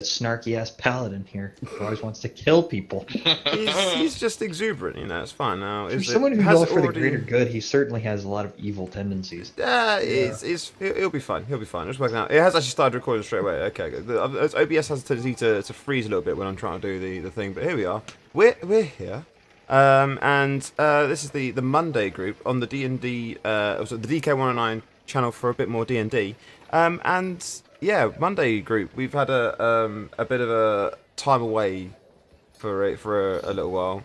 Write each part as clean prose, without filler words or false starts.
snarky ass paladin here who always wants to kill people. He's just exuberant, it's fine. Now, For is someone it who's has all it for the already? greater good, he certainly has a lot of evil tendencies. He'll be fine. He'll be fine. It's working out. It has actually started recording straight away. Okay, good. OBS has a tendency to freeze a little bit when I'm trying to do the thing, but here we are. We're here. And this is the Monday group on the D&D, the DK109 channel for a bit more D&D. And yeah, Monday group. We've had a bit of a time away for a little while,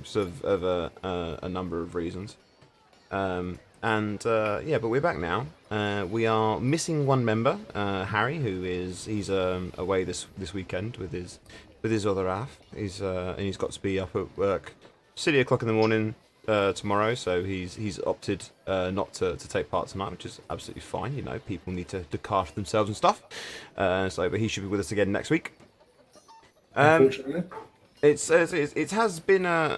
sort of a number of reasons. Yeah, but we're back now. We are missing one member, Harry, he's away this weekend with his other half. And he's got to be up at work silly o'clock in the morning tomorrow, so he's opted not to take part tonight, which is absolutely fine. People need to cast themselves and stuff. But he should be with us again next week. Unfortunately, it has been a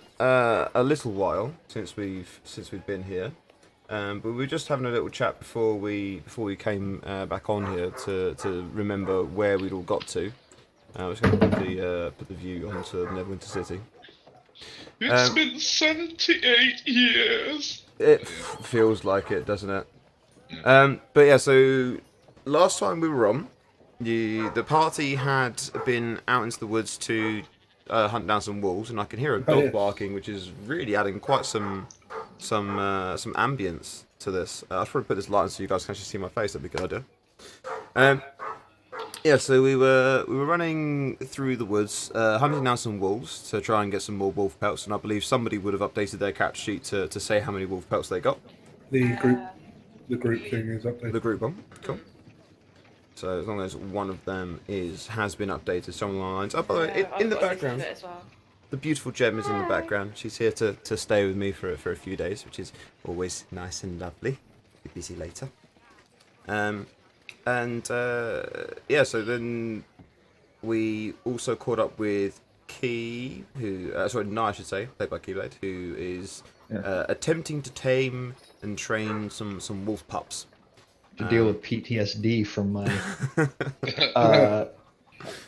little while since we've been here, but we were just having a little chat before we came back on here to remember where we'd all got to. I was going to put the view onto Neverwinter City. It's been 78 years. It feels like it, doesn't it? But yeah, so last time we were on, the party had been out into the woods to hunt down some wolves, and I can hear a dog barking, which is really adding quite some ambience to this. I'll probably put this light on so you guys can actually see my face. That'd be a good idea. Yeah, so we were running through the woods, hunting down some wolves to try and get some more wolf pelts, and I believe somebody would have updated their character sheet to say how many wolf pelts they got. the group thing is updated. The group one, cool. So as long as one of them has been updated, something along the lines. Oh, by the way, in the background, the beautiful Gem is in the background. She's here to stay with me for a few days, which is always nice and lovely. Be busy later. Yeah, so then we also caught up with Key, I should say, played by Keyblade, who is attempting to tame and train some wolf pups. To deal with PTSD from my...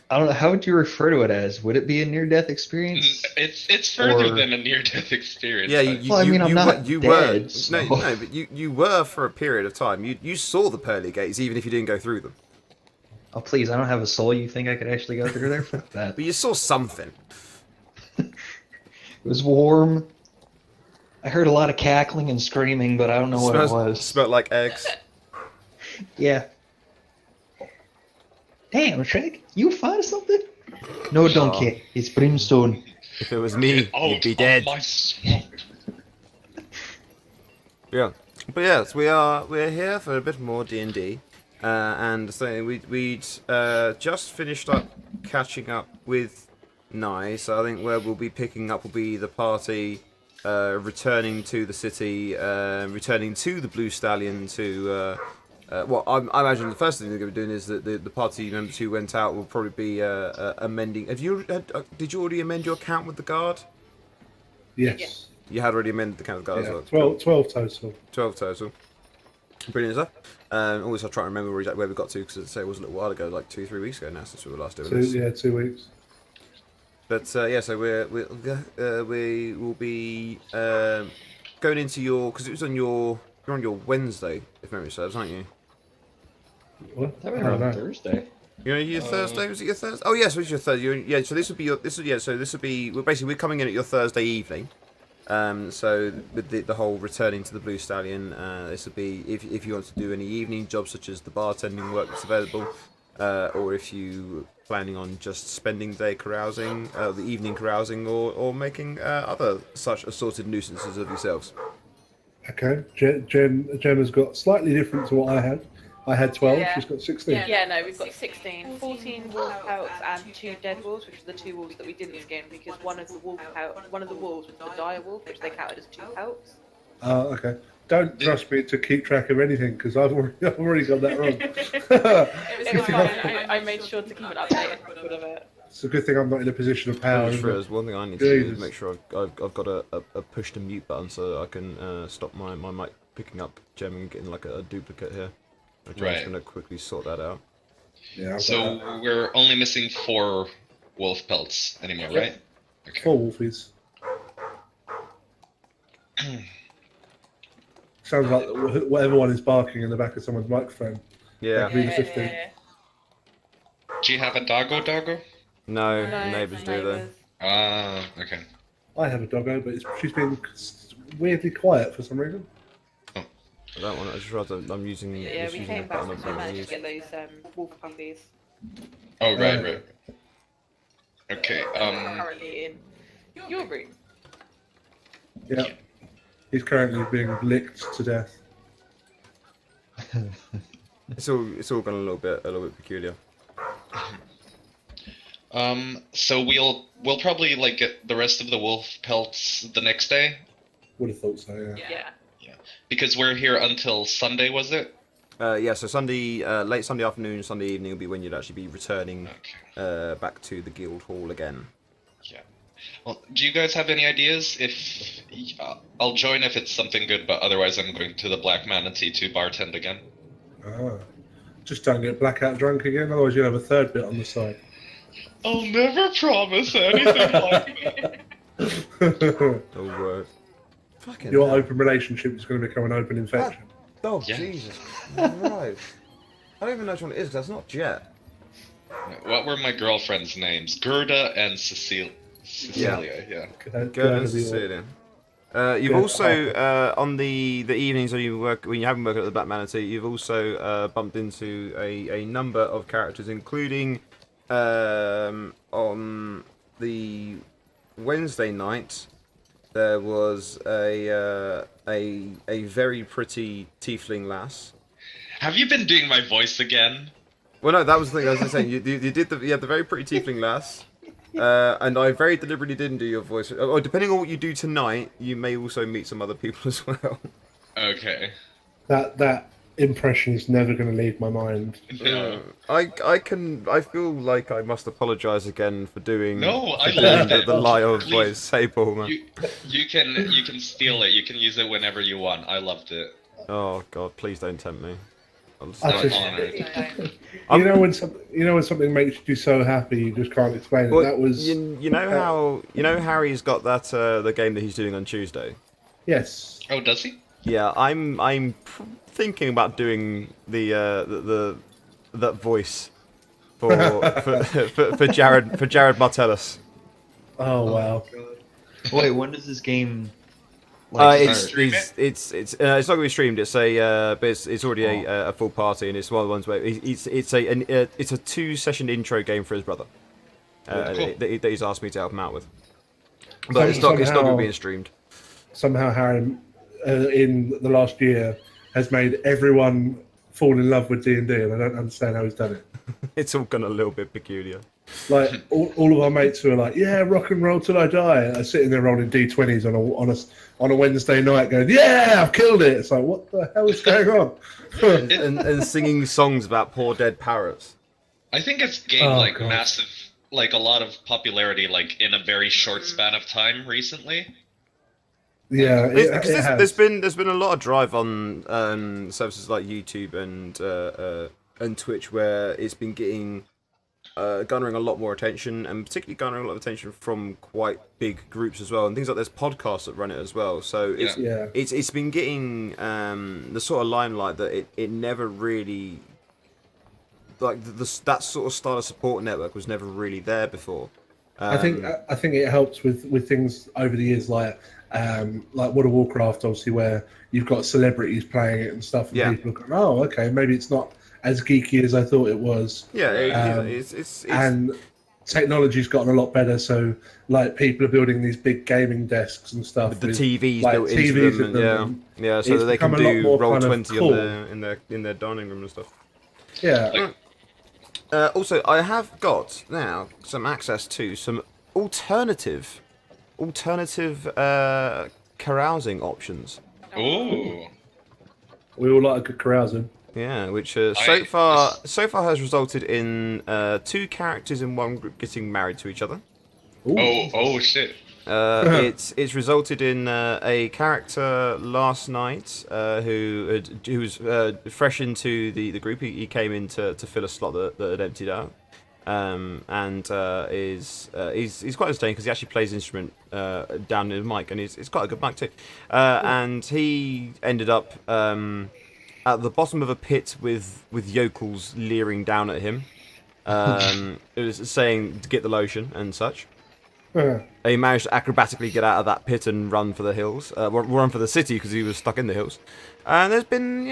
I don't know, how would you refer to it as? Would it be a near-death experience? It's further than a near-death experience. Yeah, I'm not dead. So. No, but you were for a period of time. You saw the pearly gates, even if you didn't go through them. Oh, please, I don't have a soul. You think I could actually go through there? Fuck that. But you saw something. It was warm. I heard a lot of cackling and screaming, but I don't know what it was. Smelled like eggs. Yeah. Damn, Shrek, you found something? No, donkey. It's brimstone. If it was me, you'd be dead. Yeah, but yes, we're here for a bit more D&D, and so we'd just finished up catching up with Nye. So I think where we'll be picking up will be the party returning to the city, returning to the Blue Stallion to. I imagine the first thing they're going to be doing is that the party members who went out will probably be amending. Did you already amend your account with the guard? Yes. You had already amended the account with the guard as Yeah, well. 12 total. 12 total. Brilliant stuff. Always I'll try to remember exactly where we got to, because it was a little while ago, like 2-3 weeks ago now since we were last doing this. Yeah, 2 weeks. But yeah, so we will be going into your, because it was you're on your Wednesday, if memory serves, aren't you? What? I thought we were on Thursday. Your Thursday? Was it your Thursday? Oh yes, it was your Thursday. Yeah, so this would be we're coming in at your Thursday evening. So with the whole returning to the Blue Stallion, this would be if you want to do any evening jobs such as the bartending work that's available, or if you planning on just spending the day carousing, the evening carousing, or making other such assorted nuisances of yourselves. Okay, Jem has got slightly different to what I had. I had 12, Yeah. she's got 16. Yeah, no, we've got 16, 14 wolf pelts and 2 dead wolves, which are the 2 wolves that we didn't skin because one of the wolves was the dire wolf, which they counted as 2 pelts. Oh, okay. Don't trust me to keep track of anything because I've already got that wrong. It was fine. I made sure to keep it updated with all of it. It's a good thing I'm not in a position of power. There's one thing I need to do is make sure I've got a push to mute button so I can stop my mic picking up Gem and getting like a duplicate here. I'm just going to quickly sort that out. Yeah. I've got So we're only missing 4 wolf pelts anymore, right? that. Okay. 4 wolfies. Sounds like whatever one is barking in the back of someone's microphone. Yeah. Be the 15. Do you have a doggo? No, No, neighbours do though. neighbours. Ah, okay. I have a doggo, but she's been weirdly quiet for some reason. I don't want to. I just rather I'm using. Yeah, just we using a came back button and I'm managed to using. get those wolf puppies. Oh, right. Okay, Currently in your room. Yeah. He's currently being licked to death. It's all gone a little bit peculiar. so we'll probably like get the rest of the wolf pelts the next day, Would have thought so, yeah. Yeah. because we're here until Sunday, was it? Yeah, so Sunday, late Sunday afternoon, Sunday evening will be when you'd actually be returning Okay. back to the guild hall again. Yeah. Well, do you guys have any ideas? If I'll join if it's something good, but otherwise I'm going to the Black Manatee to bartend again. Ah. Just don't get blackout drunk again, otherwise you'll have a third bit on the side. I'll never promise anything like that. Oh word. Fucking Your hell. open relationship is going to become an open infection. Oh Yeah. Jesus Christ. I don't even know which one it is. That's not Jet. What were my girlfriend's names? Gerda and Cecilia. Yeah. Go and Cecilia. You've Yeah. also on the evenings when you haven't worked at the Black Manatee, you've also bumped into a number of characters, including on the Wednesday night there was a very pretty tiefling lass. Have you been doing my voice again? Well, no, that was the thing I was saying. You had the very pretty tiefling lass. And I very deliberately didn't do your voice. Oh, depending on what you do tonight, you may also meet some other people as well. Okay. That impression is never going to leave my mind. No. I feel like I must apologise again for doing. No, I for loved doing it. the Lyle Please. voice. Say, Paul, man. You can steal it. You can use it whenever you want. I loved it. Oh God, please don't tempt me. I I'm just- honored. You know when something makes you so happy you just can't explain it. Well, That was you know how Harry's got that the game that he's doing on Tuesday. yes. Oh, does he? Yeah, I'm thinking about doing the that voice for for Jared Martellus. Oh wow. Wait, when does this game like It's start? Stream it's not going to be streamed. It's but it's already a full party, and it's one of the ones where it's a 2-session intro game for his brother Cool. that he's asked me to help him out with. But it's not going to Somehow- be being streamed. Somehow Harry in the last year has made everyone fall in love with D&D, and I don't understand how he's done it. It's all gone a little bit peculiar. Like all of our mates who are like, yeah, rock and roll till I die, are sitting there rolling D20s on a Wednesday night, going, yeah, I've killed it. It's like, what the hell is going on? and singing songs about poor dead parrots. I think it's gained Oh, like God. massive, like a lot of popularity, like in a very short span of time recently. Yeah, it has. There's been a lot of drive on services like YouTube and Twitch where it's been getting garnering a lot more attention, and particularly garnering a lot of attention from quite big groups as well, and things like there's podcasts that run it as well. So Yeah. it's been getting the sort of limelight that it never really, like that sort of style of support network was never really there before. I think it helps with things over the years like World of Warcraft, obviously, where you've got celebrities playing it and stuff, and Yeah. people are going, oh, okay, maybe it's not as geeky as I thought it was. Yeah, it's And technology's gotten a lot better, so like people are building these big gaming desks and stuff with the with, TVs like, built TVs into in them, them. yeah, so It's that they can become a lot do more roll kind of 20 cool. in their dining room and stuff. Yeah, Also, I have got now some access to some alternative carousing options. Ooh. we all like a good carousing. Yeah, which so far has resulted in 2 characters in one group getting married to each other. Ooh. Oh shit. It's resulted in a character last night who was fresh into the group. He came in to fill a slot that had emptied out, and he's quite entertaining because he actually plays instrument down in the mic, and it's quite a good mic too. And he ended up at the bottom of a pit with yokels leering down at him. It was saying to get the lotion and such. He managed to acrobatically get out of that pit and run for the hills, run for the city because he was stuck in the hills. And there's been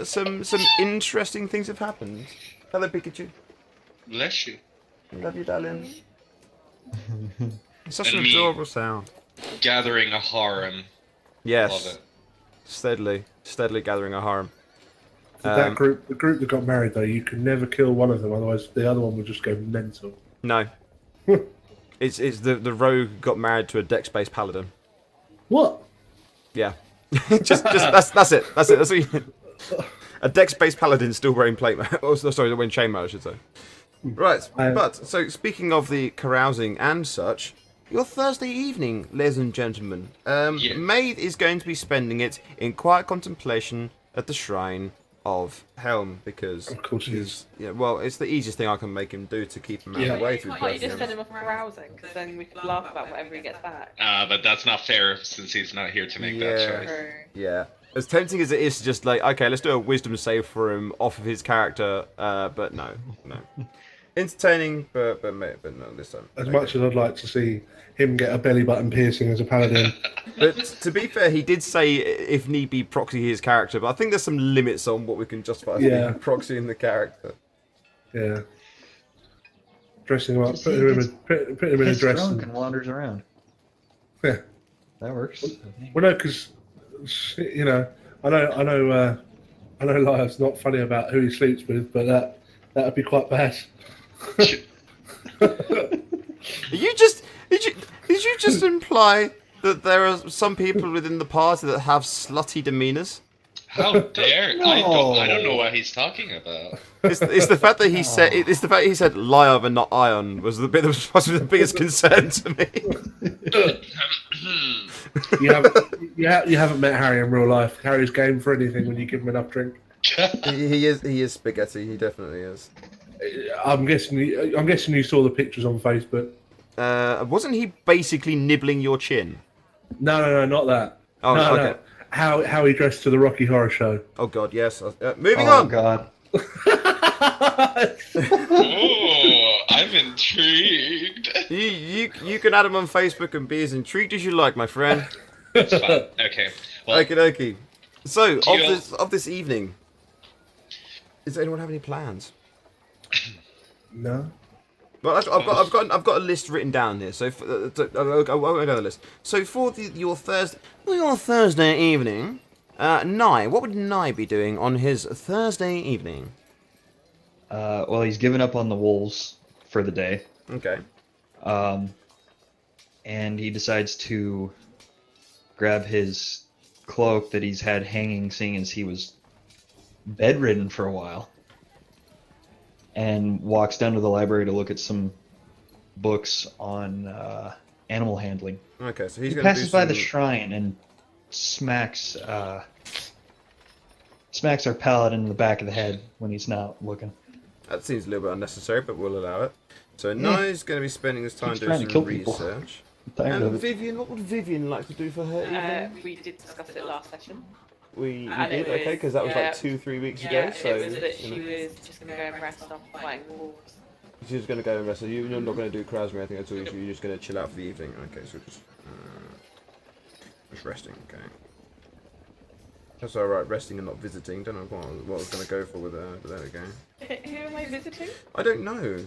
some interesting things have happened. Hello, Pikachu. Bless you. Love you, darling. It's such And an me. adorable sound. Gathering a harem. Yes, Love it. steadily gathering a harem. The group that got married though, you could never kill one of them, otherwise the other one would just go mental. No, it's the rogue got married to a dex-based paladin. What? Yeah, just that's it. That's what you, a dex-based paladin still wearing plate mail. Oh, sorry, wearing chainmail, I should say. Right, but so speaking of the carousing and such, your Thursday evening, ladies and gentlemen, Yeah. Maid is going to be spending it in quiet contemplation at the shrine of Helm because Of course he is. yeah, well, it's the easiest thing I can make him do to keep him out of Yeah. the way. To be Can't you perfectly just send honest. him off carousing? Because then we could laugh about whatever he gets back. But that's not fair since he's not here to make that Yeah. choice. True. Yeah. As tempting as it is to just like, okay, let's do a wisdom save for him off of his character, but no. Entertaining, but no this time. As much as I'd like to see him get a belly button piercing as a paladin. But to be fair, he did say if need be proxy his character, but I think there's some limits on what we can justify as Yeah. proxying the character. Yeah. Dressing him up, putting him in a Gets dress. drunk And, and wanders around. yeah. That works. Well, no, because you know, I know, Liar's not funny about who he sleeps with, but that'd be quite bad. Did you just imply that there are some people within the party that have slutty demeanors? How dare! No. I don't know what he's talking about. It's the fact that he said it's the fact he said liar and not ion was the bit that was possibly the biggest concern to me. You haven't met Harry in real life. Harry's game for anything when you give him enough drink. he is spaghetti. He definitely is. I'm guessing you saw the pictures on Facebook. Wasn't he basically nibbling your chin? No, not that. Oh, no, okay. no. How he dressed to the Rocky Horror Show. Oh God, yes. Moving Oh on. God. Oh, I'm intrigued. You can add him on Facebook and be as intrigued as you like, my friend. It's fine. Okay. Well, Okie dokie. So Do you- of this evening, does anyone have any plans? No. Well, I've got a list written down here. So I'll go down the list. So for your Thursday evening, Nye, what would Nye be doing on his Thursday evening? Well, he's given up on the wolves for the day. Okay. And he decides to grab his cloak that he's had hanging, seeing as he was bedridden for a while, and walks down to the library to look at some books on animal handling. Okay, so he's He going to passes do by some... the shrine and smacks our paladin in the back of the head when he's not looking. That seems a little bit unnecessary, but we'll allow it. So Nye's going to be spending his time Keeps doing trying to some kill people. research. I'm tired And of it. Vivian, what would Vivian like to do for her evening? We did discuss it last session. We and did, it was- okay, because that was yeah. like 2-3 weeks Yeah, ago. So it was that you she know, was just going to go and rest on fighting the wolves. she was going to go and rest. So you're not going to do crowds or anything at all. You're just going to chill out for the evening. Okay, so just resting. Okay. That's all right. Resting and not visiting. Don't know what I was going to go for with that. But there we go. Who am I visiting? I don't know.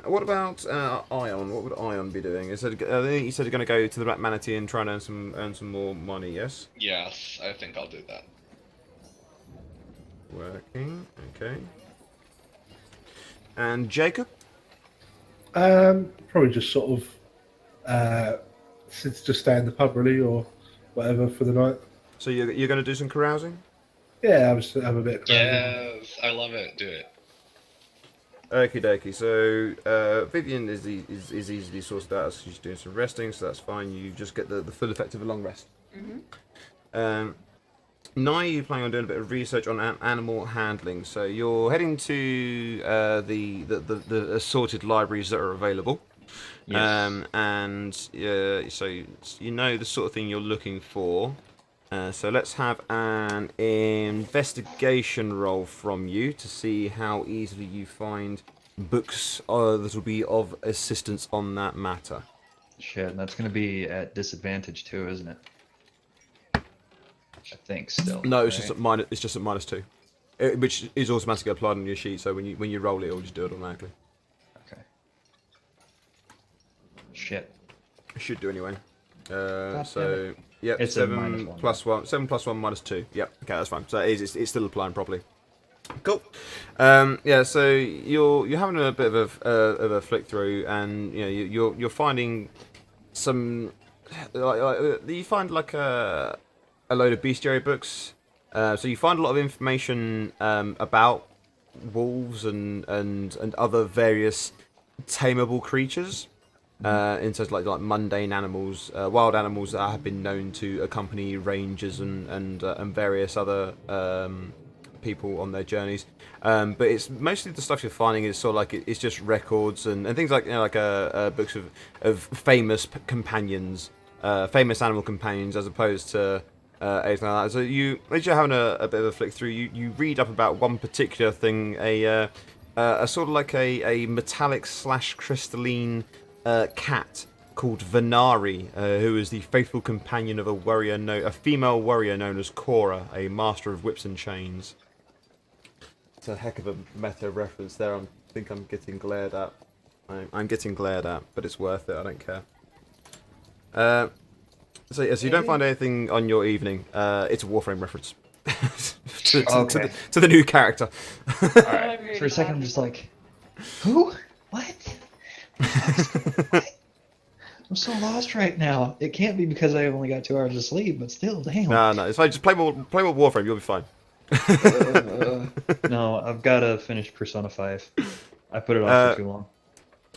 What about Ion? What would Ion be doing? He said he's going to go to the Black Manatee and try and earn some more money. Yes. yes, I think I'll do that. Working. Okay. And Jacob? Probably just sort of just stay in the pub really, or whatever for the night. So you're going to do some carousing? Yeah, have a bit of crazy. Yes, I love it. Do it. Okie dokie. So Vivian is easily sorted out as she's doing some resting, so that's fine. You just get the full effect of a long rest. Now you're planning on doing a bit of research on animal handling. So you're heading to the assorted libraries that are available. Yes. And so you know the sort of thing you're looking for. So let's have an investigation roll from you to see how easily you find books that will be of assistance on that matter. Shit, that's gonna be at disadvantage too, isn't it? I think still. No, it's right? just at minus. It's just at -2, which is automatically applied on your sheet. So when you roll it, it'll just do it automatically. Okay. Shit. It should do anyway. damn So yep, It's a 7 -1, plus 1. 7 plus 1 -2. Yep. Okay, that's fine. So it's still applying properly. Cool. Yeah. So you're having a bit of a flick through, and you're finding some you find like a load of bestiary books. So you find a lot of information about wolves and other various tameable creatures. In terms of like mundane animals, wild animals that have been known to accompany rangers and various other people on their journeys. But it's mostly the stuff you're finding is sort of like it's just records and things like books of famous companions, famous animal companions, as opposed to anything like that. So as you're having a bit of a flick through, you read up about one particular thing, a sort of like a metallic / crystalline cat called Venari, who is the faithful companion of a female warrior known as Cora, a master of whips and chains. It's a heck of a meta reference there. I think I'm getting glared at. I'm getting glared at, but it's worth it. I don't care. So you don't find anything on your evening. It's a Warframe reference to the new character. Alright. For a second, I'm just like, who? What? I'm so lost right now. It can't be because I only got 2 hours of sleep, but still, damn. No, it's fine. Just play more Warframe. You'll be fine. No, I've got to finish Persona 5. I put it off for too long.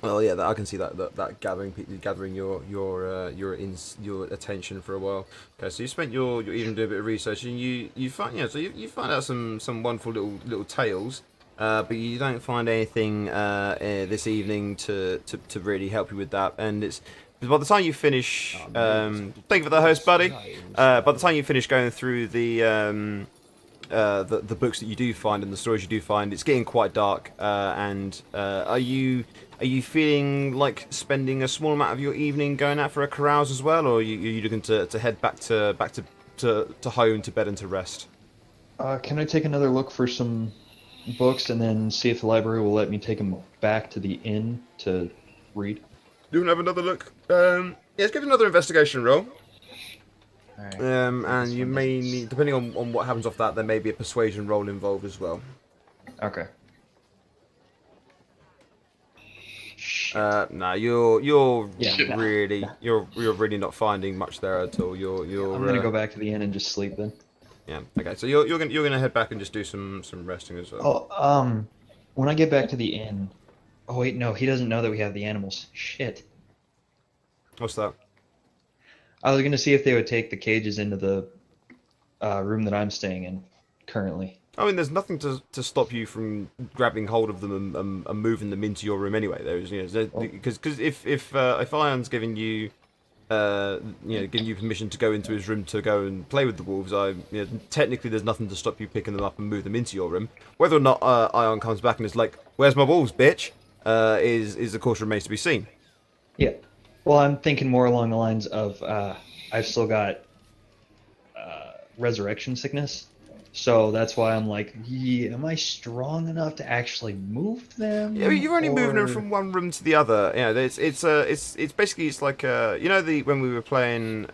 Well, yeah, I can see that gathering your attention for a while. Okay, so you spent your evening doing a bit of research, and you find you find out some wonderful little tales, but you don't find anything this evening to really help you with that. And it's by the time you finish, thank you for the host, buddy. By the time you finish going through the books that you do find and the stories you do find, it's getting quite dark. And are you feeling like spending a small amount of your evening going out for a carouse as well, or are you looking to head back to home, to bed, and to rest? Can I take another look for some books and then see if the library will let me take them back to the inn to read? You can have another look. Let's give it another investigation roll. Alright. And you may need, depending on what happens off that, there may be a persuasion roll involved as well. Okay. No, you're Yeah, really not finding much there at all. I'm gonna go back to the inn and just sleep then. Yeah. Okay. So you're gonna head back and just do some resting as well. Oh, when I get back to the inn. Oh wait, no, he doesn't know that we have the animals. Shit. What's that? I was gonna see if they would take the cages into the room that I'm staying in currently. I mean, there's nothing to stop you from grabbing hold of them and moving them into your room anyway. Because if Ion's giving you giving you permission to go into his room to go and play with the wolves, technically there's nothing to stop you picking them up and move them into your room. Whether or not Ion comes back and is like, "Where's my wolves, bitch?" is of course remains to be seen. Yeah. Well, I'm thinking more along the lines of I've still got resurrection sickness. So that's why I'm like, am I strong enough to actually move them? Yeah, you're only moving them from one room to the other. It's basically like when we were playing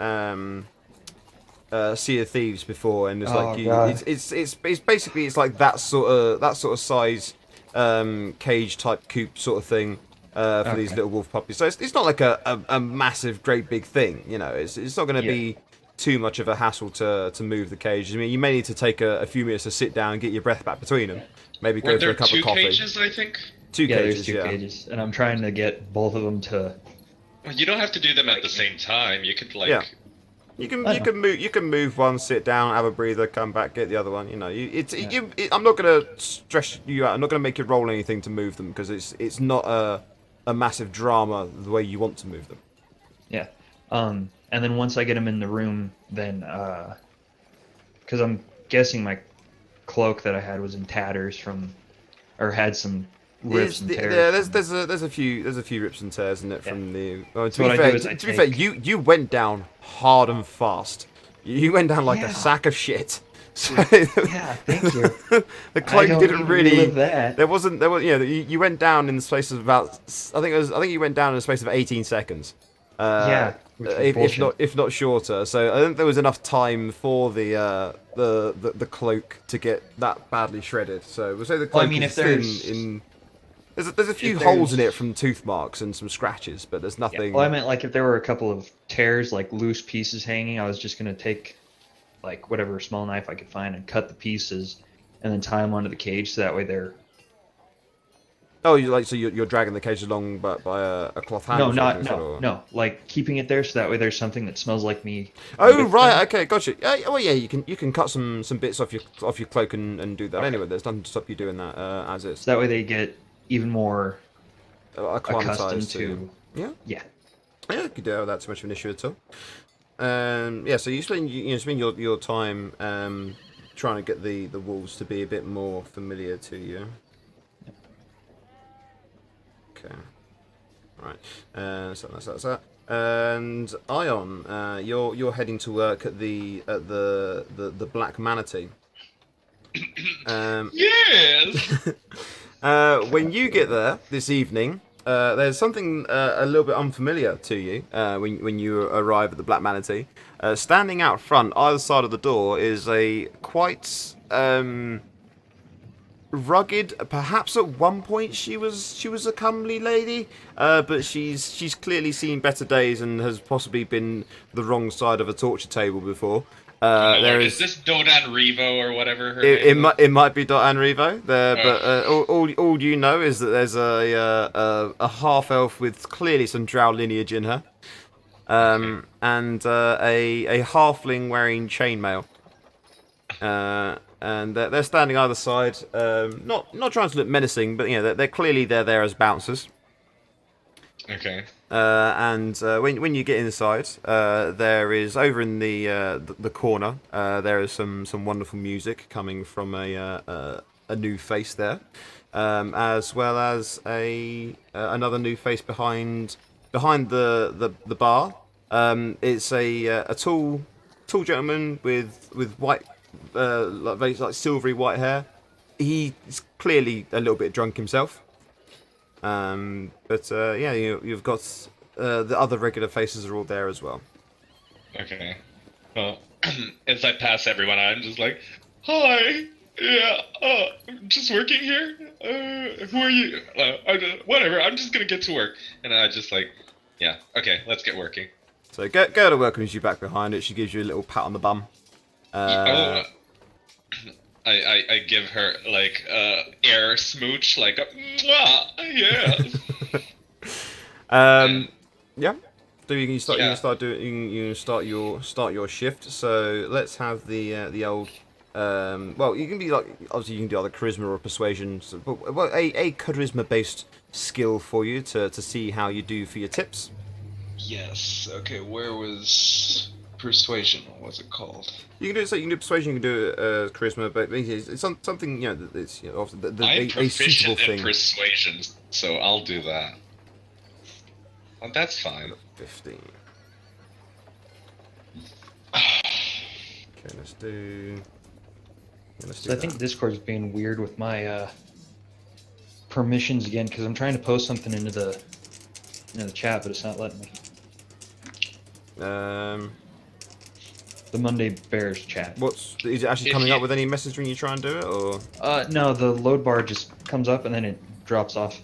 Sea of Thieves before, and it's basically it's like that sort of size cage type coop sort of thing for these little wolf puppies. So it's not like a massive, great big thing. It's not going to be too much of a hassle to move the cages. I mean, you may need to take a few minutes to sit down and get your breath back between them. Maybe go for a cup of coffee. Cages, I think? Two Yeah, cages, there's two yeah. cages, and I'm trying to get both of them to. You don't have to do them at the same time. You could like. Yeah. You can move one, sit down, have a breather, come back, get the other one. You know, I'm not gonna stress you out. I'm not gonna make you roll anything to move them because it's not a massive drama the way you want to move them. Yeah. And then once I get them in the room, then because I'm guessing my cloak that I had was in tatters or had some rips and tears. Yeah, there's a few rips and tears in it from the. Well, to what be I fair, do is to be fair, you went down hard and fast. You went down like a sack of shit. So Yeah, thank you. the cloak didn't really. Relive that. There was you went down in the space of about. I think you went down in the space of 18 seconds. Yeah, which was bullshit. if not shorter. So I think there was enough time for the cloak to get that badly shredded. So we'll say the cloak if is thin there's in. There's a few holes in it from tooth marks and some scratches, but there's nothing. Well, I meant like if there were a couple of tears, like loose pieces hanging, I was just gonna take like whatever small knife I could find and cut the pieces, and then tie them onto the cage so that way they're. Oh, you're dragging the cage along, but by a cloth handle. No. Like keeping it there so that way there's something that smells like me. Oh right, okay, gotcha. Well, yeah, you can cut some bits off your cloak and do that. Okay. Anyway, there's nothing to stop you doing that as is. So that way they get even more acclimatized accustomed to. Yeah. Yeah. Yeah, you could do that too much of an issue at all. Yeah, so you spend your time trying to get the wolves to be a bit more familiar to you. Okay. Right. So that's that. And Ion, you're heading to work at the Black Manatee. Yes. When you get there this evening, there's something a little bit unfamiliar to you when you arrive at the Black Manatee. Standing out front, either side of the door, is a quite rugged. Perhaps at one point she was a comely lady, but she's clearly seen better days and has possibly been the wrong side of a torture table before. Is this Dodan Revo or whatever her name is? It might be Dodan Revo there, but all you know is that there's a half elf with clearly some drow lineage in her, and a halfling wearing chainmail. And they're standing either side, not trying to look menacing, but they're clearly there as bouncers. Okay. And when you get inside, there is over in the corner. There is some wonderful music coming from a new face there, as well as another new face behind the bar. It's a tall gentleman with white. Like silvery white hair. He's clearly a little bit drunk himself. But you've got the other regular faces are all there as well. Okay. Well, as I pass everyone, I'm just like, hi. Yeah. Just working here. Who are you? Whatever. I'm just gonna get to work. And I just like, yeah. Okay. Let's get working. So Gerda welcomes you back behind it. She gives you a little pat on the bum. I give her like air smooch, like mwah, yeah. Yeah. So you can start your shift. So let's have the old. Well, you can be like obviously you can do either charisma or persuasion. But a charisma based skill for you to see how you do for your tips. Yes. Okay. Where was persuasion? What was it called? You can do you can do persuasion. You can do charisma, but it's something it's often I'm a suitable proficient in thing. persuasion, so I'll do that. Well, that's fine. 15. Okay, let's do. So I think Discord's being weird with my permissions again because I'm trying to post something into the chat, but it's not letting me. The Monday Bears chat. Is it actually coming up with any message when you try and do it, or? No, the load bar just comes up and then it drops off.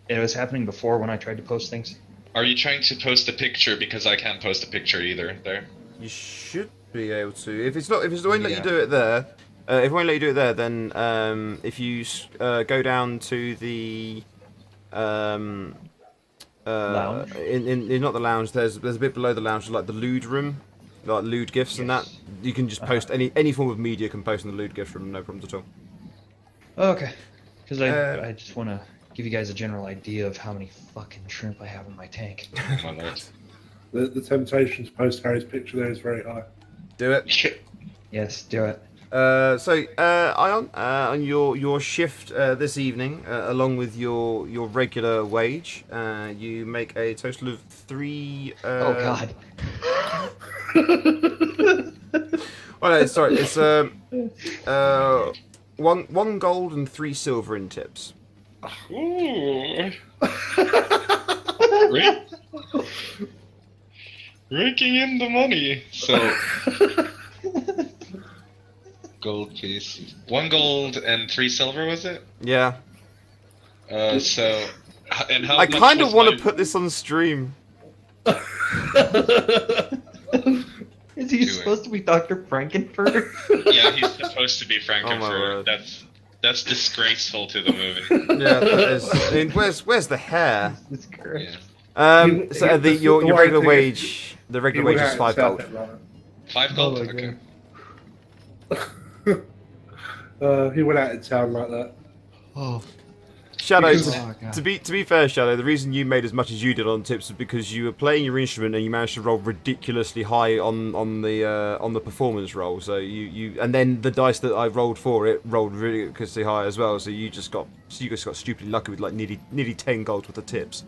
It was happening before when I tried to post things. Are you trying to post a picture? Because I can't post a picture either. There. You should be able to. If it's the way that you do it there, If we won't let you do it there, then if you go down to the Lounge? in not the lounge. There's a bit below the lounge, like the lewd room, like lewd gifts and that. Yes. You can just post any form of media can post in the lewd gift room, no problems at all. Okay. Because Uh, I just want to give you guys a general idea of how many fucking shrimp I have in my tank. Oh my lord. The temptation to post Harry's picture there is very high. Do it. Yes, do it. Ion, on your shift this evening, along with your regular wage, you make a total of 3. Oh God. Oh no, sorry, it's one gold and 3 silver in tips. Ooh. Raking in the money. So, gold piece. 1 gold and 3 silver, was it? Yeah. So, and how I much kind of was want my- to put this on stream. Is he Do it. supposed to be Dr. Frankenfurter? Yeah, he's supposed to be Oh my Frankenfurter. word. That's disgraceful to the movie. Yeah, that is. I mean, where's the hair? That's correct. Yeah. So the your way regular thing wage, the He regular went wage out is in 5 gold. Southend, right? 5 gold? Oh my Okay. He went out in town like that. Oh. Shadow, Because- Oh, God. to be fair, Shadow, the reason you made as much as you did on tips was because you were playing your instrument and you managed to roll ridiculously high on the performance roll. So you and then the dice that I rolled for it rolled ridiculously high as well. So you just got stupidly lucky with like nearly 10 gold worth of tips.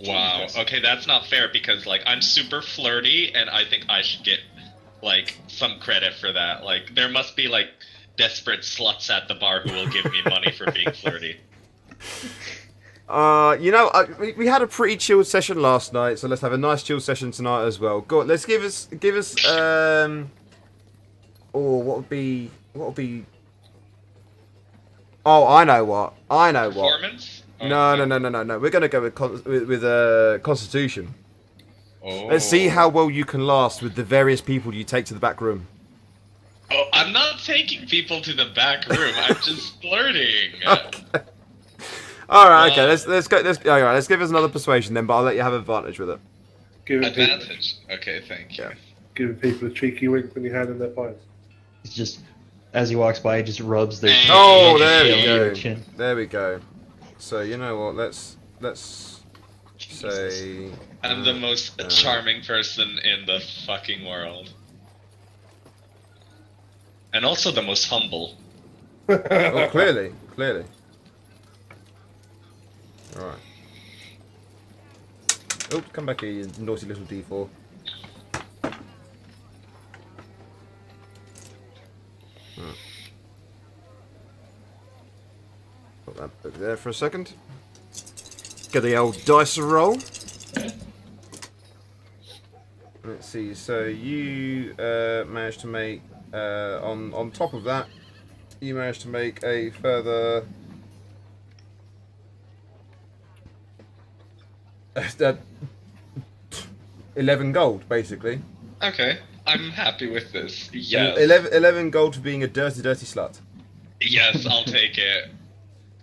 Wow. Okay, that's not fair because like I'm super flirty and I think I should get like some credit for that. Like there must be like desperate sluts at the bar who will give me money for being flirty. We had a pretty chilled session last night, so let's have a nice chilled session tonight as well. Go on, let's give us what would be oh, I know what. Performance? No. We're gonna go with Constitution. Oh. Let's see how well you can last with the various people you take to the back room. Oh, I'm not taking people to the back room. I'm just flirting. All right, okay. Let's go. All right, let's give us another persuasion then, but I'll let you have advantage with it. Giving people, Advantage. Okay, thank you. Yeah. giving people a cheeky wink when you hand them their pies. He's just, as he walks by, he just rubs their Oh, rubs the there we tail of your go. chin. There we go. So you know what? Let's say I'm the most charming person in the fucking world. And also the most humble. oh, clearly. All right. Oh, come back here, you naughty little D4. Right. Put that book there for a second. Get the old dice roll. Let's see. So you managed to make on top of that, you managed to make a further 11 gold, basically. Okay, I'm happy with this. Yes. 11 gold for being a dirty slut. Yes, I'll take it.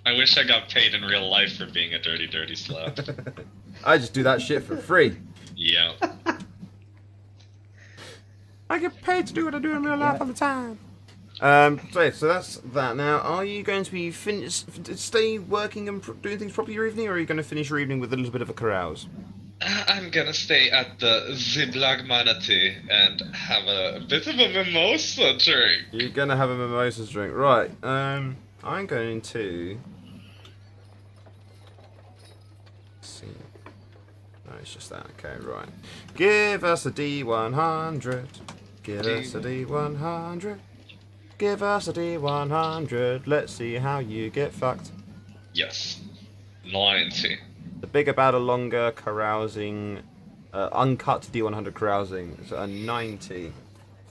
I wish I got paid in real life for being a dirty slut. I just do that shit for free. Yeah. I get paid to do what I do in real life all the time. So that's that. Now, are you going to be stay working and doing things properly your evening, or are you going to finish your evening with a little bit of a carouse? I'm gonna stay at the Ziblag Manatee and have a bit of a mimosa drink. You're going to have a mimosa drink, right? I'm going to. Let's see. No, it's just that. Okay, right. Give us a D100. Give us a D100. Give us a D100. Let's see how you get fucked. Yes. 90. The bigger, badder, longer, carousing, uncut D100 carousing. So a 90.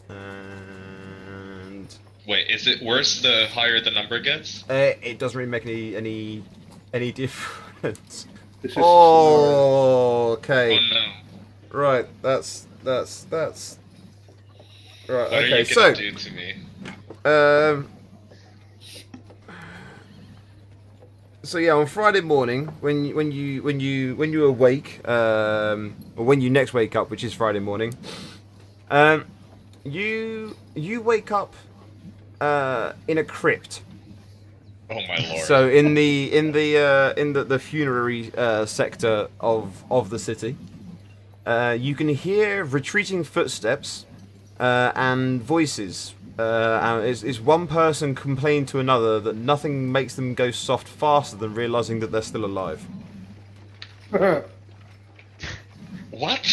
And Wait, is it worse the higher the number gets? it doesn't really make any difference. This is Oh, okay. Oh no. Right, that's right. What are Okay, you so gonna do to me? So yeah, on Friday morning, when you awake, or when you next wake up, which is Friday morning, you wake up in a crypt. Oh my lord. So in the funerary sector of the city, you can hear retreating footsteps and voices. Is one person complaining to another that nothing makes them go soft faster than realizing that they're still alive. What?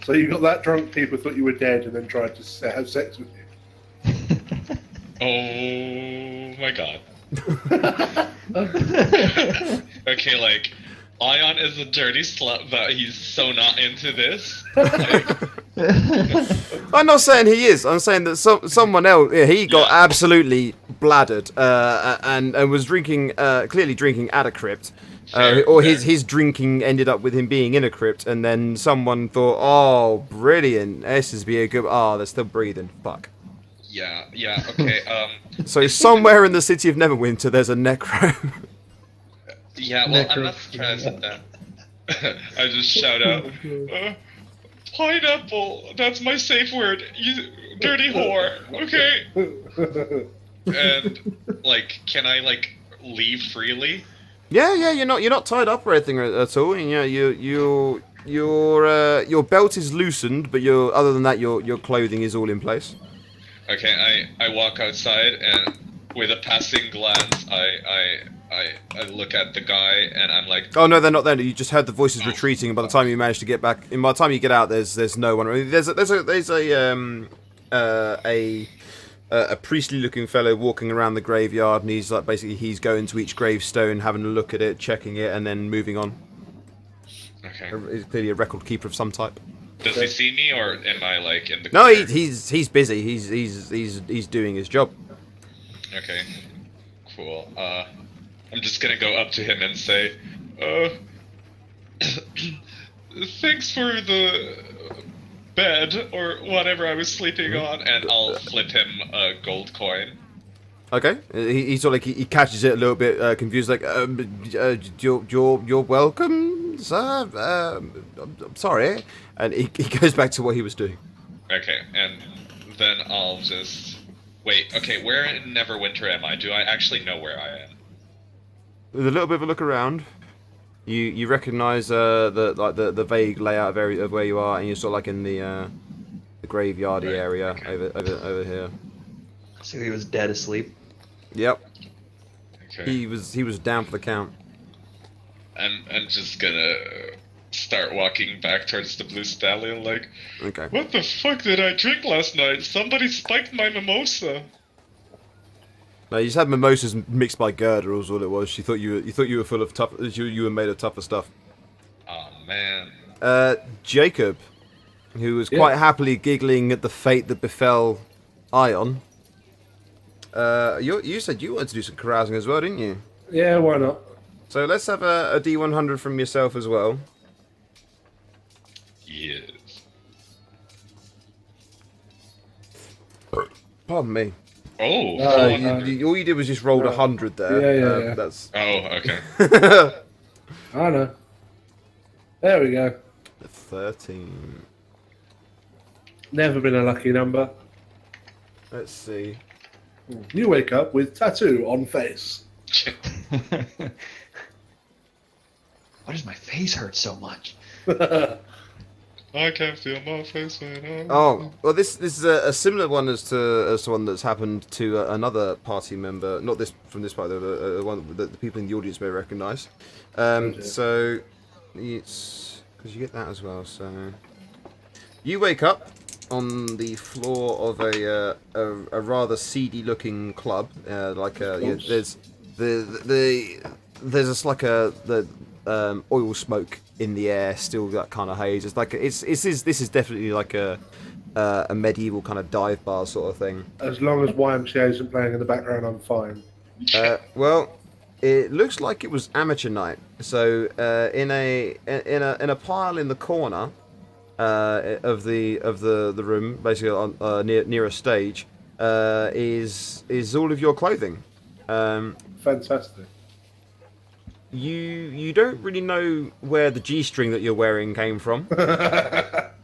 So you got that drunk, people thought you were dead, and then tried to have sex with you. Oh my god. Okay, like, Ion is a dirty slut, but he's so not into this. Like, I'm not saying he is. I'm saying that someone else. Yeah, he got absolutely bladdered and was drinking, clearly drinking at a crypt. Fair, Or fair. his drinking ended up with him being in a crypt, and then someone thought, "Oh, brilliant! This is be a good. Oh, they're still breathing. Fuck." yeah, okay, So somewhere in the city of Neverwinter, there's a necro. yeah, well, I'm not surprised at that. I just shout out, pineapple, that's my safe word, you dirty whore, okay? And, like, can I, like, leave freely? Yeah, you're not tied up or anything at all. You know, your belt is loosened, but other than that, your clothing is all in place. Okay, I walk outside, and with a passing glance, I look at the guy, and I'm like, Oh no, they're not there. You just heard the voices retreating, and by the time you manage to get back, and by the time you get out, there's no one. I mean, there's a priestly-looking fellow walking around the graveyard, and he's like he's going to each gravestone, having a look at it, checking it, and then moving on. okay. He's clearly a record keeper of some type. Does he see me, or am I, like, in the No, corner? he's busy. He's doing his job. Okay, cool. I'm just gonna go up to him and say, thanks for the bed, or whatever I was sleeping on, and I'll flip him a gold coin. Okay, he's sort of like he catches it a little bit confused, like you're welcome, sir. I'm sorry, and he goes back to what he was doing. Okay, and then I'll just... Wait, okay, where in Neverwinter am I? Do I actually know where I am? With a little bit of a look around, you recognise the vague layout of where you are, and you're sort of like in the graveyardy Right, area okay. over here. So he was dead asleep. Yep, Okay. he was down for the count. I'm just gonna start walking back towards the Blue Stallion like, Okay. what the fuck did I drink last night? Somebody spiked my mimosa. No, you just had mimosas mixed by Gerda, was all it was. You thought you were full of tough. You were made of tougher stuff. Oh man. Jacob, who was Yeah. quite happily giggling at the fate that befell Ion. You said you wanted to do some carousing as well, didn't you? Yeah, why not? So let's have a D100 from yourself as well. Yes. Pardon me. Oh. All you did was just rolled 100 there. Yeah. That's Oh, okay. I know. There we go. 13. Never been a lucky number. Let's see. You wake up with tattoo on face. Why does my face hurt so much? I can feel my face when I'm... Oh, well, this is a similar one as to one that's happened to another party member. Not this from this part, the one that the people in the audience may recognise. So it's because you get that as well. So you wake up on the floor of a rather seedy-looking club. There's just like the oil smoke in the air, still that kind of haze. It's like this is definitely like a medieval kind of dive bar sort of thing. As long as YMCA isn't playing in the background, I'm fine. Well, it looks like it was amateur night. So in a pile in the corner of the room, basically on, near a stage, is all of your clothing. Fantastic. You don't really know where the G-string that you're wearing came from, but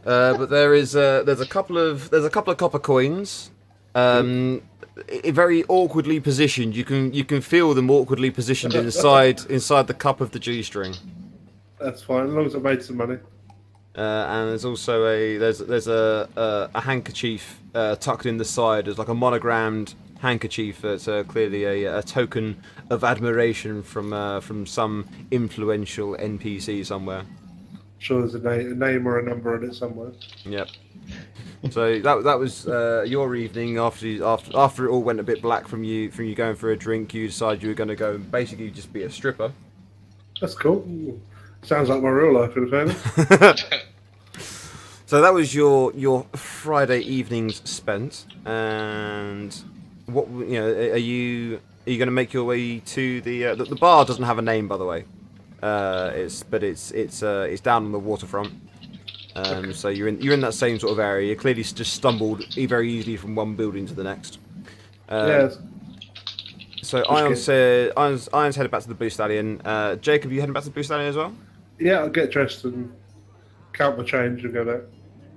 there's a couple of copper coins, very awkwardly positioned. You can feel them awkwardly positioned inside the cup of the G-string. That's fine, as long as I made some money. And there's also a handkerchief tucked in the side. There's like a monogrammed handkerchief that's clearly a token of admiration from some influential NPC somewhere. Sure, there's a name or a number on it somewhere. Yep. So that was your evening. After it all went a bit black from you going for a drink, you decided you were going to go and basically just be a stripper. That's cool. Ooh. Sounds like my real life, in fairness. So that was your Friday evenings spent, and what are you going to make your way to the bar? Doesn't have a name, by the way. It's down on the waterfront. So you're in that same sort of area. You clearly just stumbled very easily from one building to the next. Yes. So Iron's headed back to the Blue Stallion. Jacob, you heading back to the Blue Stallion as well? Yeah, I'll get dressed and count my change and go back.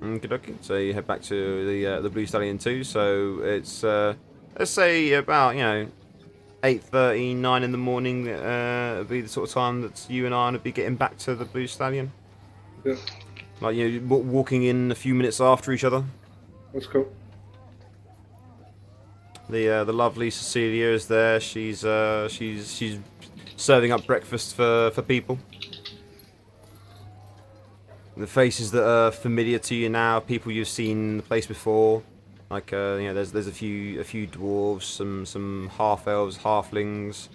Okay. So you head back to the Blue Stallion too. So it's let's say about 8:30, 9 in the morning. Would be the sort of time that you and I would be getting back to the Blue Stallion. Yeah. Like walking in a few minutes after each other. That's cool. The lovely Cecilia is there. She's serving up breakfast for people. The faces that are familiar to you now, people you've seen in the place before, like there's a few dwarves, some half elves, halflings.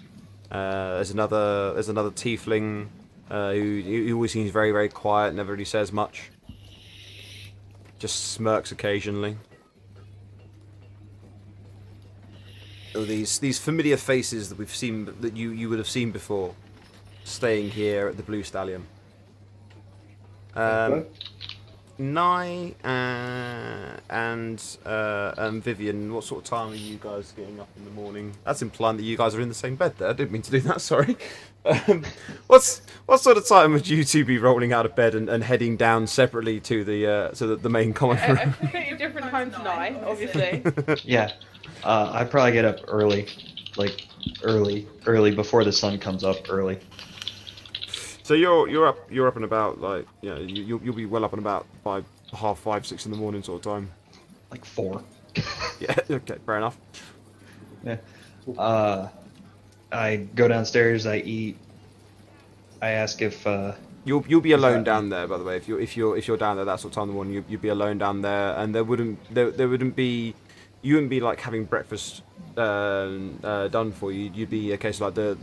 There's another tiefling who always seems very, very quiet, never really says much, just smirks occasionally. Oh, these familiar faces that we've seen, that you would have seen before, staying here at the Blue Stallion. Nye and Vivian, what sort of time are you guys getting up in the morning? That's implying that you guys are in the same bed there. I didn't mean to do that, sorry. What sort of time would you two be rolling out of bed and heading down separately to the main common room? A pretty different time to Nye, obviously. Yeah. I'd probably get up early before the sun comes up early. So you're up and about, like, you'll be well up and about by 5:30, 6 in the morning sort of time. Like 4. Yeah, okay, fair enough. Yeah. I go downstairs, I eat. I ask if you'll be alone down there, by the way. If you're down there that sort of time in the morning, you'd be alone down there, and there wouldn't be you wouldn't be like having breakfast done for you. You'd be a case of like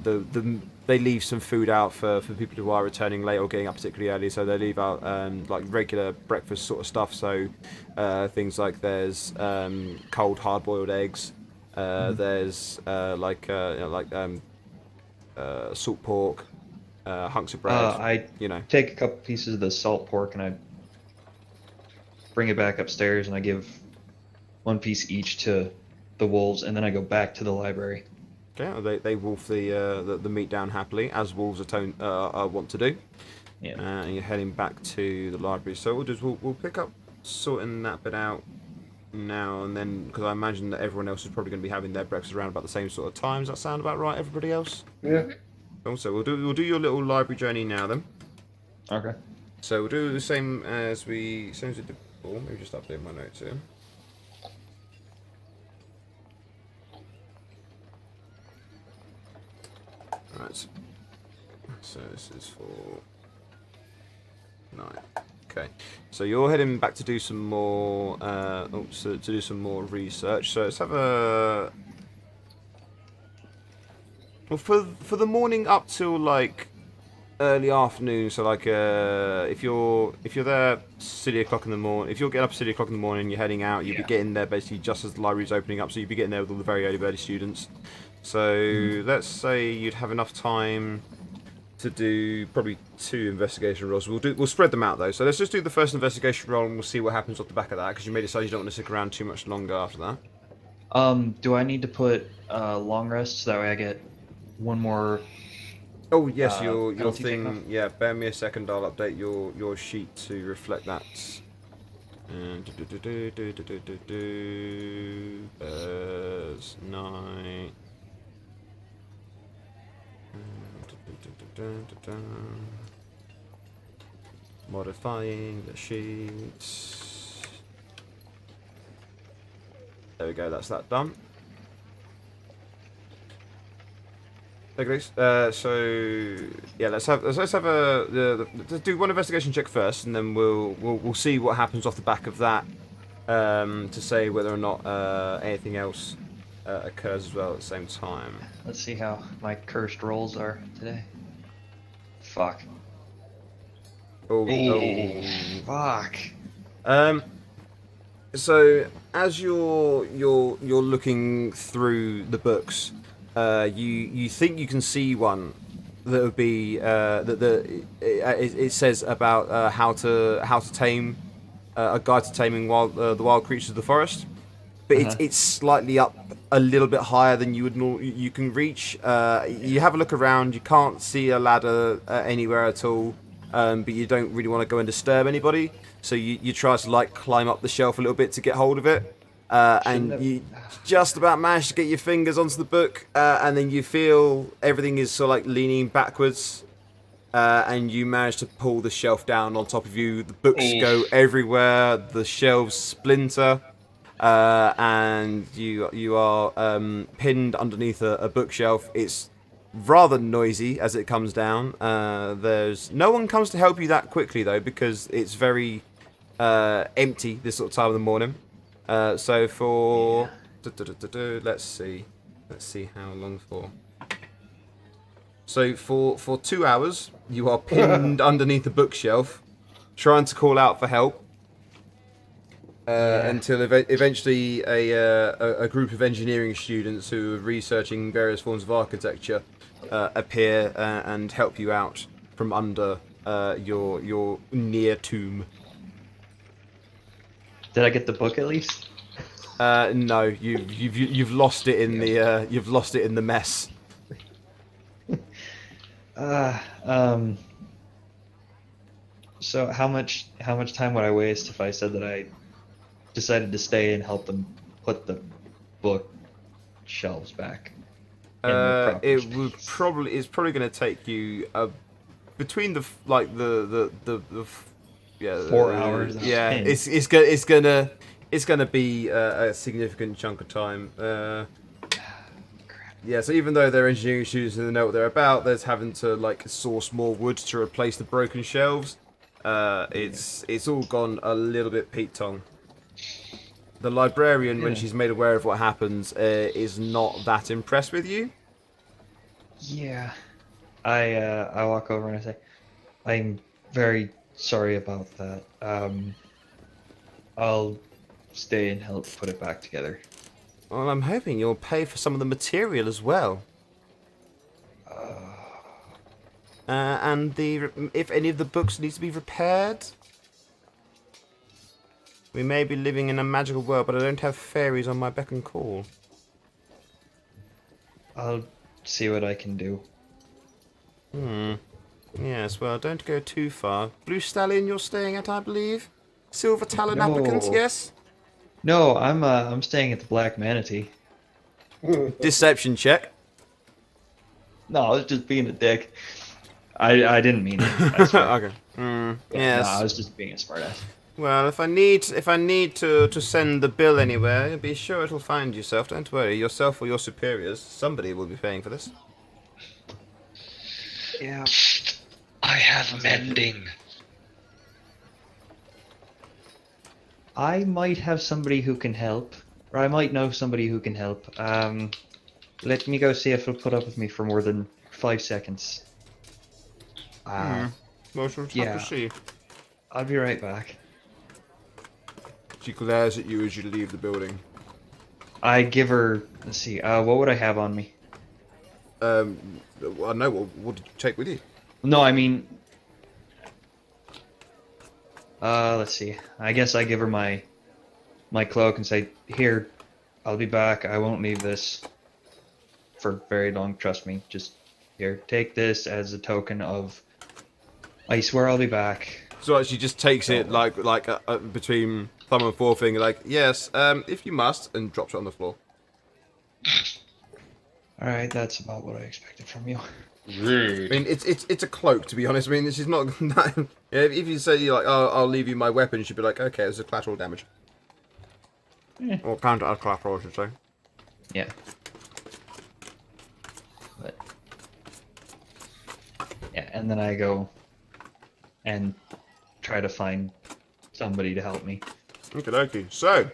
they leave some food out for people who are returning late or getting up particularly early, so they leave out like regular breakfast sort of stuff. So things like there's cold hard-boiled eggs. There's salt pork, hunks of bread. I take a couple pieces of the salt pork and I bring it back upstairs and I give one piece each to the wolves, and then I go back to the library. Okay, they wolf the meat down happily, as wolves want to do. Yeah. And you're heading back to the library. So we'll pick up sorting that bit out now and then, because I imagine that everyone else is probably going to be having their breakfast around about the same sort of time. Does that sound about right, everybody else? Yeah. Also, we'll do your little library journey now then. Okay. So we'll do the same as we did before. Maybe just update my notes here. Right. So this is for 9. Okay. So you're heading back to do some more. To do some more research. So let's have a. Well, for the morning up till like early afternoon. So like if you're there city o'clock in the morning. If you're getting up city o'clock in the morning, you're heading out. You'll be getting there basically just as the library's opening up. So you'll be getting there with all the very early students. So let's say you'd have enough time to do probably 2 investigation rolls. We'll spread them out though. So let's just do the first investigation roll and we'll see what happens off the back of that, because you may decide you don't want to stick around too much longer after that. Do I need to put long rest so that way I get one more? Oh yes, your penalty taken off? thing. Yeah, bear me a second. I'll update your sheet to reflect that. Night. Modifying the sheets. There we go. That's that done. Okay, so yeah, let's have let's do one investigation check first, and then we'll see what happens off the back of that to say whether or not anything else occurs as well at the same time. Let's see how my cursed rolls are today. Fuck. Oh. Fuck. So as you're looking through the books, you think you can see one that would be it says about how to tame a guide to taming the wild creatures of the forest, but it's slightly up a little bit higher than you can reach. You have a look around, you can't see a ladder anywhere at all. But you don't really want to go and disturb anybody, so you try to like climb up the shelf a little bit to get hold of it, and you just about manage to get your fingers onto the book, and then you feel everything is sort of like leaning backwards, and you manage to pull the shelf down on top of you. The books go everywhere, the shelves splinter, and you are pinned underneath a bookshelf. It's rather noisy as it comes down. There's no one comes to help you that quickly though, because it's very empty this sort of time of the morning. So for let's see how long for. So for 2 hours you are pinned underneath the bookshelf, trying to call out for help. Until eventually a group of engineering students who are researching various forms of architecture appear and help you out from under your near tomb. Did I get the book at least? No, you've lost it in the mess. So how much time would I waste if I said that I decided to stay and help them put the book shelves back? It's probably going to take you between the 4 hours. Yeah, it's gonna be a significant chunk of time. Yeah, so even though they're engineering students and they know what they're about, there's having to like source more wood to replace the broken shelves. It's all gone a little bit Pete Tong. The librarian, when she's made aware of what happens, is not that impressed with you. Yeah, I walk over and I say, "I'm very sorry about that. I'll stay and help put it back together." Well, I'm hoping you'll pay for some of the material as well. And if any of the books need to be repaired. We may be living in a magical world, but I don't have fairies on my beck and call. I'll see what I can do. Yes, well, don't go too far. Blue Stallion you're staying at, I believe? Silver Talon applicants, yes? No, I'm staying at the Black Manatee. Deception check. No, I was just being a dick. I didn't mean it. I swear. Okay. Yes. No, I was just being a smartass. Well, if I need to send the bill anywhere, be sure it'll find yourself. Don't worry, yourself or your superiors. Somebody will be paying for this. Yeah. I have mending. I might have somebody who can help, or I might know somebody who can help. Let me go see if he'll put up with me for more than 5 seconds. Well, we'll have to see. I'll be right back. She glares at you as you leave the building. I give her. Let's see. What would I have on me? I don't know. What did you take with you? No, I mean. Let's see. I guess I give her my cloak and say, "Here, I'll be back. I won't leave this for very long. Trust me. Just here, take this as a token of. I swear I'll be back. So she just takes it like between thumb and forefinger, like yes, if you must, and drops it on the floor. All right, that's about what I expected from you. Rude. I mean, it's a cloak, to be honest. I mean, this is not. If you say you're like, oh, I'll leave you my weapon, she'd be like, okay, it's a collateral damage. Eh. Or counter as collateral, I should say. Yeah. But yeah, and then I go and try to find somebody to help me. Okay, dokie. So,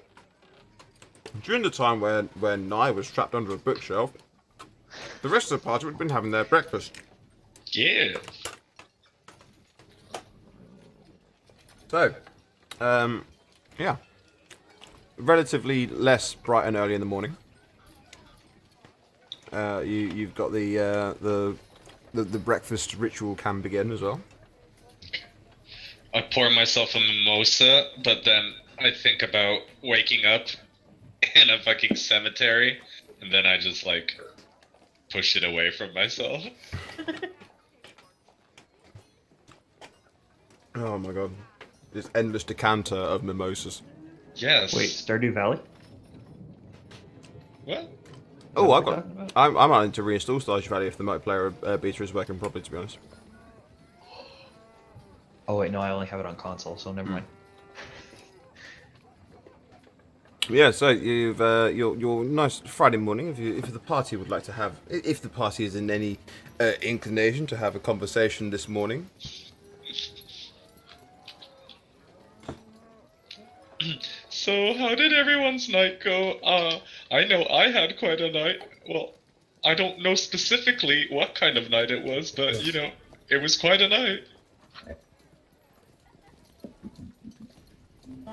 during the time when Nye was trapped under a bookshelf, the rest of the party would have been having their breakfast. Yeah. So, yeah. Relatively less bright and early in the morning. You've got the breakfast ritual can begin as well. I pour myself a mimosa, but then I think about waking up in a fucking cemetery, and then I just like push it away from myself. Oh my god. This endless decanter of mimosas. Yes. Wait, Stardew Valley? What? Oh, What I've we're got. talking about? I'm planning to reinstall Stardew Valley if the multiplayer beta is working properly. To be honest. Oh wait, no, I only have it on console, so never mind. Yeah, so you've your nice Friday morning. If the party would like to have, if the party is in any inclination to have a conversation this morning. So, how did everyone's night go? I know I had quite a night. Well, I don't know specifically what kind of night it was, but, you know, it was quite a night.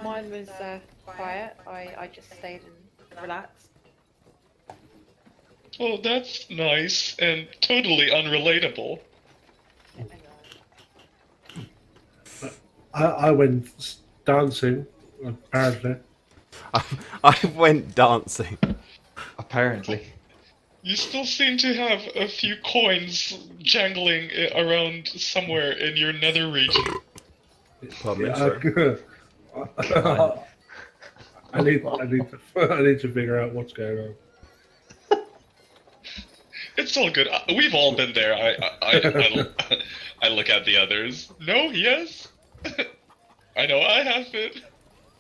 Mine was quiet. I just stayed and relaxed. Oh, that's nice and totally unrelatable. I went dancing, apparently. I went dancing. Apparently. You still seem to have a few coins jangling around somewhere in your nether region. Pardon me, Yeah, sir. I need to figure out what's going on. It's all good. We've all been there. I look at the others. No, yes. I know I have been.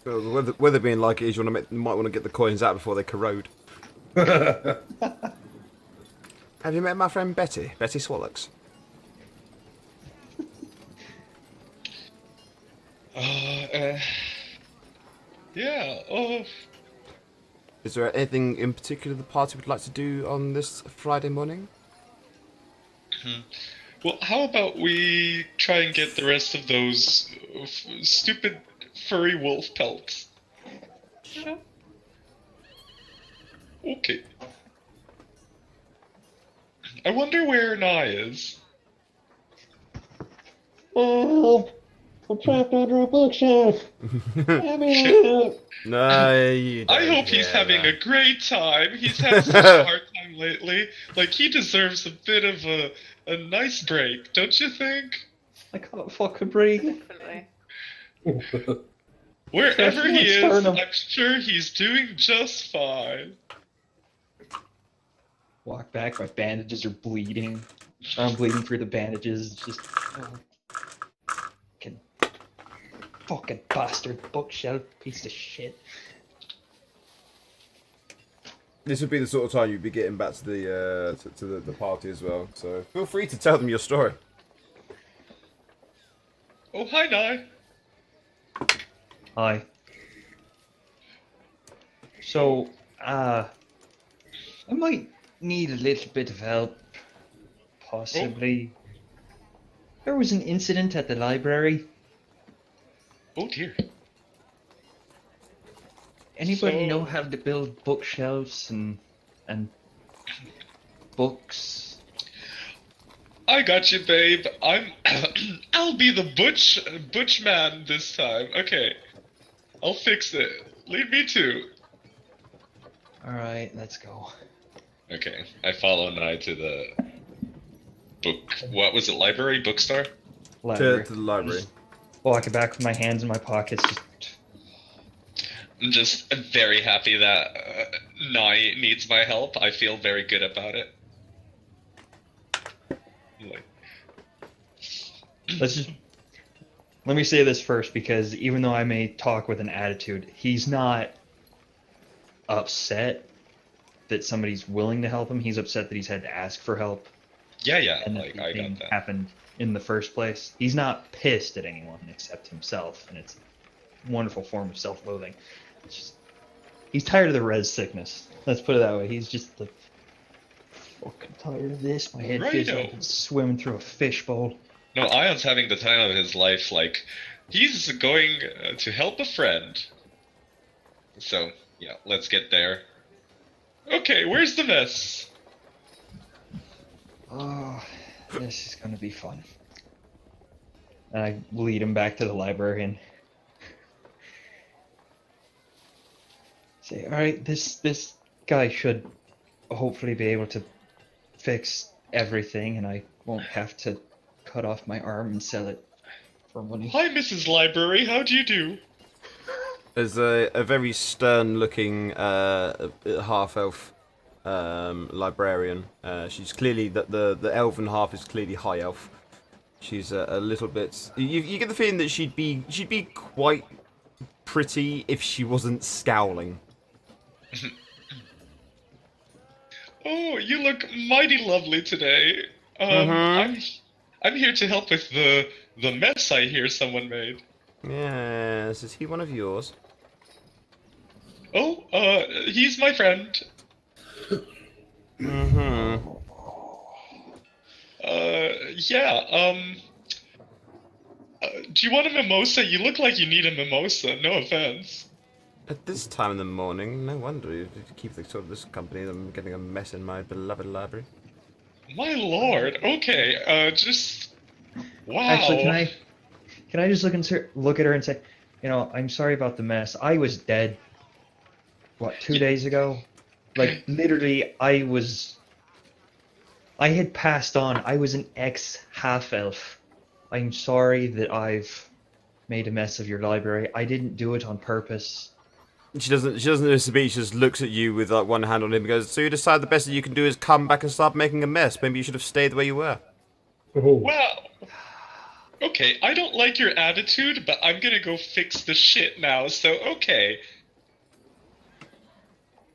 So the weather being like it is, you might want to get the coins out before they corrode. Have you met my friend Betty? Betty Swallocks. Yeah. Oh. Is there anything in particular the party would like to do on this Friday morning? Well, how about we try and get the rest of those stupid furry wolf pelts? Sure. Okay. I wonder where Nye is. Oh, I'm trapped under a bookshelf. Let me out. No, you don't. I hope he's hear having that. a great time. He's had such a hard time lately. Like, he deserves a bit of a nice break, don't you think? I can't fucking breathe. Definitely. Wherever he is, Sternum. I'm sure he's doing just fine. Walk back, my bandages are bleeding. I'm bleeding through the bandages. It's just fucking bastard bookshelf piece of shit. This would be the sort of time you'd be getting back to the party as well. So feel free to tell them your story. Oh, hi, Nye. Hi. So, I might need a little bit of help. Possibly. There was an incident at the library. Oh, dear. Anybody So- know how to build bookshelves and books? I got you, babe. I'll be the butch man this time. Okay. I'll fix it. Leave me too. All right, let's go. Okay, I follow Nye to the book. What was it? Library, bookstore. Library. To the library. Just walking back with my hands in my pockets. Just I'm just very happy that Nye needs my help. I feel very good about it. Like, let me say this first, because even though I may talk with an attitude, he's not upset that somebody's willing to help him. He's upset that he's had to ask for help yeah, and like that I the thing got that. happened in the first place. He's not pissed at anyone except himself, and it's a wonderful form of self-loathing. It's just, he's tired of the res sickness. Let's put it that way. He's just like, fucking tired of this. My head feels like it's swimming through a fishbowl. No, Ion's having the time of his life. Like, he's going to help a friend. So, yeah, let's get there. Okay, where's the mess? Oh, this is gonna be fun. And I lead him back to the library and say, all right, this guy should hopefully be able to fix everything, and I won't have to cut off my arm and sell it for money. Hi, Mrs. Library, how do you do? There's a very stern-looking half-elf librarian. She's clearly the elven half is clearly high elf. She's a little bit. You get the feeling that she'd be quite pretty if she wasn't scowling. Oh, you look mighty lovely today. I'm here to help with the mess I hear someone made. Yes, is he one of yours? Oh, he's my friend. Mm-hmm. Yeah, do you want a mimosa? You look like you need a mimosa, no offense. At this time in the morning, no wonder you keep the sort of this company. I'm getting a mess in my beloved library. My lord, okay, just... Wow. Actually, can I just look at her and say, you know, I'm sorry about the mess. I was dead, what, 2 days ago? Like, literally, I had passed on. I was an ex-half-elf. I'm sorry that I've made a mess of your library. I didn't do it on purpose. She doesn't miss a beat. She just looks at you with like one hand on him and goes, "So you decide the best that you can do is come back and start making a mess. Maybe you should have stayed the way you were." Oh. Wow. Okay, I don't like your attitude, but I'm gonna go fix the shit now, so okay.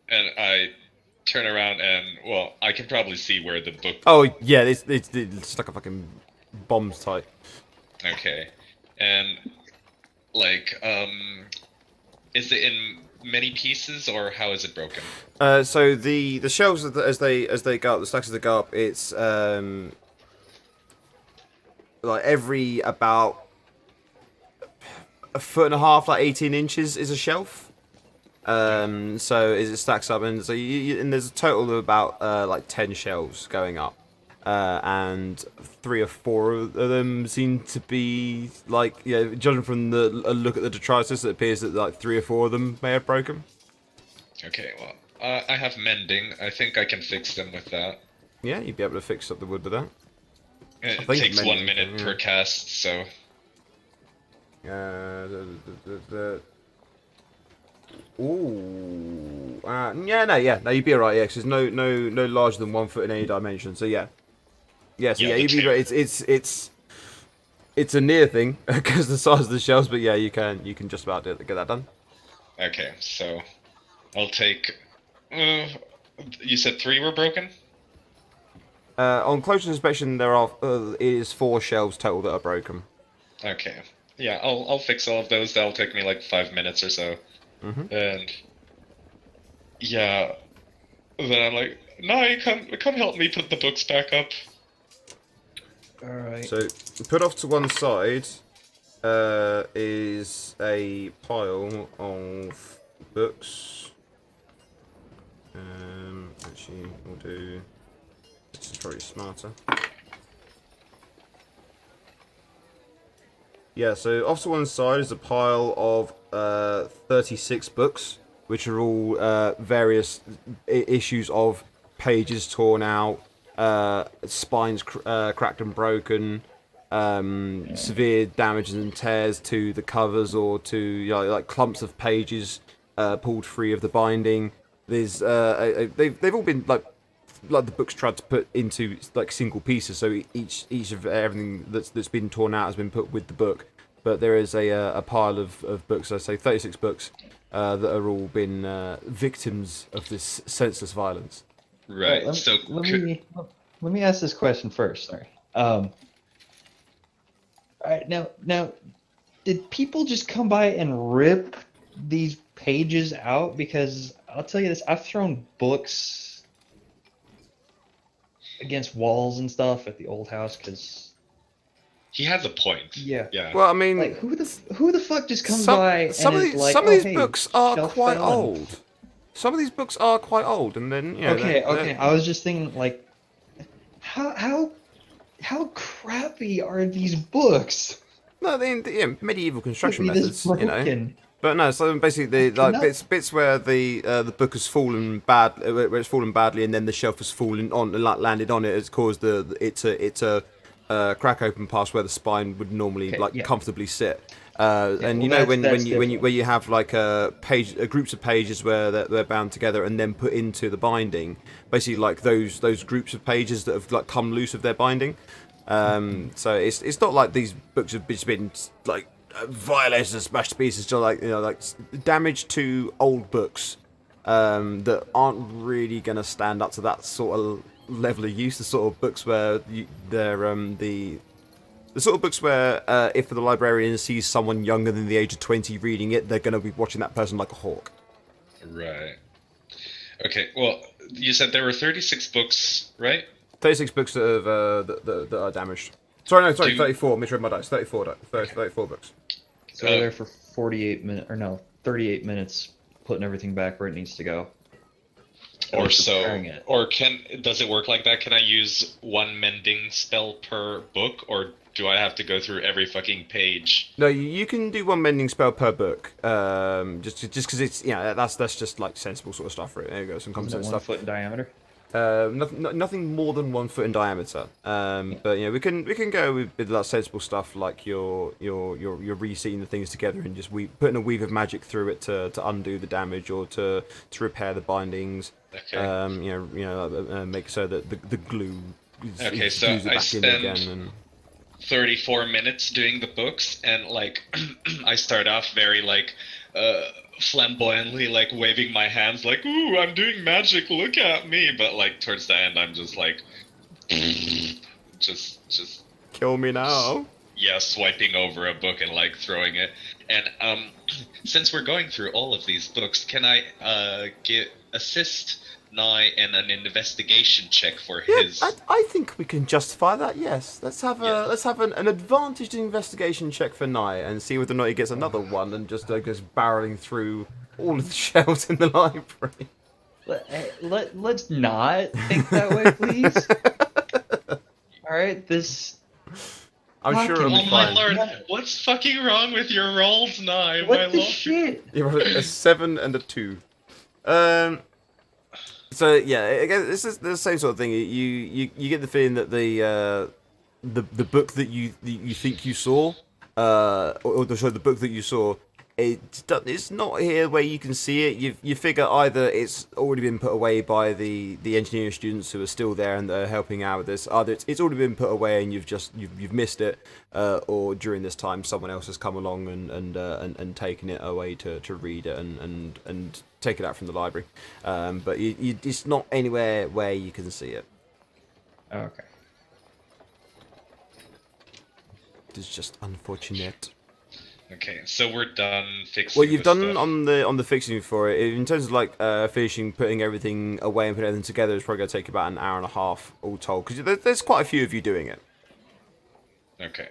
And I turn around and, well, I can probably see where the book... Oh yeah, it's like a fucking bombs type. Okay. And, like, is it in many pieces, or how is it broken? So the shelves as they go up, the stacks as they go up, it's like every about a foot and a half, like 18 inches, is a shelf. So as it stacks up, and so and there's a total of about like 10 shelves going up, and 3 or 4 of them seem to be like, yeah, judging from a look at the detritus, it appears that like 3 or 4 of them may have broken. Okay, well, I have mending. I think I can fix them with that. Yeah, you'd be able to fix up the wood with that. It think takes mending 1 minute can, per yeah. cast, so... Ooh. No, you'd be alright. Yeah, 'cause there's no larger than 1 foot in any dimension. So yeah, so Yeah, you'd be the right. It's a near thing because the size of the shelves, but yeah, you can just about get that done. Okay, so I'll take... you said 3 were broken? On closer inspection, there are is 4 shelves total that are broken. Okay. Yeah, I'll fix all of those. That'll take me like 5 minutes or so. And yeah, then I'm like, Nai, come help me put the books back up. Alright. So put off to one side is a pile of books. Actually, we'll do. This is probably smarter. Yeah, so off to one side is a pile of 36 books. which are all various issues of pages torn out, spines cracked and broken, severe damages and tears to the covers or to like clumps of pages pulled free of the binding. There's they've all been like the books tried to put into like single pieces, so each of everything that's been torn out has been put with the book. But there is a pile of books, I say 36 books, that are all been victims of this senseless violence. Right. Let me ask this question first. Sorry. All right, now, did people just come by and rip these pages out? Because I'll tell you this, I've thrown books against walls and stuff at the old house because He has a point. Yeah. Well, I mean, like who the fuck just comes by some and of is these, like, some of oh, these hey, books are shelf quite fell and- old. Some of these books are quite old, and then Okay. I was just thinking like, how crappy are these books? No, the medieval construction Could be this methods, broken. But no, so basically, like nuts. bits where the book has fallen bad, where it's fallen badly, and then the shelf has fallen on and landed on it, has caused it to crack open past where the spine would normally comfortably sit. And you know when you have like groups of pages where they're bound together and then put into the binding, basically like those groups of pages that have like come loose of their binding. So it's not like these books have just been like violated and smashed to pieces, just like like damage to old books that aren't really going to stand up to that sort of level of use. The sort of books where they're the sort of books where if the librarian sees someone younger than the age of 20 reading it, they're going to be watching that person like a hawk. Right. Okay. Well, you said there were 36 books, right? 36 books that are damaged. Sorry, 34. Misread my dice. 34 books. So they're there for 48 minutes, or no, 38 minutes, putting everything back where it needs to go. Or so. Or does it work like that? Can I use one mending spell per book, or do I have to go through every fucking page? No, you can do one mending spell per book. Just because it's that's just like sensible sort of stuff for it. There you go, some common sense stuff. 1 foot in diameter. Nothing more than 1 foot in diameter. But we can go with that sensible stuff like you're reseating the things together and just putting a weave of magic through it to undo the damage or to repair the bindings. Okay. Make so that the glue. Okay, so I spend 34 minutes doing the books, and like I start off very like flamboyantly like waving my hands like, ooh, I'm doing magic, look at me, but like towards the end I'm just like just kill me now. Swiping over a book and like throwing it. And since we're going through all of these books, can I assist Nye in an investigation check for his? I think we can justify that. Yes, let's have an advantaged investigation check for Nye and see whether or not he gets another one and just goes barreling through all of the shelves in the library. Let's not think that way, please. All right, this. I'm sure it'll be fine. My lord, what's fucking wrong with your rolls, Nye? What the shit? You rolled a 7 and a 2. So yeah, again, this is the same sort of thing. You get the feeling that the book that you think you saw, the book that you saw, it's not here where you can see it. You figure either it's already been put away by the engineering students who are still there and they're helping out with this, either it's already been put away and you've missed it, or during this time someone else has come along and taken it away to read it and take it out from the library. But it's not anywhere where you can see it. Okay. It's just unfortunate. Okay, so we're done fixing. Well, you've done stuff. on the fixing for it. In terms of like finishing, putting everything away and putting everything together, it's probably going to take about an hour and a half all told. Because there's quite a few of you doing it. Okay.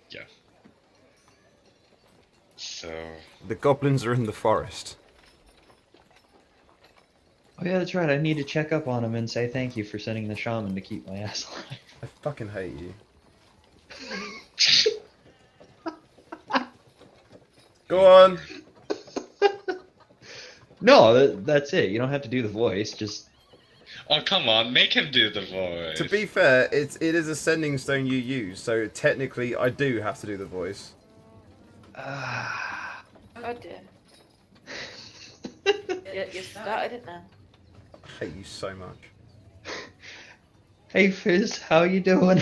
Yeah. So. The goblins are in the forest. Oh yeah, that's right. I need to check up on him and say thank you for sending the shaman to keep my ass alive. I fucking hate you. Go on. No, that's it. You don't have to do the voice. Just Oh, come on, make him do the voice. To be fair, it is a sending stone you use, so technically I do have to do the voice. Oh dear. You started it now. I hate you so much. Hey Fizz, how you doing?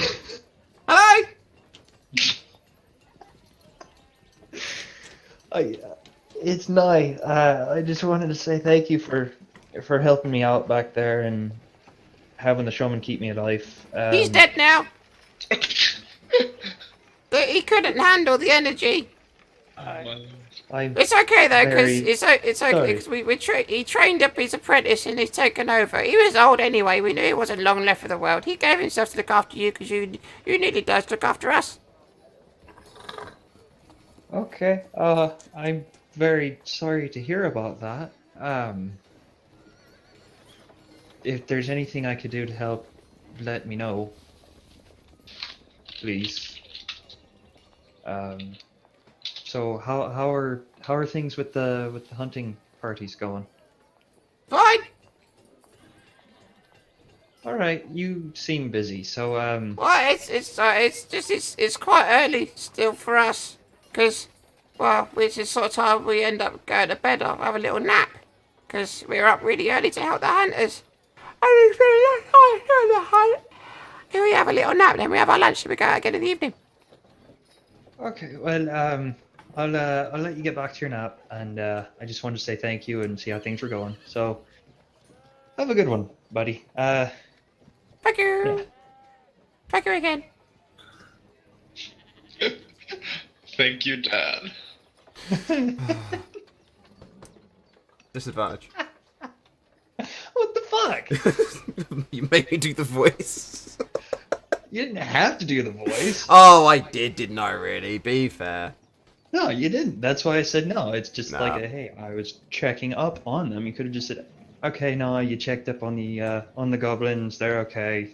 Hello! It's Nye. I just wanted to say thank you for helping me out back there and having the showman keep me alive. He's dead now. He couldn't handle the energy. It's okay though, because it's okay because he trained up his apprentice and he's taken over. He was old anyway. We knew he wasn't long left for the world. He gave himself to look after you because you nearly died to look after us. Okay. I'm very sorry to hear about that. If there's anything I could do to help, let me know. Please. So how are things with the hunting parties going? Fine. All right, you seem busy. So Well, it's quite early still for us, because it's the sort of time we end up going to bed or have a little nap, because we're up really early to help the hunters. And it's really nice doing the hunt. Then we have a little nap, then we have our lunch, and we go out again in the evening. okay, well I'll let you get back to your nap, and I just wanted to say thank you and see how things were going. So have a good one, buddy. Thank you. Yeah. Thank you again. Thank you, Dad. Disadvantage. What the fuck? You made me do the voice. You didn't have to do the voice. Oh, I didn't I really? Be fair. No, you didn't. That's why I said no. It's just Nah. like hey, I was checking up on them. You could have just said, okay, no, you checked up on the goblins. They're okay.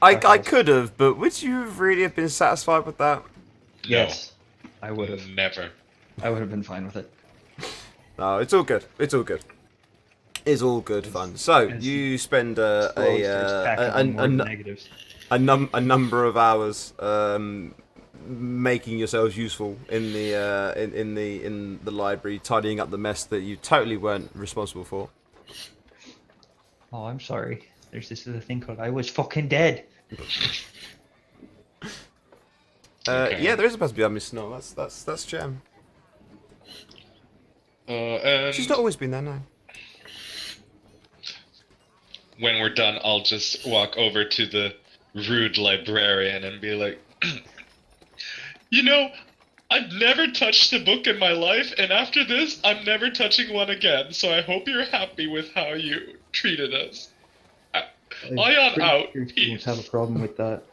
I could have, but would you have really have been satisfied with that? Yes, I would have. Never. I would have been fine with it. No, it's all good. It's all good. It's all good fun. So As you spend negatives. a number of hours making yourselves useful in the library, tidying up the mess that you totally weren't responsible for. Oh, I'm sorry. There's this other thing called I was fucking dead. Okay. Yeah, there is supposed to be a Miss Snow. That's Gem. And She's not always been there now. when we're done, I'll just walk over to the rude librarian and be like, you know, I've never touched a book in my life, and after this, I'm never touching one again, so I hope you're happy with how you treated us. Ion out. You Peace. have a problem with that.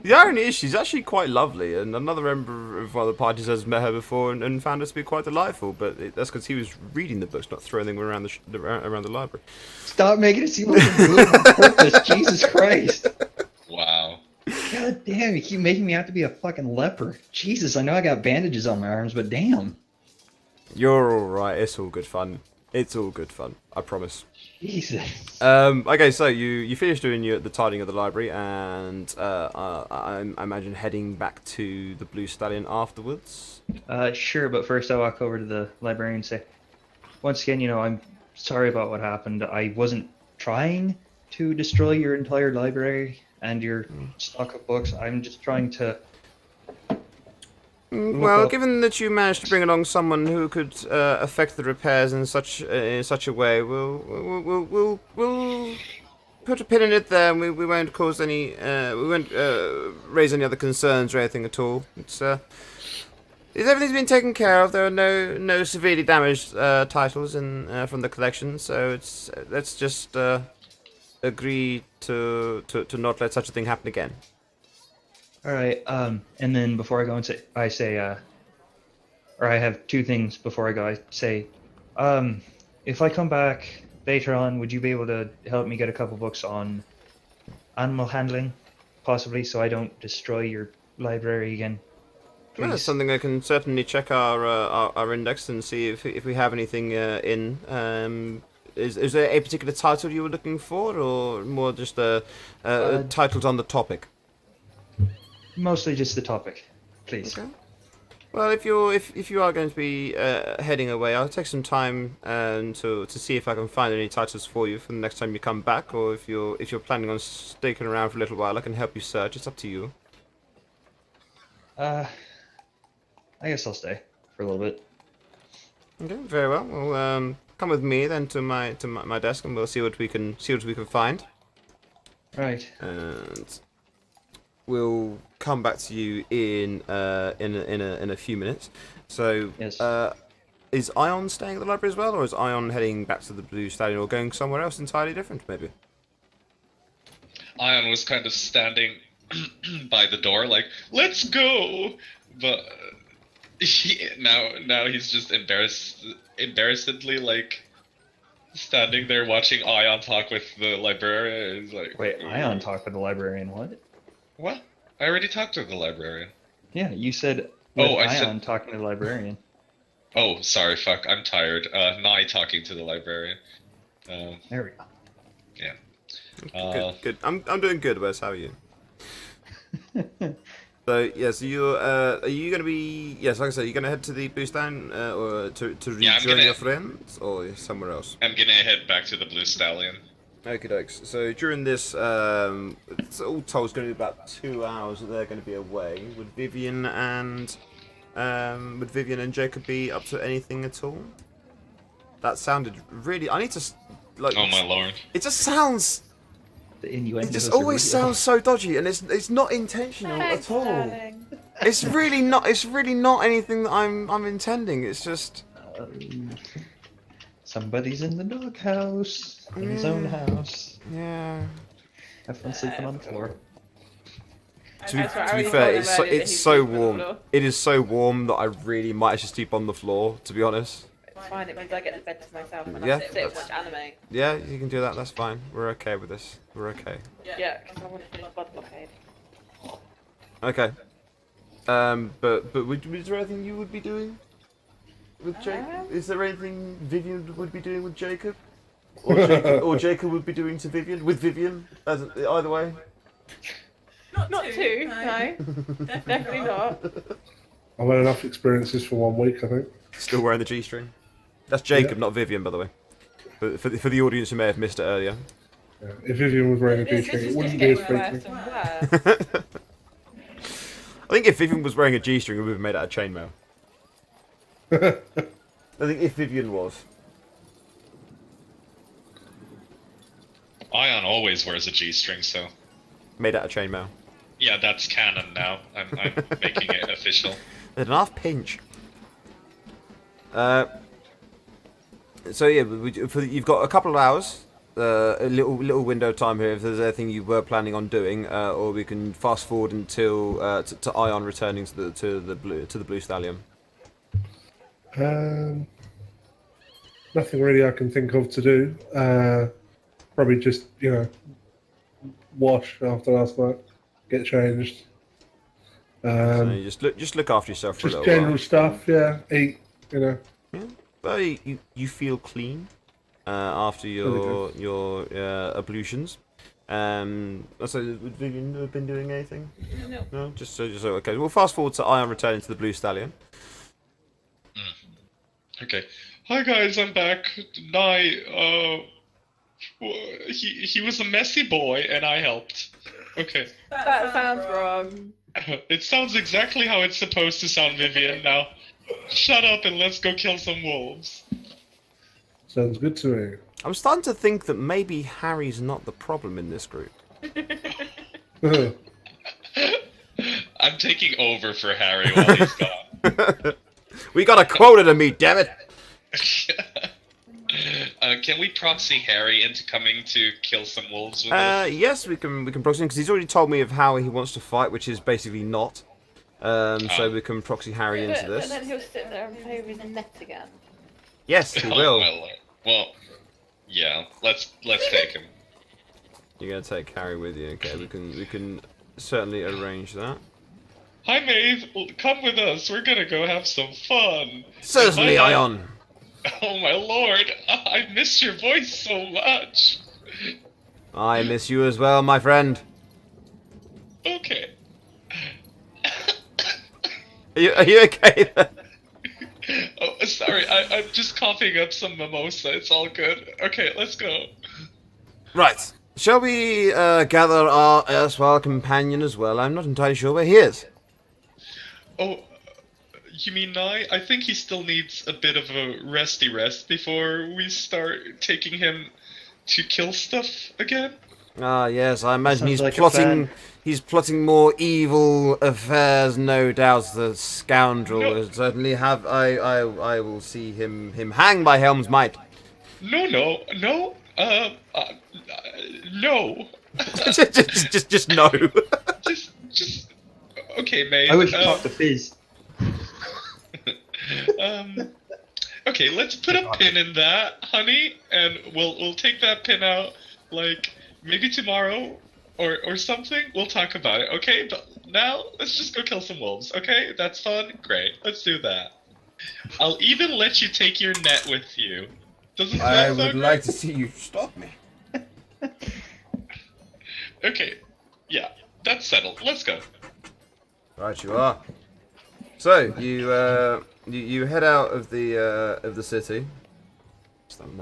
The irony is she's actually quite lovely, and another member of one of the parties has met her before and found her to be quite delightful, but that's because he was reading the books, not throwing them around around the library. Stop making it seem like I'm doing it on purpose. Jesus Christ. Wow. God damn, you keep making me have to be a fucking leper. Jesus, I know I got bandages on my arms, but damn. You're alright, it's all good fun. It's all good fun, I promise. Jesus. Okay, so you finished doing the tidying of the library, and I imagine heading back to the Blue Stallion afterwards. Sure, but first I walk over to the librarian and say, once again, I'm sorry about what happened. I wasn't trying to destroy your entire library and your stock of books. I'm just trying to... Well, given that you managed to bring along someone who could affect the repairs in such a way, we'll put a pin in it there. And we won't cause any. We won't raise any other concerns or anything at all. Everything's been taken care of. There are no severely damaged titles from the collection. So let's just agree to not let such a thing happen again. All right, and then before I go and say, or I have two things before I go. I say, if I come back later on, would you be able to help me get a couple books on animal handling, possibly, so I don't destroy your library again? Well, that's please. something I can certainly check our index and see if we have anything in. Is there a particular title you were looking for, or more just titles on the topic? Mostly just the topic, please. Okay. Well, if you are going to be heading away, I'll take some time to see if I can find any titles for you for the next time you come back, or if you're planning on sticking around for a little while, I can help you search. It's up to you. I guess I'll stay for a little bit. Okay, very well. Well, come with me then to my desk, and we'll see what we can find. Right. And we'll come back to you in a few minutes. So, Yes. is Ion staying at the library as well, or is Ion heading back to the Blue Stallion, or going somewhere else entirely different, maybe? Ion was kind of standing by the door, like, "Let's go," but now he's just embarrassedly like standing there watching Ion talk with the librarian. He's like, Wait, Ion talked with the librarian. What? What? I already talked to the librarian. Yeah, you said. Oh, with I said- Ion talking to the librarian. Oh, sorry, fuck, I'm tired. Nye talking to the librarian. There we go. Yeah. Good. I'm doing good, Wes. How are you? So yeah, so are you gonna be? Yes, like I said, you're gonna head to the Blue Stallion, or to Yeah, I'm rejoin gonna- your friends, or somewhere else? I'm gonna head back to the Blue Stallion. Okay, dokes. So during this, it's all told, it's going to be about 2 hours that they're going to be away. Would Vivian and Jacob be up to anything at all? That sounded really. I need to like. Oh my lord. It just sounds. The innuendos It just are always real. sounds so dodgy, and it's not intentional Thanks, at all. darling. It's really not. It's really not anything that I'm intending. It's just. Somebody's in the doghouse, in his own house. Yeah. Have fun sleeping on the floor. To That's what I be already fair, told him it's so, earlier that it's he's so sleeping on the warm. floor. It is so warm that I really might just sleep on the floor. To be honest. It's fine, it means I get the bed to myself and Yeah, I sit and watch anime. Yeah, you can do that. That's fine. We're okay with this. We're okay. Yeah, because I want to finish Blood Blockade. Okay. But is there anything you would be doing with Jacob? Is there anything Vivian would be doing with Jacob? Or Jacob would be doing to Vivian? With Vivian? Either way? Not two, no. Definitely not. I've had enough experiences for 1 week, I think. Still wearing the G-string. That's Jacob, not Vivian, by the way. But for the audience who may have missed it earlier. Yeah. If Vivian was wearing a This G-string, is it just wouldn't be as getting worse frequent. and worse. I think if Vivian was wearing a G-string, it would have been made out of chainmail. I think if Vivian was. Ion always wears a G-string, so Made out of chainmail. yeah, that's canon now. I'm making it official. There's an half pinch. So yeah, you've got a couple of hours, a little window of time here. If there's anything you were planning on doing, or we can fast forward until to Ion returning to the Blue Stallion. Nothing really I can think of to do. Probably just, wash after last night, get changed. So you just look after yourself for a Just little general while. stuff, yeah. Eat, Well, you feel clean after your ablutions. So would Vivian have been doing anything? No. No, just so okay. We'll fast forward to Ion returning to the Blue Stallion. Okay. Hi guys, I'm back. Nye, he was a messy boy and I helped. Okay. That sounds wrong. It sounds exactly how it's supposed to sound, Vivian. Now, shut up and let's go kill some wolves. Sounds good to me. I'm starting to think that maybe Harry's not the problem in this group. I'm taking over for Harry while he's gone. We got a quota to meet, damn it! Can we proxy Harry into coming to kill some wolves with us? Yes, we can proxy him because he's already told me of how he wants to fight, which is basically not. So we can proxy Harry into But this. then he'll sit there and play with his net again. Yes, he Oh, will. well, yeah. Let's take him. You're gonna take Harry with you, okay? We can certainly arrange that. Hi, Maeve. Come with us. We're gonna go have some fun. Certainly, My- Ion. Oh my lord, I miss your voice so much. I miss you as well, my friend. Okay. Are you okay there? Oh, sorry. I'm just coughing up some mimosa. It's all good. Okay, let's go. Right. Shall we gather our erstwhile companion as well? I'm not entirely sure where he is. Oh, you mean Nye? I think he still needs a bit of a resty rest before we start taking him to kill stuff again. Ah, yes, I imagine Sounds he's like a plotting. plan. He's plotting more evil affairs, no doubt. The scoundrel No. will certainly have. I will see him hang by Helm's might. No. No. just no. Just. Okay, mate. I wish I talked to Fizz. Okay, let's put a pin in that, honey, and we'll take that pin out, like maybe tomorrow or something. We'll talk about it, okay? But now let's just go kill some wolves, okay? That's fun. Great, let's do that. I'll even let you take your net with you. Doesn't that sound great? to see you stop me. Okay, yeah, that's settled. Let's go. Right, you are. So you head out of the city. Stand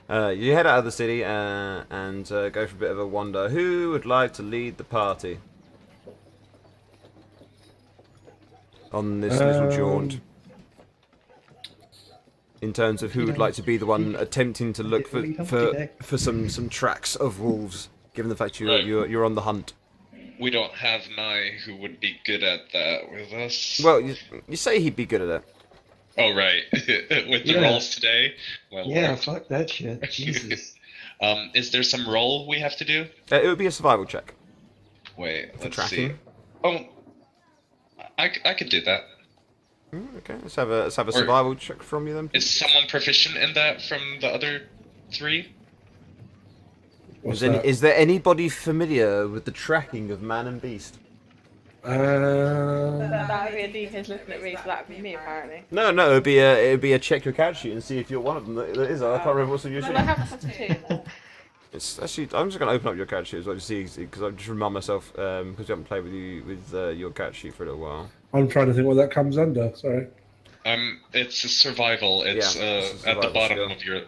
there. You head out of the city and go for a bit of a wander. Who would like to lead the party on this little jaunt? In terms of who would like to be the one attempting to look for some tracks of wolves, given the fact you're on the hunt. We don't have Nye who would be good at that with us. Well, you say he'd be good at it. Oh, right. With the Yeah. rolls today? Well, Yeah, Lord. fuck that shit. Jesus. Is there some roll we have to do? It would be a survival check. Wait, For let's tracking. see. Oh, I could do that. Okay, let's have a survival check from you then. Is someone proficient in that from the other three? What's that? Is there anybody familiar with the tracking of man and beast? That would be a D who's looking at me, so that would be me apparently. No, it would be a check your character sheet and see if you're one of them. That is, I can't remember what's on your Well, sheet. I have two. It's actually, I'm just going to open up your character sheet as well to see, because I just remind myself, because we haven't played with you with your character sheet for a little while. I'm trying to think what that comes under. Sorry. It's a survival. It's Yeah, it's a at the survival bottom skill. of your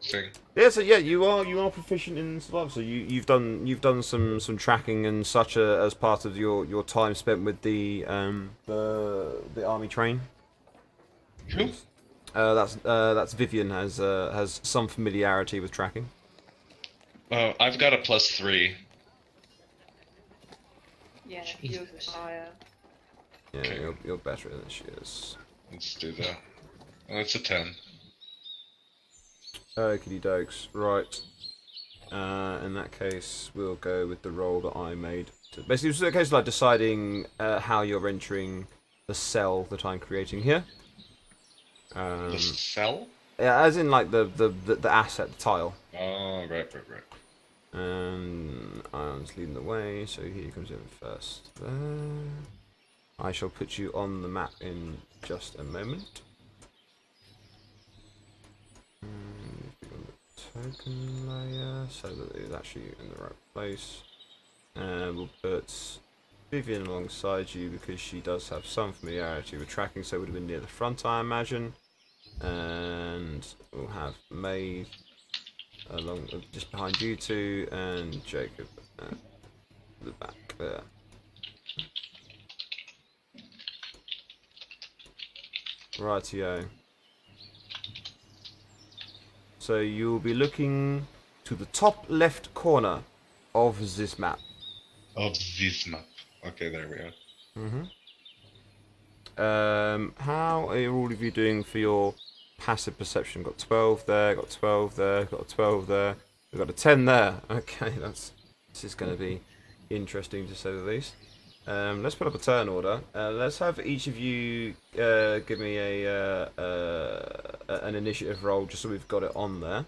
thing. Yeah, so yeah, you are proficient in survival. So you've done some tracking and such as part of your time spent with the army train. Who? That's Vivian has some familiarity with tracking. I've got a +3. Yeah, Jesus. yours is higher. Yeah, Okay. you're better than she is. Let's do that. Oh, it's a 10. Okie dokes. Right. In that case, we'll go with the roll that I made. Basically, it's a case of like deciding how you're entering the cell that I'm creating here. The cell? Yeah, as in like the asset, the tile. Oh, right. And Ion's leading the way, so he comes in first there. I shall put you on the map in just a moment. Token layer, so that it's actually in the right place. And we'll put Vivian alongside you because she does have some familiarity with tracking, so it would have been near the front, I imagine. And we'll have Maeve along just behind you two, and Jacob at the back there. Rightio. So you'll be looking to the top left corner of this map. Of this map. Okay, there we are. How are all of you doing for your passive perception? Got 12 there, got 12 there, got a 12 there, we've got a 10 there. Okay, this is going to be interesting to say the least. Let's put up a turn order. Let's have each of you give me an initiative roll, just so we've got it on there.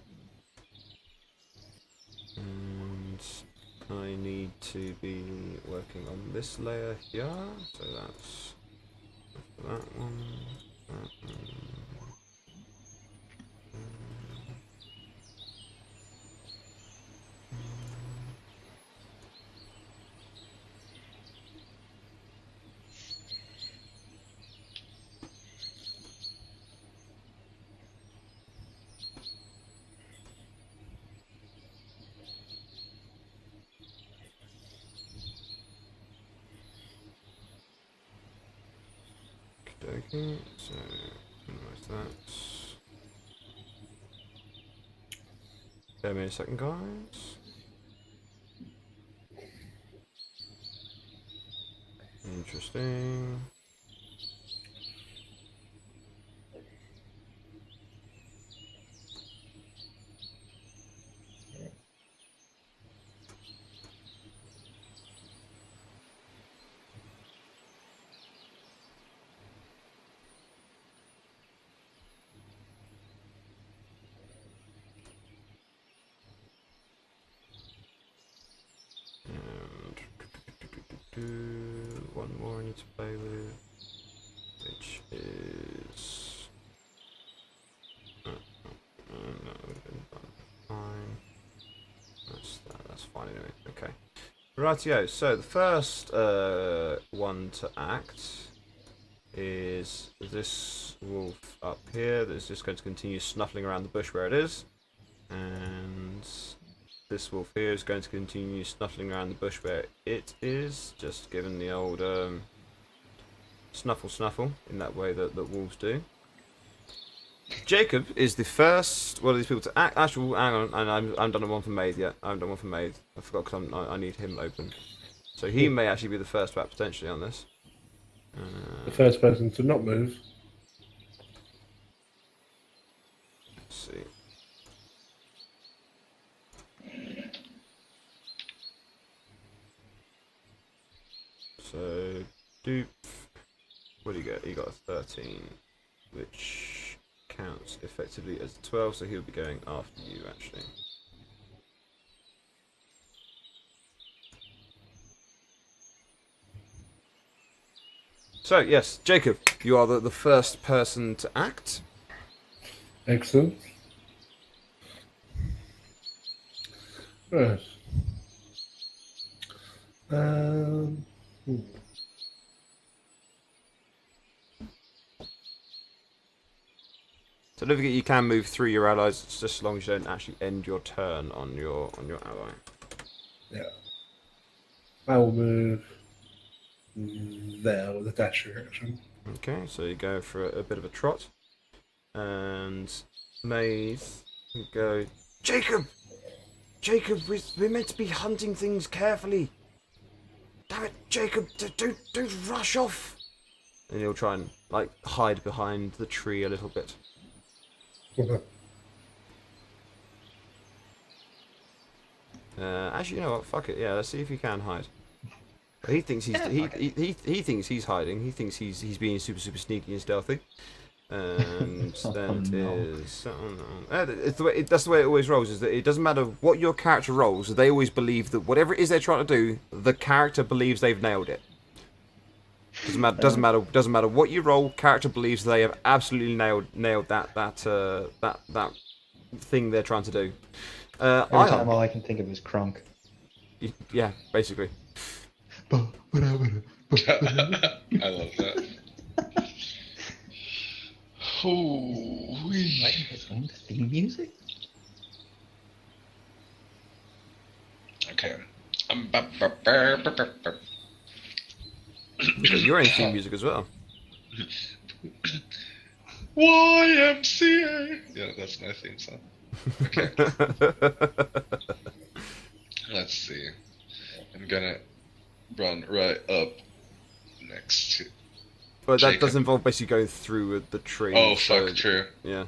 And I need to be working on this layer here, so that's that one. That one. Okay, so minimize that. Bear me a second, guys. Interesting. And one more I need to play with, which is fine. That's fine anyway. Okay. Rightio. So the first one to act is this wolf up here that's just going to continue snuffling around the bush where it is, and this wolf here is going to continue snuffling around the bush where it is, just giving the old snuffle snuffle in that way that wolves do. Jacob is the first one of these people to act. Actually, hang on, and I haven't done one for Maid yet. I haven't done one for Maid. I forgot because I need him open. So he may actually be the first to act potentially on this. The first person to not move. Let's see. So, Dupe, what do you get? He got a 13, which counts effectively as 12, so he'll be going after you, actually. So, yes, Jacob, you are the first person to act. Excellent. Right. Hmm. So don't forget you can move through your allies, just as long as you don't actually end your turn on your ally. Yeah. I will move there with a dash reaction. Okay, so you go for a bit of a trot. And Maeve, you go, Jacob! Jacob, we're meant to be hunting things carefully. Damn it, Jacob, don't rush off. And he'll try and like hide behind the tree a little bit. Actually, you know what? Fuck it. Yeah, let's see if he can hide. He thinks he's he thinks he's hiding. He thinks he's being super sneaky and stealthy. And then it is it's the way that's the way it always rolls. Is that it doesn't matter what your character rolls. They always believe that whatever it is they're trying to do, the character believes they've nailed it. Doesn't matter what you roll. Character believes they have absolutely nailed that thing they're trying to do. Every time all I can think of is Crunk. Yeah, basically. I love that. Writing his own theme music? Okay. Your own theme music as well. YMCA. Yeah, that's my theme song. Okay. Let's see. I'm gonna run right up next to. But that Jacob. does involve basically going through the tree. Oh so, fuck! True. Yeah.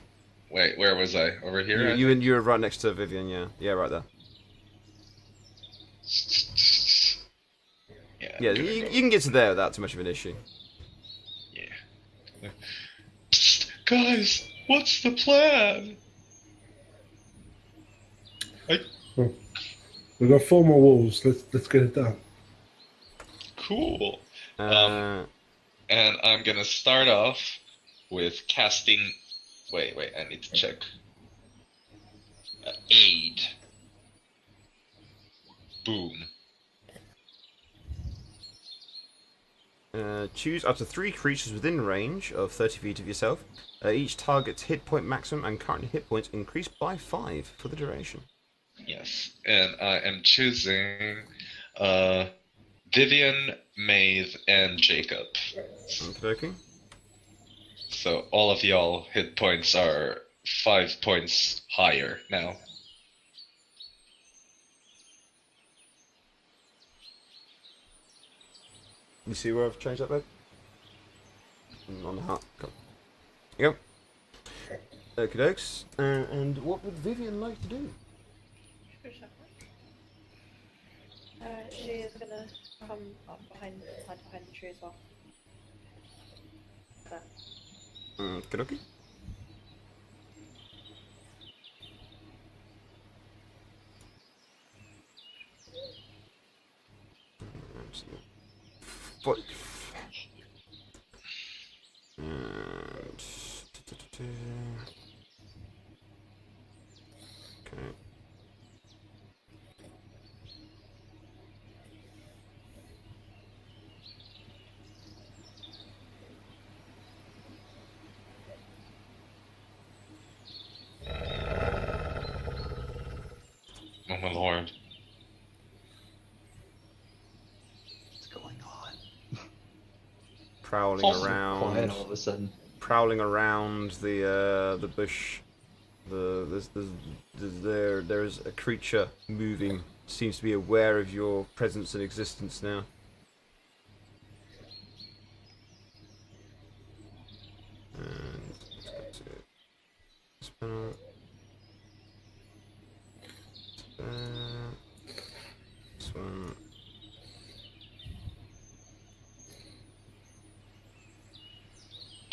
Wait, where was I? Over here? You were right next to Vivian. Yeah, right there. Yeah, you can get to there without too much of an issue. Yeah. Psst, guys, what's the plan? We've got 4 more wolves. Let's get it done. Cool. Uh, And I'm gonna start off with casting. Wait, I need to check. Aid. Boom. Choose up to 3 creatures within range of 30 feet of yourself. Each target's hit point maximum and current hit points increase by 5 for the duration. Yes, and I am choosing Vivian, Maeve, and Jacob. Okay. So all of y'all hit points are 5 points higher now. You see where I've changed that, babe? On the heart. Cool. Yep. Okie dokes. And what would Vivian like to do? She is gonna come up behind the tree as well. There. Okie dokie. What? And okay. Oh my lord. What's going on? Prowling Also around. Quiet all of a sudden. Prowling around the bush. There's a creature moving. Seems to be aware of your presence and existence now. And let's go to spell. This one.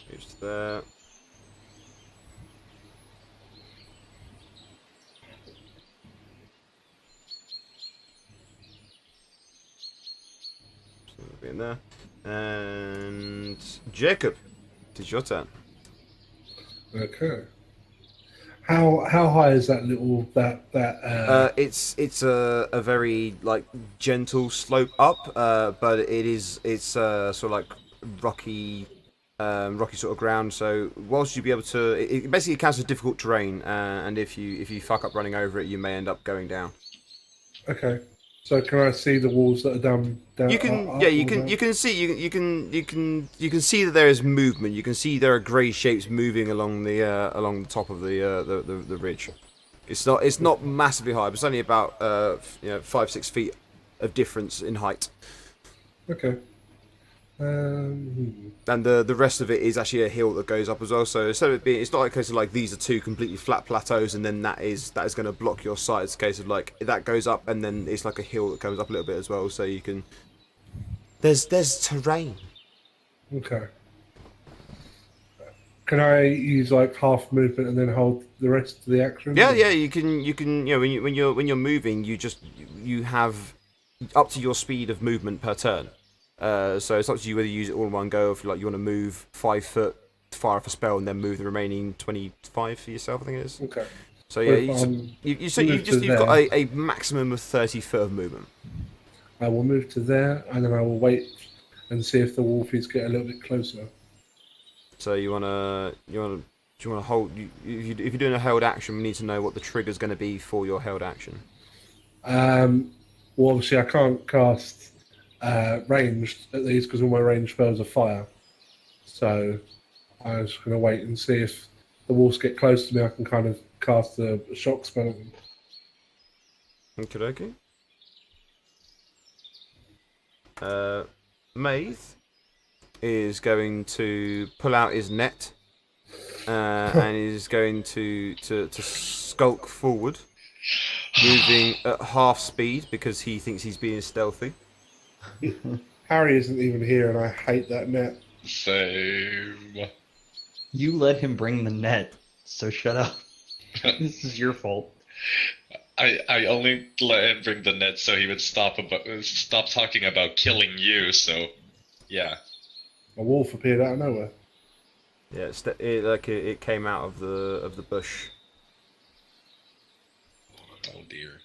Here's that. So it'll be in there. And Jacob, it is your turn. Okay. How high is that little It's a very like gentle slope up, but it's sort of like rocky sort of ground. So whilst you'd be able to, it basically counts as difficult terrain, and if you fuck up running over it, you may end up going down. Okay. So can I see the walls that are down? You can, yeah, you can see you can see that there is movement. You can see there are grey shapes moving along the top of the ridge. It's not massively high, but it's only about 5-6 feet of difference in height. Okay. And the rest of it is actually a hill that goes up as well. So instead of it being, it's not like a case of like these are 2 completely flat plateaus and then that is going to block your sight. It's a case of like that goes up and then it's like a hill that comes up a little bit as well. So you can. There's terrain. Okay. Can I use like half movement and then hold the rest of the action? Yeah, you can. When you're moving, you have up to your speed of movement per turn. So it's up to you whether you use it all in one go, or if like you want to move 5 foot, fire off a spell, and then move the remaining 25 for yourself. I think it is. Okay. So yeah, you've got a maximum of 30 foot of movement. I will move to there, and then I will wait and see if the wolfies get a little bit closer. So you wanna hold? If you're doing a held action, we need to know what the trigger's going to be for your held action. Well, obviously I can't cast ranged at these because all my ranged spells are fire. So I was going to wait and see if the wolves get close to me. I can kind of cast a shock spell. Okay. Maeve is going to pull out his net and is going to skulk forward, moving at half speed because he thinks he's being stealthy. Harry isn't even here, and I hate that net. Same. You let him bring the net, so shut up. This is your fault. I only let him bring the net so he would stop talking about killing you. So, yeah. A wolf appeared out of nowhere. Yeah, it came out of the bush, Oh dear.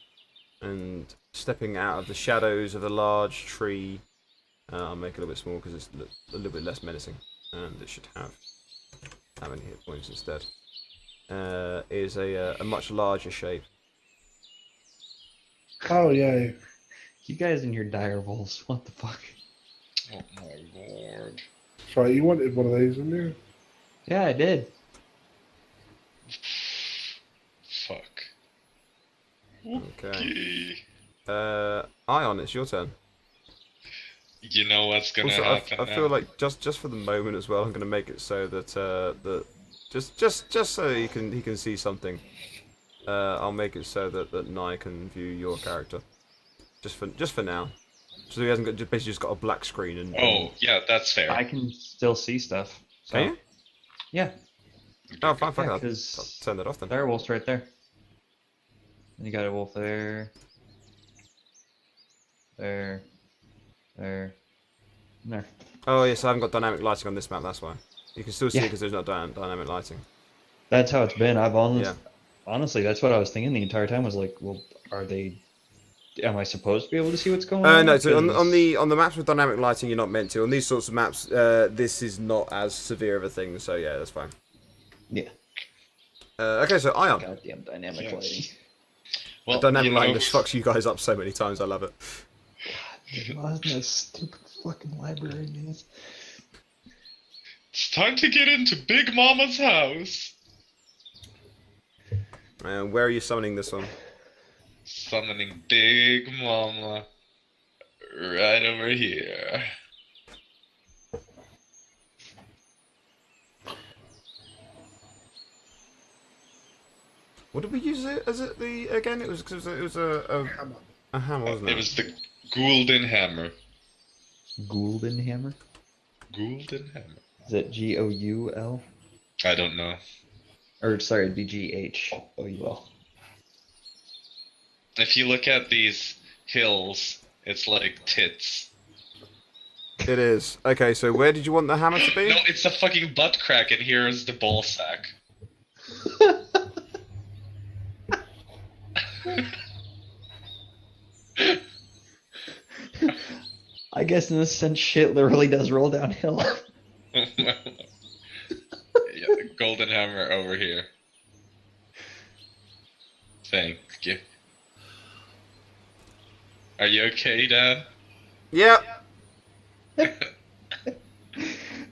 and stepping out of the shadows of a large tree. I'll make it a little bit smaller because it's a little bit less menacing, and it should have how many hit points instead. Is a much larger shape. Oh yeah. You guys and your dire wolves. What the fuck? Oh my lord. That's right. You wanted one of these, didn't you? Yeah, I did. Fuck. Okay. Ion, it's your turn. You know what's gonna Also, happen I now. feel like just for the moment as well, I'm gonna make it so that just so he can see something. I'll make it so that Nye can view your character. Just for now. So he hasn't got basically just got a black screen and. Oh, yeah, that's fair. I can still see stuff. So. Can you? Yeah. Oh, fine, Yeah, I'll 'cause turn that off then. dire wolf's right there. And you got a wolf there. There. There. And there. Oh yes, I haven't got dynamic lighting on this map. That's why. You can still see it Yeah. because there's not dynamic lighting. That's how it's been. Yeah. Honestly, that's what I was thinking the entire time. Was like, well, am I supposed to be able to see what's going on? No. So on 'Cause- the maps with dynamic lighting, you're not meant to. On these sorts of maps, this is not as severe of a thing. So yeah, that's fine. Yeah. Okay, so Ion. Goddamn dynamic Yes. lighting. Well, Dynamic you know, lighting just fucks you guys up so many times. I love it. Wasn't that stupid fucking library, man? it's time to get into Big Mama's house. Where are you summoning this one? Summoning Big Mama right over here. What did we use it as it the again? It was a Hammer. a hammer, wasn't It was the Golden Hammer. Goulden hammer? Golden Hammer. Is it Goul? I don't know. Or sorry, it'd be Ghoul. If you look at these hills, it's like tits. It is. Okay, so where did you want the hammer to be? No, it's a fucking butt crack, and here is the ball sack. I guess in this sense, shit literally does roll downhill. Yeah, Golden Hammer over here. Thank you. Are you okay, Dad? Yep.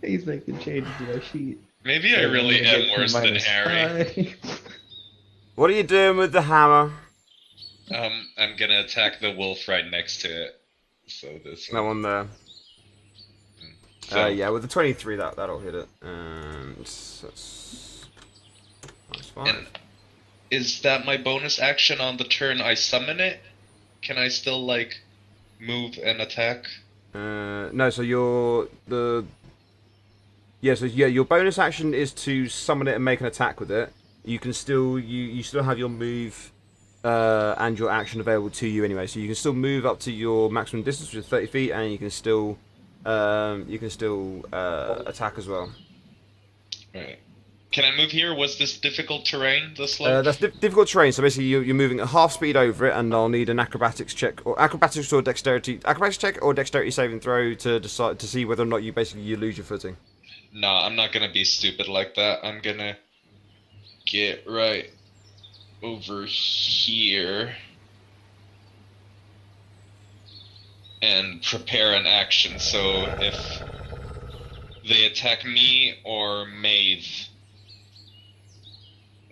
He's making changes to my sheet. Maybe I really am worse than Harry. -5. What are you doing with the hammer? I'm gonna attack the wolf right next to it. So this That one there. So, Yeah, with the 23, that'll hit it. And that's fine. And is that my bonus action on the turn I summon it? Can I still, like, move and attack? No, so your bonus action is to summon it and make an attack with it. You can still you still have your move and your action available to you anyway, so you can still move up to your maximum distance, which is 30 feet, and you can still attack as well. Right. Can I move here? Was this difficult terrain, the slope? That's difficult terrain, so basically you're moving at half speed over it, and I'll need an acrobatics check or dexterity saving throw to decide to see whether or not you lose your footing. Nah, I'm not gonna be stupid like that. I'm gonna get right over here and prepare an action. So if they attack me or Maeve,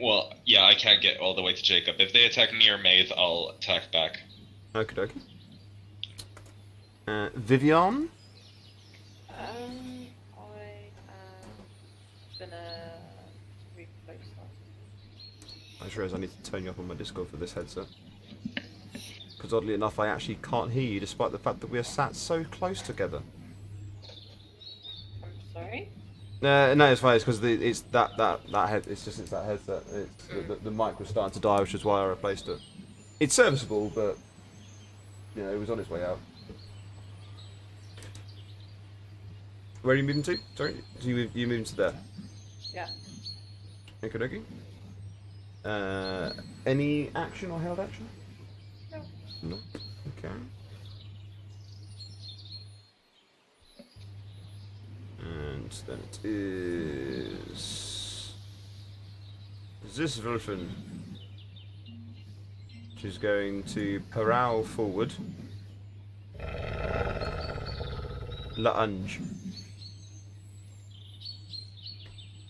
well, yeah, I can't get all the way to Jacob. If they attack me or Maeve, I'll attack back. Okie dokie. Vivian? I am gonna replace that. I just realised I need to turn you up on my Discord for this headset. Because oddly enough, I actually can't hear you, despite the fact that we are sat so close together. I'm sorry? No, it's fine. It's because it's that head. It's that headset. The mic was starting to die, which is why I replaced it. It's serviceable, but you know, it was on its way out. Where are you moving to? Sorry, you moving to there? Yeah. Okay, dokie. Any action or held action? No. No. Okay. And then it is this Wilfen, which is going to prowl forward. Lunge.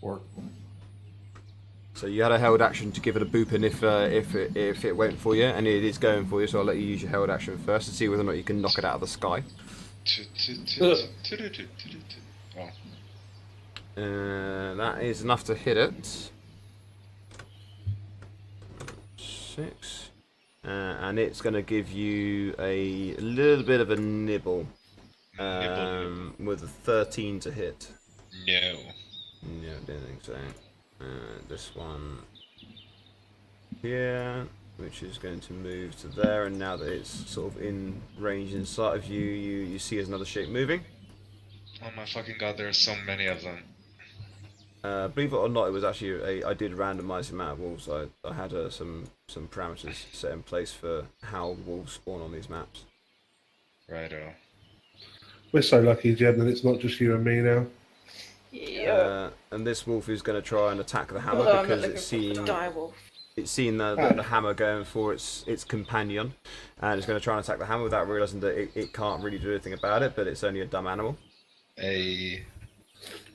Or So you had a held action to give it a booping if it went for you, and it is going for you. So I'll let you use your held action first to see whether or not you can knock it out of the sky. Oh. That is enough to hit it. 6. And it's going to give you a little bit of a nibble. With a 13 to hit. No. No, don't think so. This one here, which is going to move to there, and now that it's sort of in range in sight of you, you see as another shape moving. Oh my fucking god, there are so many of them. Believe it or not, it was actually I did randomise the amount of wolves. I had some parameters set in place for how wolves spawn on these maps. Righto. We're so lucky, Jen, that it's not just you and me now. Yeah. And this wolf is going to try and attack the hammer Although I'm not because looking it's for the seeing direwolf. the hammer going for its companion, and it's going to try and attack the hammer without realising that it can't really do anything about it, but it's only a dumb animal.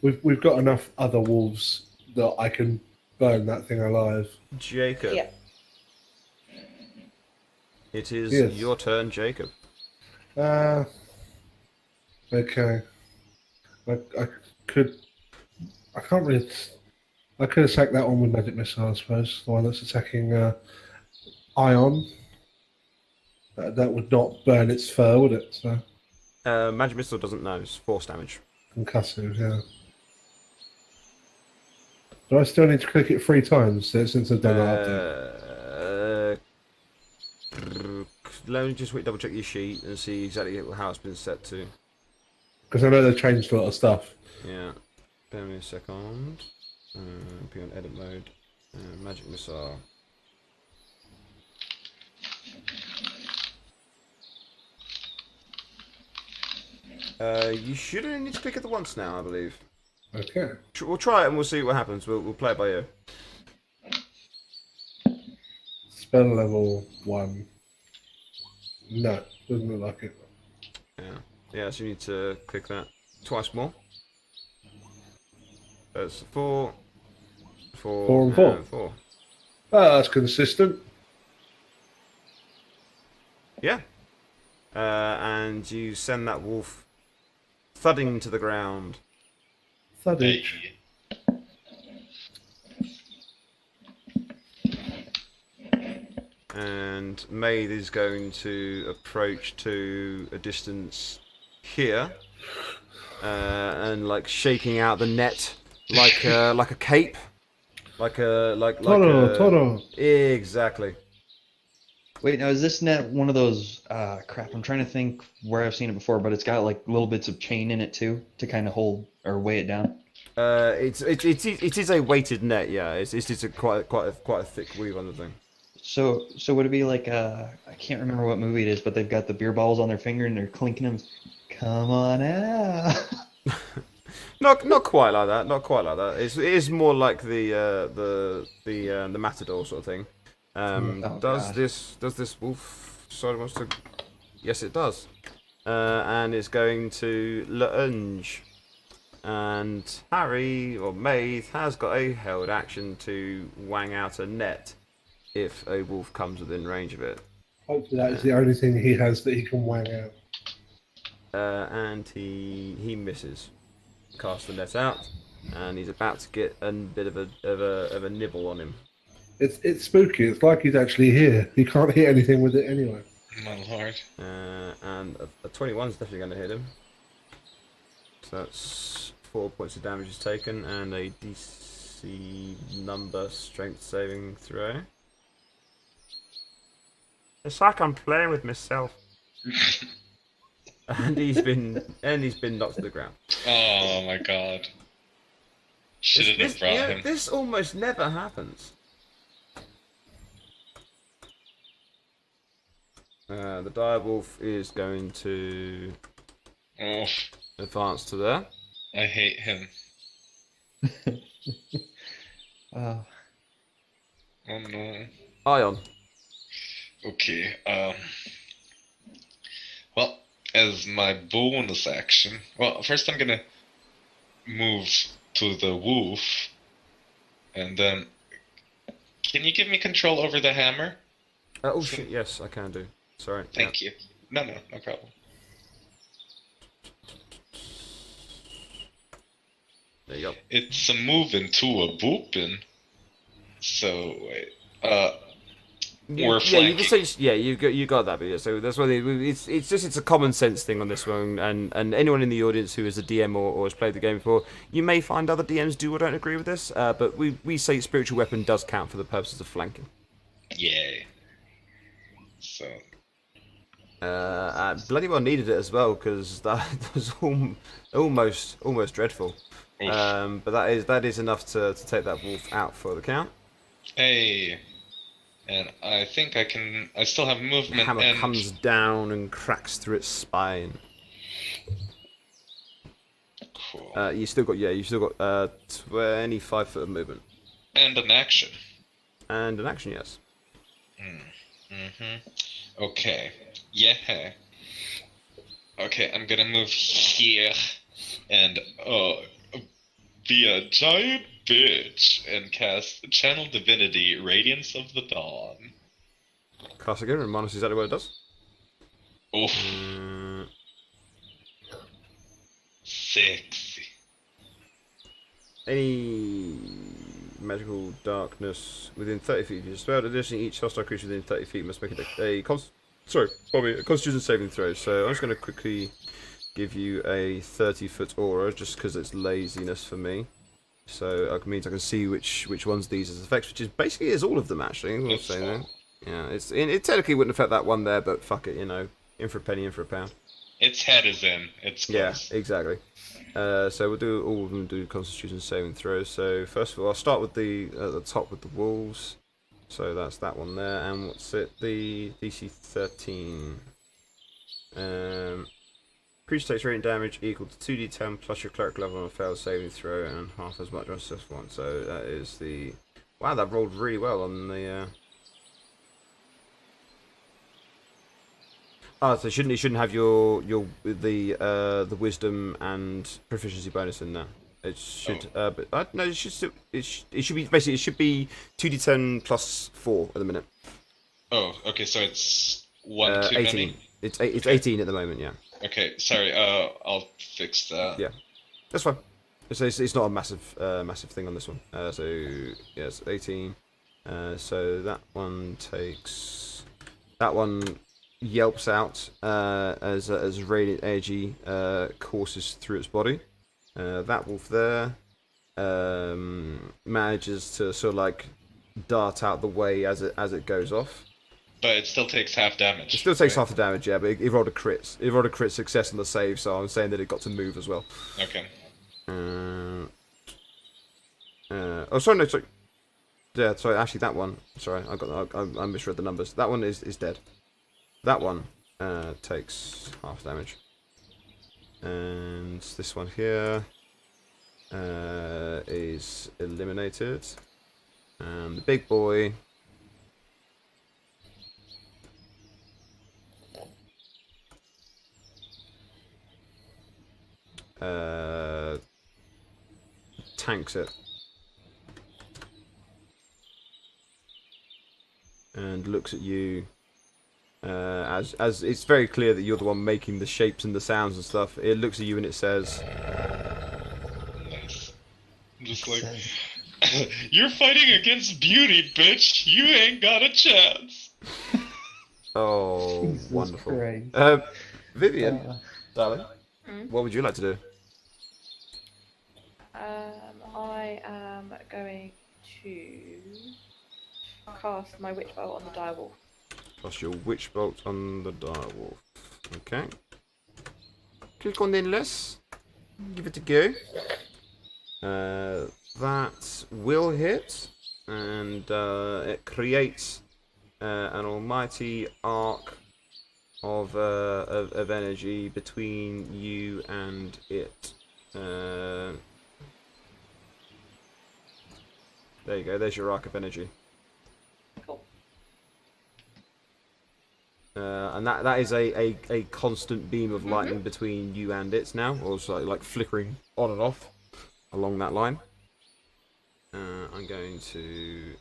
We've got enough other wolves that I can burn that thing alive. Jacob. Yeah. It is Yes. your turn, Jacob. Okay. I can't really. I could attack that one with magic missile, I suppose. The one that's attacking Ion. That would not burn its fur, would it? So Magic missile doesn't know. It's force damage. concussive, yeah. Do I still need to click it 3 times since I've done that update? Let me just double check your sheet and see exactly how it's been set to. Because I know they've changed a lot of stuff. Yeah. Bear me a second. Be on edit mode. Magic missile. You should only need to click it once now, I believe. Okay. We'll try it and we'll see what happens. We'll play it by ear. Spell level 1. No, doesn't look like it. Yeah. Yeah, so you need to click that twice more. That's 4. 4 and 4. 4. Oh, that's consistent. Yeah. And you send that wolf thudding to the ground. Thuddage. And Maid is going to approach to a distance here, and like shaking out the net like a cape, Toro. Exactly. wait, now is this net one of those? Crap, I'm trying to think where I've seen it before, but it's got like little bits of chain in it too to kind of hold or weigh it down. It is a weighted net. Yeah, it's a quite a thick weave on the thing. So would it be like I can't remember what movie it is, but they've got the beer bottles on their finger and they're clinking them. Come on out. Not quite like that. Not quite like that. It is more like the matador sort of thing. Oh, does God. this wolf decide it wants to? Yes, it does. And it's going to lunge. And Harry or Maeve has got a held action to wang out a net if a wolf comes within range of it. Hopefully that is the only thing he has that he can wang out. And he misses. Cast the net out, and he's about to get a bit of a nibble on him. It's spooky. It's like he's actually here. He can't hit anything with it anyway. My lord. And a 21 is definitely going to hit him. So that's 4 points of damage is taken, and a DC number strength saving throw. It's like I'm playing with myself. and he's been knocked to the ground. Oh my god. Shouldn't have brought him. This almost never happens. The direwolf is going to Oh, advance to there. I hate him. Uh, Oh no. Ion. Okay, well, as my bonus action, well, first I'm gonna move to the wolf, and then, can you give me control over the hammer? Oh shit! Yes, I can do. Sorry. Thank you. No problem. There you go. It's a moving to a booping. So wait, we're flanking. You got that, but yeah. So that's why it's a common sense thing on this one, and anyone in the audience who is a DM or has played the game before, you may find other DMs do or don't agree with this, but we say spiritual weapon does count for the purposes of flanking. Yay. So. Bloody well needed it as well, because that was almost dreadful. But that is enough to take that wolf out for the count. Hey, and I think I still have movement. The hammer and comes down and cracks through its spine. Cool. You still got 25 foot of movement. And an action. And an action, yes. Okay. Yeah. Okay, I'm gonna move here and be a giant bitch and cast Channel Divinity Radiance of the Dawn. Cast again, remind us exactly what it does. Oof. Sexy. Any magical darkness within 30 feet of your spell. Additionally, each hostile creature within 30 feet must make a Constitution saving throw. So I'm just going to quickly give you a 30-foot aura, just because it's laziness for me. So it means I can see which ones these as effects, which is basically is all of them actually. We'll say that. Yeah, it technically wouldn't affect that one there, but fuck it, in for a penny, in for a pound. Its head is in. It's close. Yeah, exactly. So we'll do all of them. Do Constitution saving throws. So first of all, I'll start with at the top with the wolves. So that's that one there, and what's it? The DC 13. Creature takes radiant damage equal to 2d10 plus your cleric level on a failed saving throw, and half as much on just one. So that is the. Wow, that rolled really well on the. Oh, so it shouldn't have the wisdom and proficiency bonus in there. It should, but no, it should still. It should be basically. It should be 2d10 plus 4 at the minute. Oh, okay. So it's one too 18. many. It's 18 at the moment. Yeah. Okay, sorry. I'll fix that. Yeah, that's fine. It's not a massive thing on this one. So yes, 18. So that one yelps out as radiant energy courses through its body. That wolf there manages to sort of like dart out the way as it goes off. But it still takes half damage. It still takes half the damage, yeah, but it rolled a crit. It rolled a crit success on the save, so I'm saying that it got to move as well. Okay. Oh, sorry, no, sorry. Yeah, sorry, actually that one. Sorry, I misread the numbers. That one is dead. That one takes half damage. And this one here is eliminated. And the big boy tanks it. And looks at you. As it's very clear that you're the one making the shapes and the sounds and stuff. It looks at you and it says, Nice. I'm just like, you're fighting against beauty, bitch. You ain't got a chance. "Oh, Jesus wonderful." Christ. Vivian, darling, what would you like to do? I am going to cast my witch bolt on the direwolf. Plus your witch bolt on the direwolf. Okay. Click on endless. Give it a go. That will hit, and it creates an almighty arc of energy between you and it. There you go. There's your arc of energy. Cool. And that is a constant beam of lightning between you and it now, also like flickering on and off along that line. I'm going to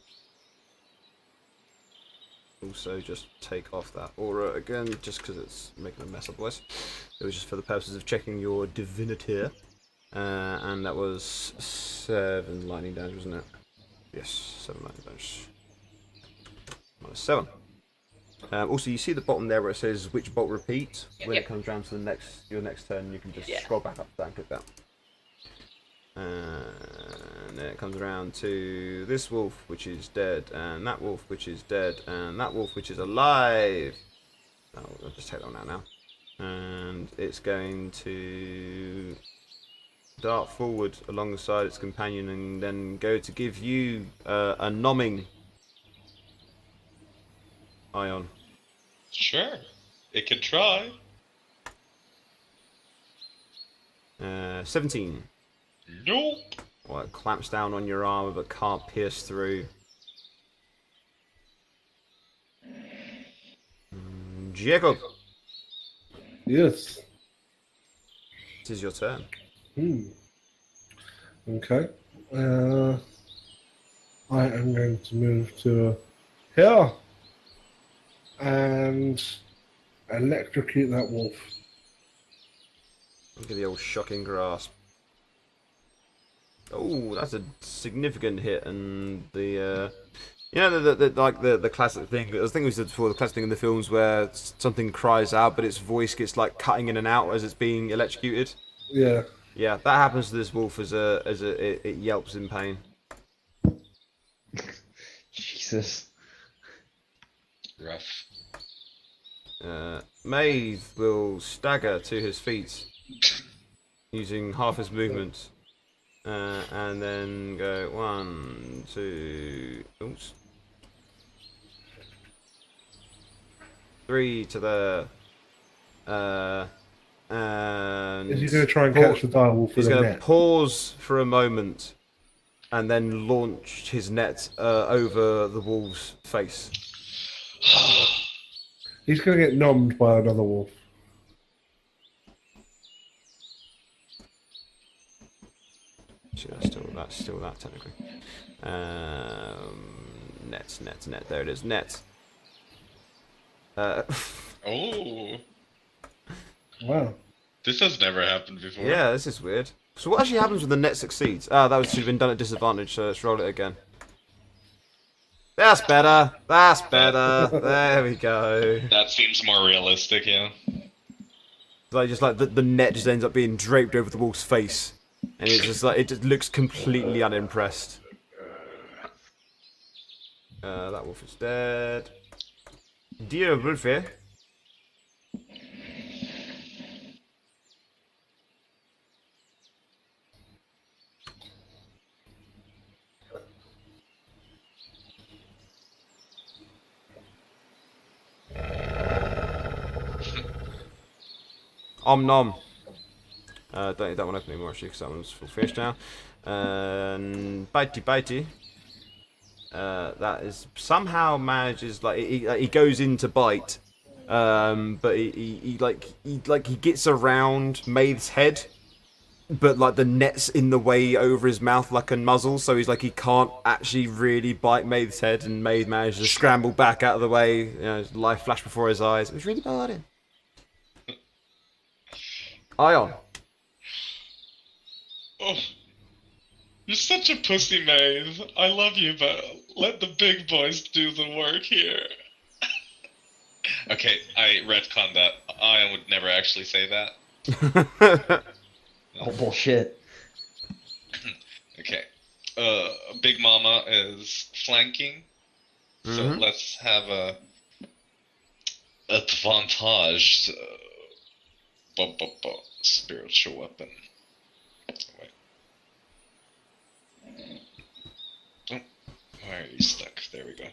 also just take off that aura again, just because it's making a mess otherwise. It was just for the purposes of checking your divinity. And that was 7 lightning damage, wasn't it? Yes, 7 lightning damage. -7. Also, you see the bottom there where it says which bolt repeat. When it comes round to your next turn, you can just scroll back up to that and click that. And then it comes around to this wolf, which is dead, and that wolf, which is dead, and that wolf, which is alive. Oh, I'll just take that one out now. And it's going to dart forward alongside its companion and then go to give you a nomming. Ion. Sure. It could try. 17. Nope. Well, it clamps down on your armor but can't pierce through. Jacob. Yes. It is your turn. Okay. I am going to move to here and electrocute that wolf. Look at the old shocking grasp. Oh, that's a significant hit, and the the classic thing. I think we said before, the classic thing in the films where something cries out, but its voice gets like cutting in and out as it's being electrocuted. Yeah. Yeah, that happens to this wolf as it yelps in pain. Jesus. Rough. Maeve will stagger to his feet using half his movement, and then go 1, 2, oops, 3 to there. And Is he going to try and catch the direwolf with he's a going to net? pause for a moment, and then launch his net over the wolf's face. He's going to get nommed by another wolf. That's still that technically. Net. There it is. Net. Oh. Wow. This has never happened before. Yeah, this is weird. So what actually happens when the net succeeds? Ah, that should have been done at disadvantage, so let's roll it again. That's better. That's better. There we go. That seems more realistic, yeah. Like just like the net just ends up being draped over the wolf's face, and it's just like it just looks completely unimpressed. That wolf is dead. Dear Wolfie. Om nom. Don't need that one open anymore actually, because that one's full fish now. Bitey. That is somehow manages like he goes into bite, but he gets around Maeve's head, but like the net's in the way over his mouth like a muzzle, so he's like he can't actually really bite Maeve's head, and Maeve manages to scramble back out of the way. You know, his life flashed before his eyes. It was really bad. Ion. Oh, you're such a pussy, Maeve. I love you, but let the big boys do the work here. Okay, I retconned that. I would never actually say that. Oh, bullshit. Okay. Big Mama is flanking. So let's have a advantage. Spiritual weapon. Wait. Oh, why are you stuck? There we go.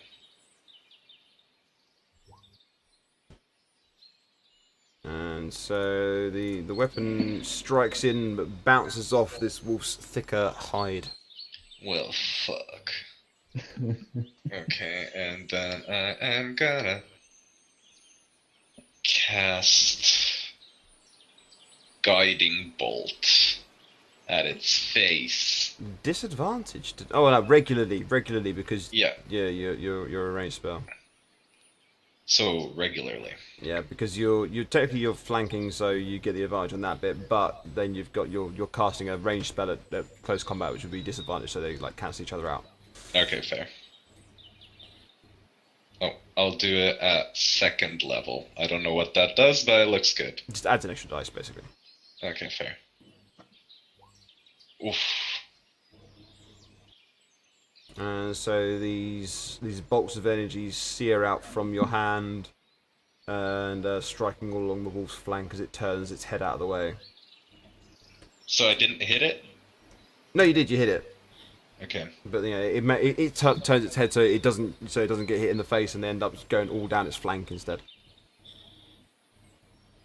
And so the weapon strikes in but bounces off this wolf's thicker hide. Well, fuck. Okay, and then I am gonna cast Guiding Bolt at its face. Disadvantaged. Oh no, regularly because Yeah, you're a ranged spell. so regularly. Yeah, because you're technically you're flanking, so you get the advantage on that bit. But then you've got you're casting a ranged spell at close combat, which would be disadvantaged, so they like cancel each other out. Okay, fair. Oh, I'll do it at 2nd level. I don't know what that does, but it looks good. It just adds an extra dice, basically. Okay, fair. Oof. And so these bolts of energy sear out from your hand, and striking all along the wolf's flank as it turns its head out of the way. So I didn't hit it? No, you did. You hit it. Okay. But you know, it turns its head so it doesn't get hit in the face and end up going all down its flank instead.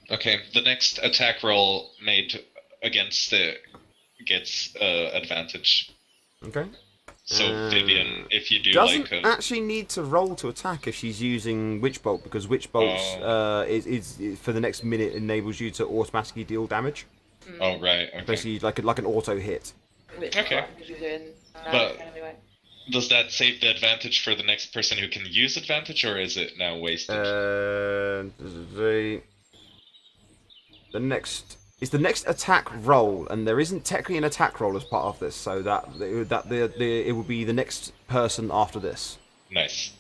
Okay, the next attack roll made against it gets advantage. Okay. So Vivian, if you do Doesn't like actually need to roll to attack if she's using Witch Bolt, because Witch Bolt is for the next minute enables you to automatically deal damage. Oh right, okay. Basically like an auto hit. Which Okay. I'm doing now, But- anyway. Does that save the advantage for the next person who can use advantage, or is it now wasted? It's the next attack roll, and there isn't technically an attack roll as part of this, so it will be the next person after this. Nice.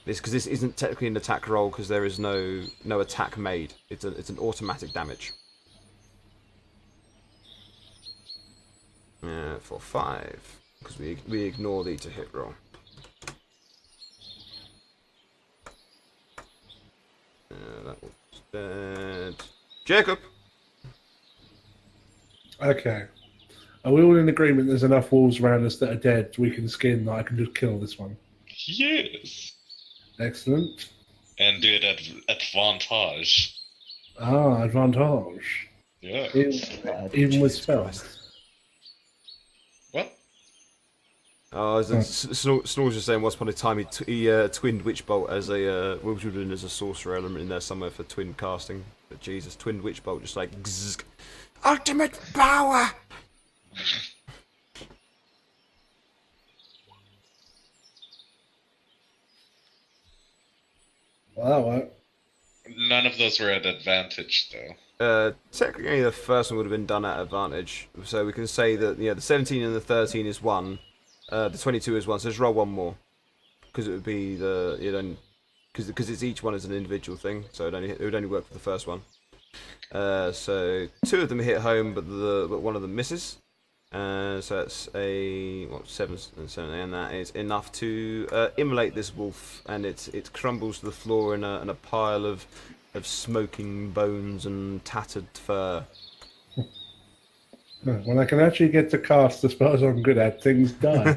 Because this isn't technically an attack roll because there is no attack made. It's an automatic damage. For 5, because we ignore the to hit roll. That was dead. Jacob. Okay. Are we all in agreement there's enough wolves around us that are dead we can skin that I can just kill this one? Yes. Excellent. And do it at advantage. Ah, advantage. Yeah. Even with spells. What? Oh, Snor's just saying once upon a time he twinned Witch Bolt as a Wildwoodman as a sorcerer element in there somewhere for twin casting. But Jesus, twinned Witch Bolt just like zzz, ultimate power. Well, that worked. None of those were at advantage, though. Technically, the first one would have been done at advantage, so we can say that the 17 and the 13 is 1, the 22 is 1. So just roll one more, because it would be because it's each one as an individual thing, so it would only work for the first one. So 2 of them hit home, but one of them misses. So that's a 7 and 7, and that is enough to immolate this wolf, and it crumbles to the floor in a pile of smoking bones and tattered fur. When I can actually get to cast the spells I'm good at, things die.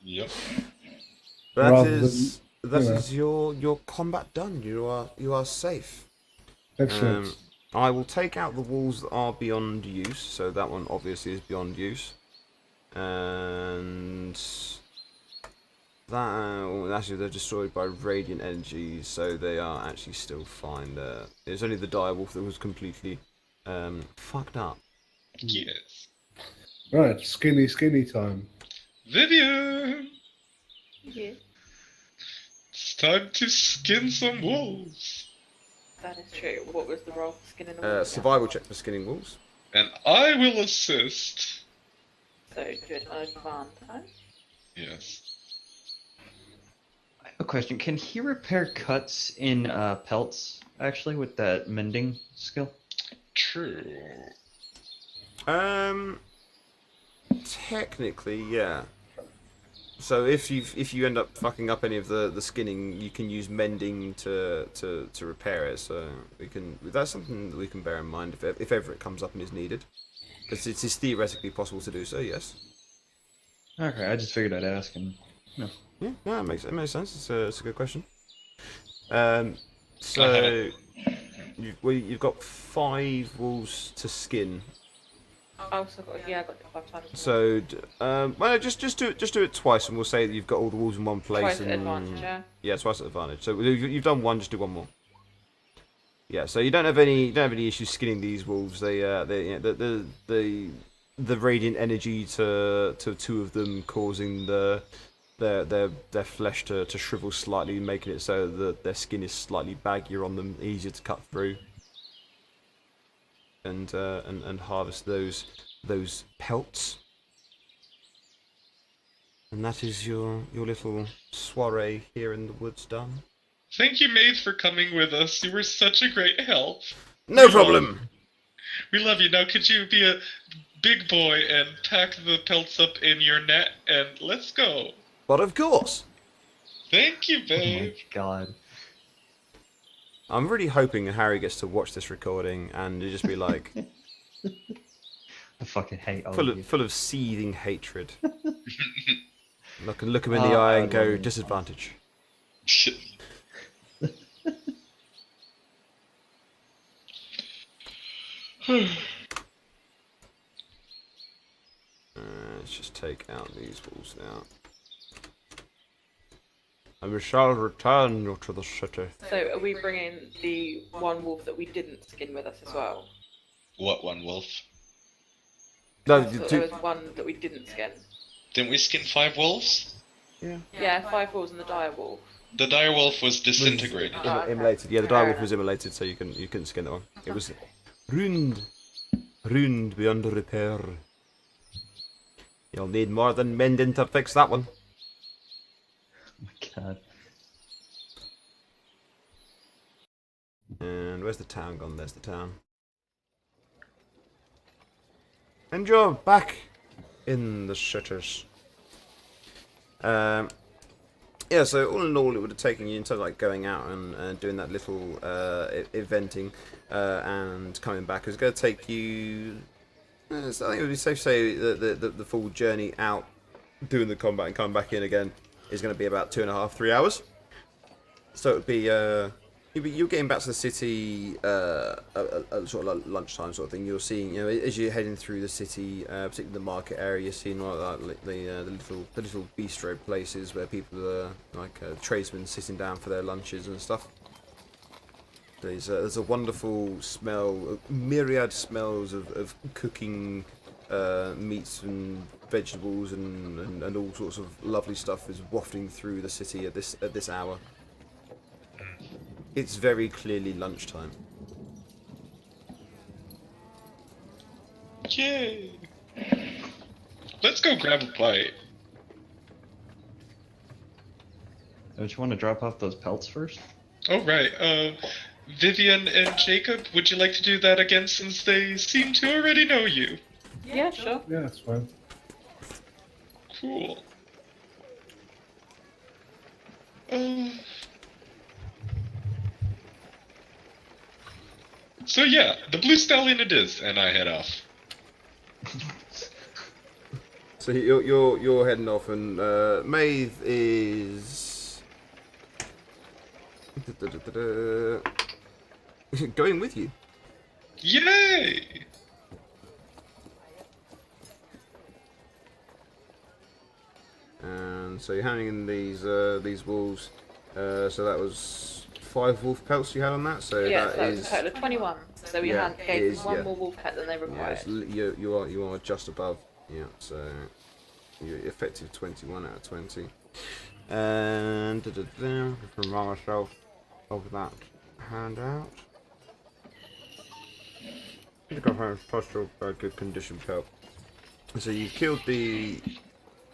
Yep. Rather That than, is your combat done. You are safe. Excellent. I will take out the walls that are beyond use, so that one obviously is beyond use. And that actually they're destroyed by radiant energy, so they are actually still fine there. It's only the direwolf that was completely fucked up. Yes. Right, skinny time. Vivian! Yeah, It's time to skin some wolves. that is true. What was the roll for skinning the wolf? Survival check for skinning wolves. And I will assist. So do it on advantage. Yes. I have a question. Can he repair cuts in pelts, actually, with that mending skill? True. Technically, yeah. So if you end up fucking up any of the skinning, you can use mending to repair it. So that's something that we can bear in mind if ever it comes up and is needed. Because it is theoretically possible to do so. Yes. Okay, I just figured I'd ask and. No. Yeah, no, it makes sense. It's a good question. I So you've got 5 wolves to skin. Oh, so I got the 5 times. So well, just do it twice, and we'll say that you've got all the wolves in one place. Twice and, advantage, yeah. Yeah, twice at advantage. So you've done one, just do one more. Yeah, so you don't have any issues skinning these wolves. The radiant energy to 2 of them causing their flesh to shrivel slightly, making it so that their skin is slightly baggier on them, easier to cut through, and harvest those pelts. And that is your little soiree here in the woods done. Thank you, Maeve, for coming with us. You were such a great help. No problem. We love you. Now, could you be a big boy and pack the pelts up in your net and let's go? But of course. Thank you, Oh babe. my god. I'm really hoping Harry gets to watch this recording and it just be like I fucking hate all full of you. of seething hatred. Look him in the eye and go disadvantage. Let's just take out these wolves now. And we shall return you to the city. So are we bringing the one wolf that we didn't skin with us as well? What one, Wolf? No, I thought there was one that we didn't skin. Didn't we skin 5 wolves? Yeah, 5 wolves and the dire wolf. The dire wolf was disintegrated. Immolated. Yeah, the direwolf was immolated, so you couldn't skin that one. It was ruined beyond repair. You'll need more than mending to fix that one. Oh my god. And where's the town gone? There's the town. And you're back in the shutters. Yeah, so all in all, it would have taken you in terms of like going out and doing that little eventing and coming back. It's going to take you. I think it would be safe to say the full journey out, doing the combat and coming back in again, is going to be about 2.5, 3 hours. So it would be you're getting back to the city sort of like lunchtime sort of thing. You're seeing, as you're heading through the city, particularly the market area, you're seeing like the little bistro places where people are like tradesmen sitting down for their lunches and stuff. There's a wonderful smell, myriad smells of cooking meats and vegetables and all sorts of lovely stuff is wafting through the city at this hour. It's very clearly lunchtime. Yay! Let's go grab a bite. Don't you want to drop off those pelts first? Oh, right. Vivian and Jacob, would you like to do that again since they seem to already know you? Yeah, sure. Yeah, that's fine. Cool. So yeah, the Blue Stallion it is, and I head off. So you're heading off, and Maeve is going with you. Yay! And so you're handing in these wolves. So that was 5 wolf pelts you had on that. So Yeah, that so that was is a total of 21. So we yeah, gave it is, them one yeah. more wolf pet than they yeah, required. you are just above. Yeah, so you're effective 21 out of 20. And remind myself of that handout. I think I've had postal good condition pelt. So you killed the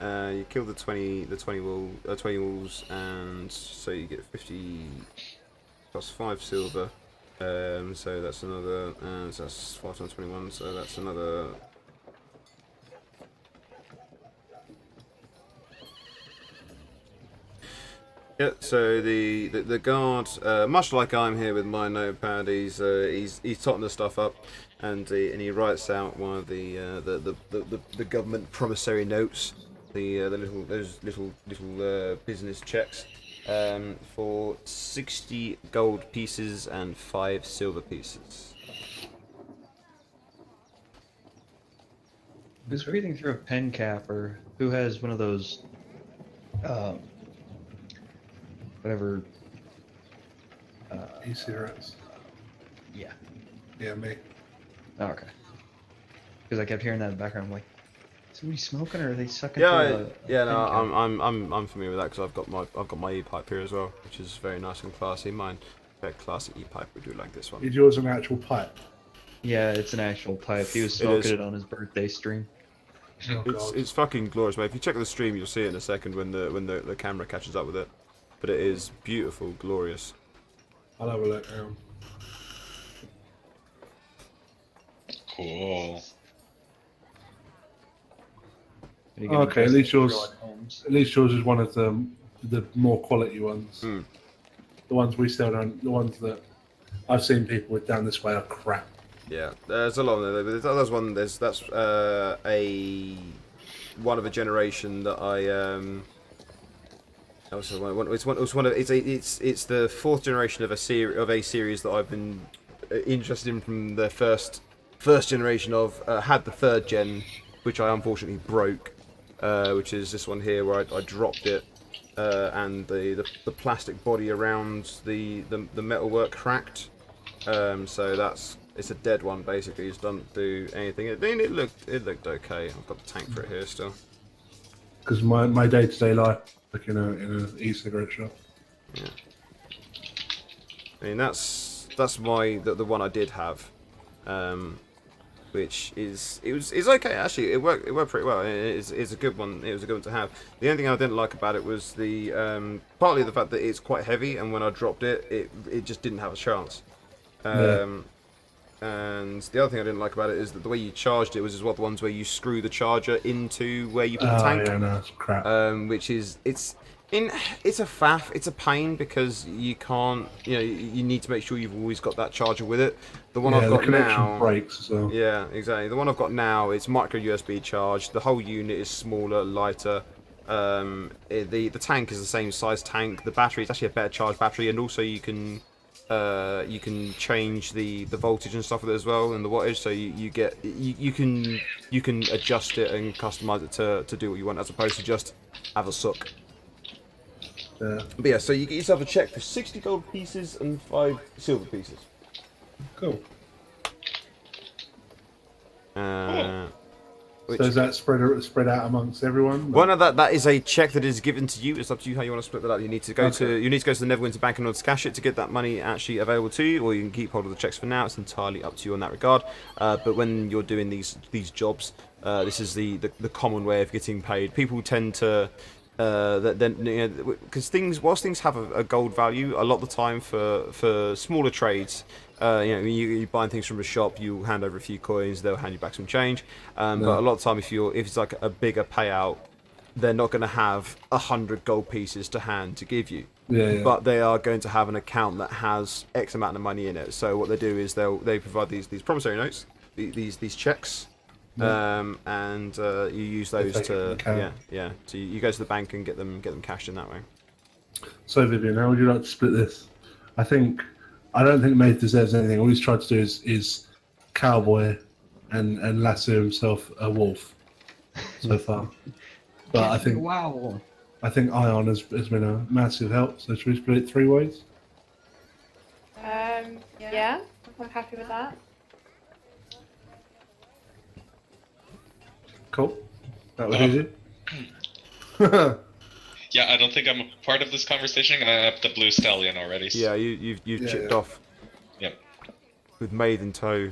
20 wolves, and so you get 50 plus 5 silver. So that's another, so that's 5 times 21. So that's another Yeah, so the guard, much like I'm here with my notepad, he's totting the stuff up, and he writes out one of the government promissory notes, those little business checks, for 60 gold pieces and 5 silver pieces. Who's reading through a pen cap, or who has one of those, whatever? E-cigarettes. Yeah. Yeah, me. Oh, okay. Because I kept hearing that in the background. I'm like, is somebody smoking, or are they sucking? Yeah, through yeah, a no, pen cap? I'm familiar with that because I've got my e-pipe here as well, which is very nice and classy. Mine, very classy e-pipe. We do like this one. Is yours an actual pipe? Yeah, it's an actual pipe. He was It smoking is. it on his birthday stream. Oh, God. It's fucking glorious, mate. If you check the stream, you'll see it in a second when the camera catches up with it. But it is beautiful, glorious. I'll have a look. Cool. Can you give me Okay, at just least the yours- Sherlock Holmes? At least yours is one of the more quality ones. Mm. The ones we still don't. The ones that I've seen people with down this way are crap. Yeah, there's a lot of them. There's one. That's a one of a generation that I It's the 4th generation of a series that I've been interested in from the first generation of. Had the 3rd gen, which I unfortunately broke, which is this one here where I dropped it, and the plastic body around the metalwork cracked. So it's a dead one basically. It doesn't do anything. It looked okay. I've got the tank for it here still. Because my day-to-day life, like in a e-cigarette shop. Yeah. I mean that's the one I did have, which is okay actually. It worked pretty well. It's a good one. It was a good one to have. The only thing I didn't like about it was the partly the fact that it's quite heavy, and when I dropped it, it just didn't have a chance. And the other thing I didn't like about it is that the way you charged it was as well the ones where you screw the charger into where you put the tank. Yeah, no, it's crap. Which is it's a faff. It's a pain because you can't. You need to make sure you've always got that charger with it. The one I've the got connection now breaks as well. Yeah, exactly. The one I've got now, it's micro USB charged. The whole unit is smaller, lighter. The tank is the same size tank. The battery is actually a better charged battery, and also you can change the voltage and stuff with it as well, and the wattage. So you can adjust it and customize it to do what you want, as opposed to just have a suck. Yeah. But yeah, so you get yourself a check for 60 gold pieces and 5 silver pieces. Cool. Which, So is that spread out amongst everyone? well, no, that is a check that is given to you. It's up to you how you want to split that up. You need to go to the Neverwinter Bank in order to cash it to get that money actually available to you, or you can keep hold of the checks for now. It's entirely up to you in that regard. But when you're doing these jobs, this is the common way of getting paid. People tend to because whilst things have a gold value, a lot of the time for smaller trades. You're buying things from a shop, you hand over a few coins, they'll hand you back some change. But a lot of the time, if it's like a bigger payout, they're not going to have 100 gold pieces to hand to give you. Yeah. But they are going to have an account that has X amount of money in it. So what they do is they provide these promissory notes, these checks, and you use those to So you go to the bank and get them cashed in that way. So Vivian, how would you like to split this? I don't think Maeve deserves anything. All he's tried to do is cowboy and lasso himself a wolf so far. But I think Ion has been a massive help. So should we split it 3 ways? Yeah, I'm happy with that. Cool. That was easy. Yeah, I don't think I'm a part of this conversation. I have the blue stallion already. So. Yeah, you've chipped off. Yep. With Maid in tow.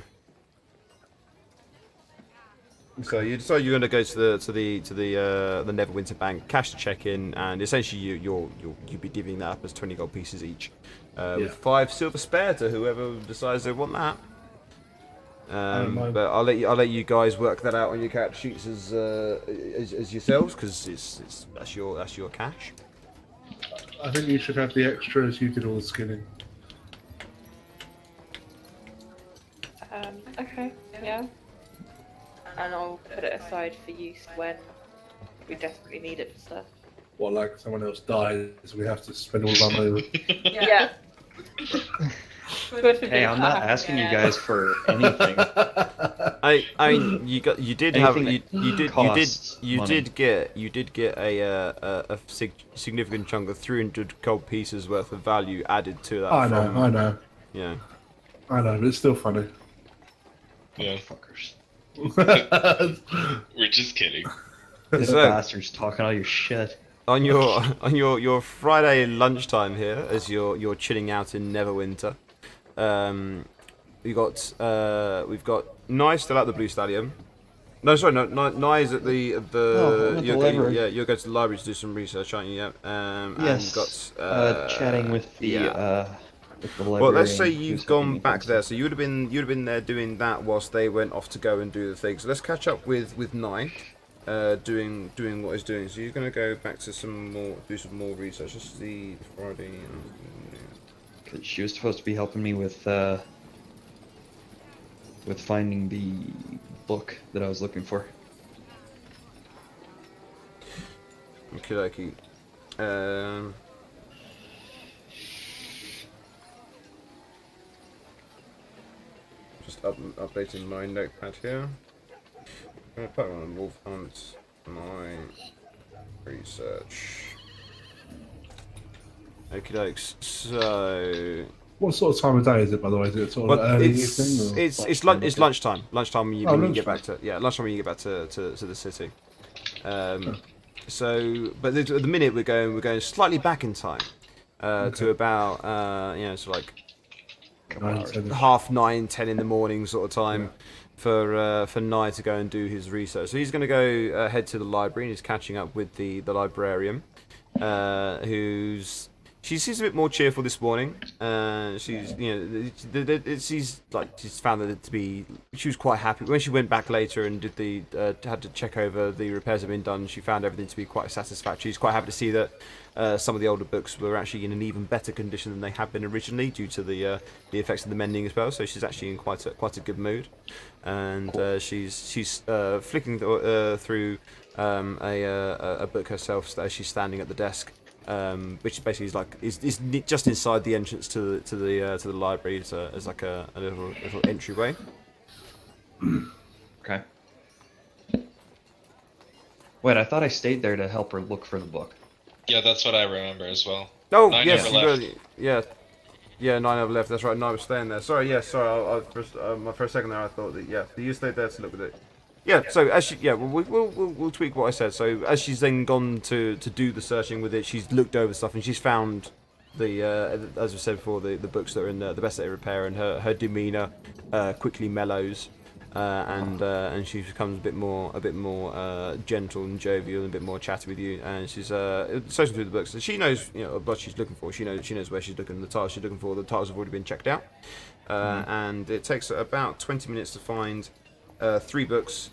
So you decide you're going to go to the Neverwinter Bank, cash the check in, and essentially you'll be divvying that up as 20 gold pieces each, with 5 silver spare to whoever decides they want that. But I'll let you guys work that out on your character sheets as yourselves, because that's your cash. I think you should have the extras. You did all the skinning. Okay, yeah. And I'll put it aside for use when we desperately need it for stuff. What, like someone else dies, we have to spend all of our money. Yeah. Hey, I'm not asking you guys for anything. I mean, you did Anything get a significant chunk of 300 gold pieces worth of value added to that. I know. Yeah. I know, but it's still funny. Yeah, Fuckers. we're just kidding. These So- bastards talking all your shit. On your Friday lunchtime here, as you're chilling out in Neverwinter, we've got Nye still at the Blue Stadium. No, sorry, no, Nye's at the I'm at the library. you're going to the library to do some research, aren't you? Yeah. Yes. And you've got Chatting with the with the librarian. well, let's say who's you've helping gone me back find there, stuff. so you'd have been there doing that whilst they went off to go and do the thing. So let's catch up with Nye, doing what he's doing. So he's going to go back to do some more research. Let's see Friday. 'Cause she was supposed to be helping me with finding the book that I was looking for. Okie dokie. Just updating my notepad here. I'm going to put on Wolf Hunt, my research. Okie dokes. So. What sort of time of day is it, by the way? Is it sort of Well, early it's evening? Or? it's lunchtime. Lunchtime when you get back lunchtime. to lunchtime when you get back to the city. So, but at the minute we're going slightly back in time to about so like 9, 10. 9:30, 10 in the morning sort of time for Nye to go and do his research. So he's going to go head to the library and he's catching up with the librarian, she seems a bit more cheerful this morning. She's she's found that to be. She was quite happy when she went back later and did had to check over the repairs have been done. She found everything to be quite satisfactory. She's quite happy to see that some of the older books were actually in an even better condition than they had been originally due to the effects of the mending as well. So she's actually in quite a good mood, and she's flicking through a book herself as she's standing at the desk. Which basically is just inside the entrance to the library as like a little entryway. Okay. Wait, I thought I stayed there to help her look for the book. Yeah, that's what I remember as well. Oh Nine yes, never you left. were, yeah, 9 never left. That's right. 9 was staying there. Sorry, yeah, sorry. For a second there, I thought that you stayed there to look at it. Yeah, so as we'll tweak what I said. So as she's then gone to do the searching with it, she's looked over stuff and she's found as we said before, the books that are in the best state of repair, and her demeanour quickly mellows, and she becomes a bit more gentle and jovial and a bit more chatty with you, and she's searching through the books. And she knows what she's looking for. She knows where she's looking. The titles she's looking for. The titles have already been checked out, and it takes about 20 minutes to find 3 books,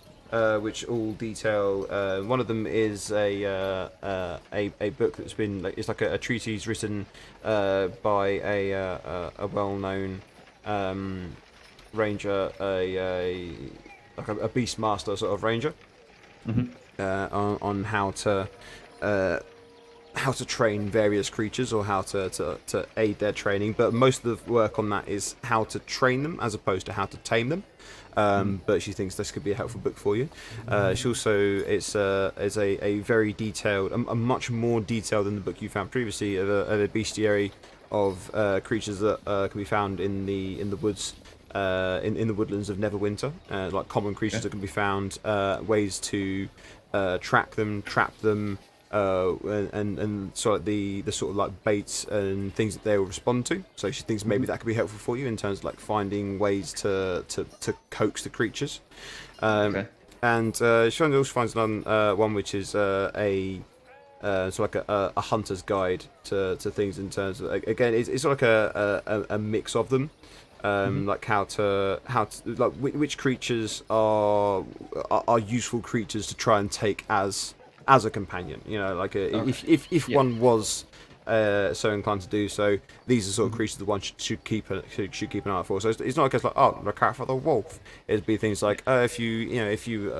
which all detail. One of them is a book that's been it's like a treatise written by a well-known ranger, like a beast master sort of ranger, on how to train various creatures or how to aid their training. But most of the work on that is how to train them as opposed to how to tame them. But she thinks this could be a helpful book for you. She also it's a very detailed, a much more detailed than the book you found previously, of a bestiary of creatures that can be found in the woods, in the woodlands of Neverwinter, like common creatures that can be found, ways to track them, trap them. And sort of the sort of like baits and things that they will respond to. So she thinks maybe that could be helpful for you in terms of like finding ways to coax the creatures. Okay. And she also finds one which is sort of like a hunter's guide to things in terms of, again, it's sort of like a mix of them. Like how to like which creatures are useful creatures to try and take as a companion, like if one was so inclined to do so, these are sort of creatures that one should keep an eye out for. So it's not a case like, oh, look out for the wolf. It'd be things like, if you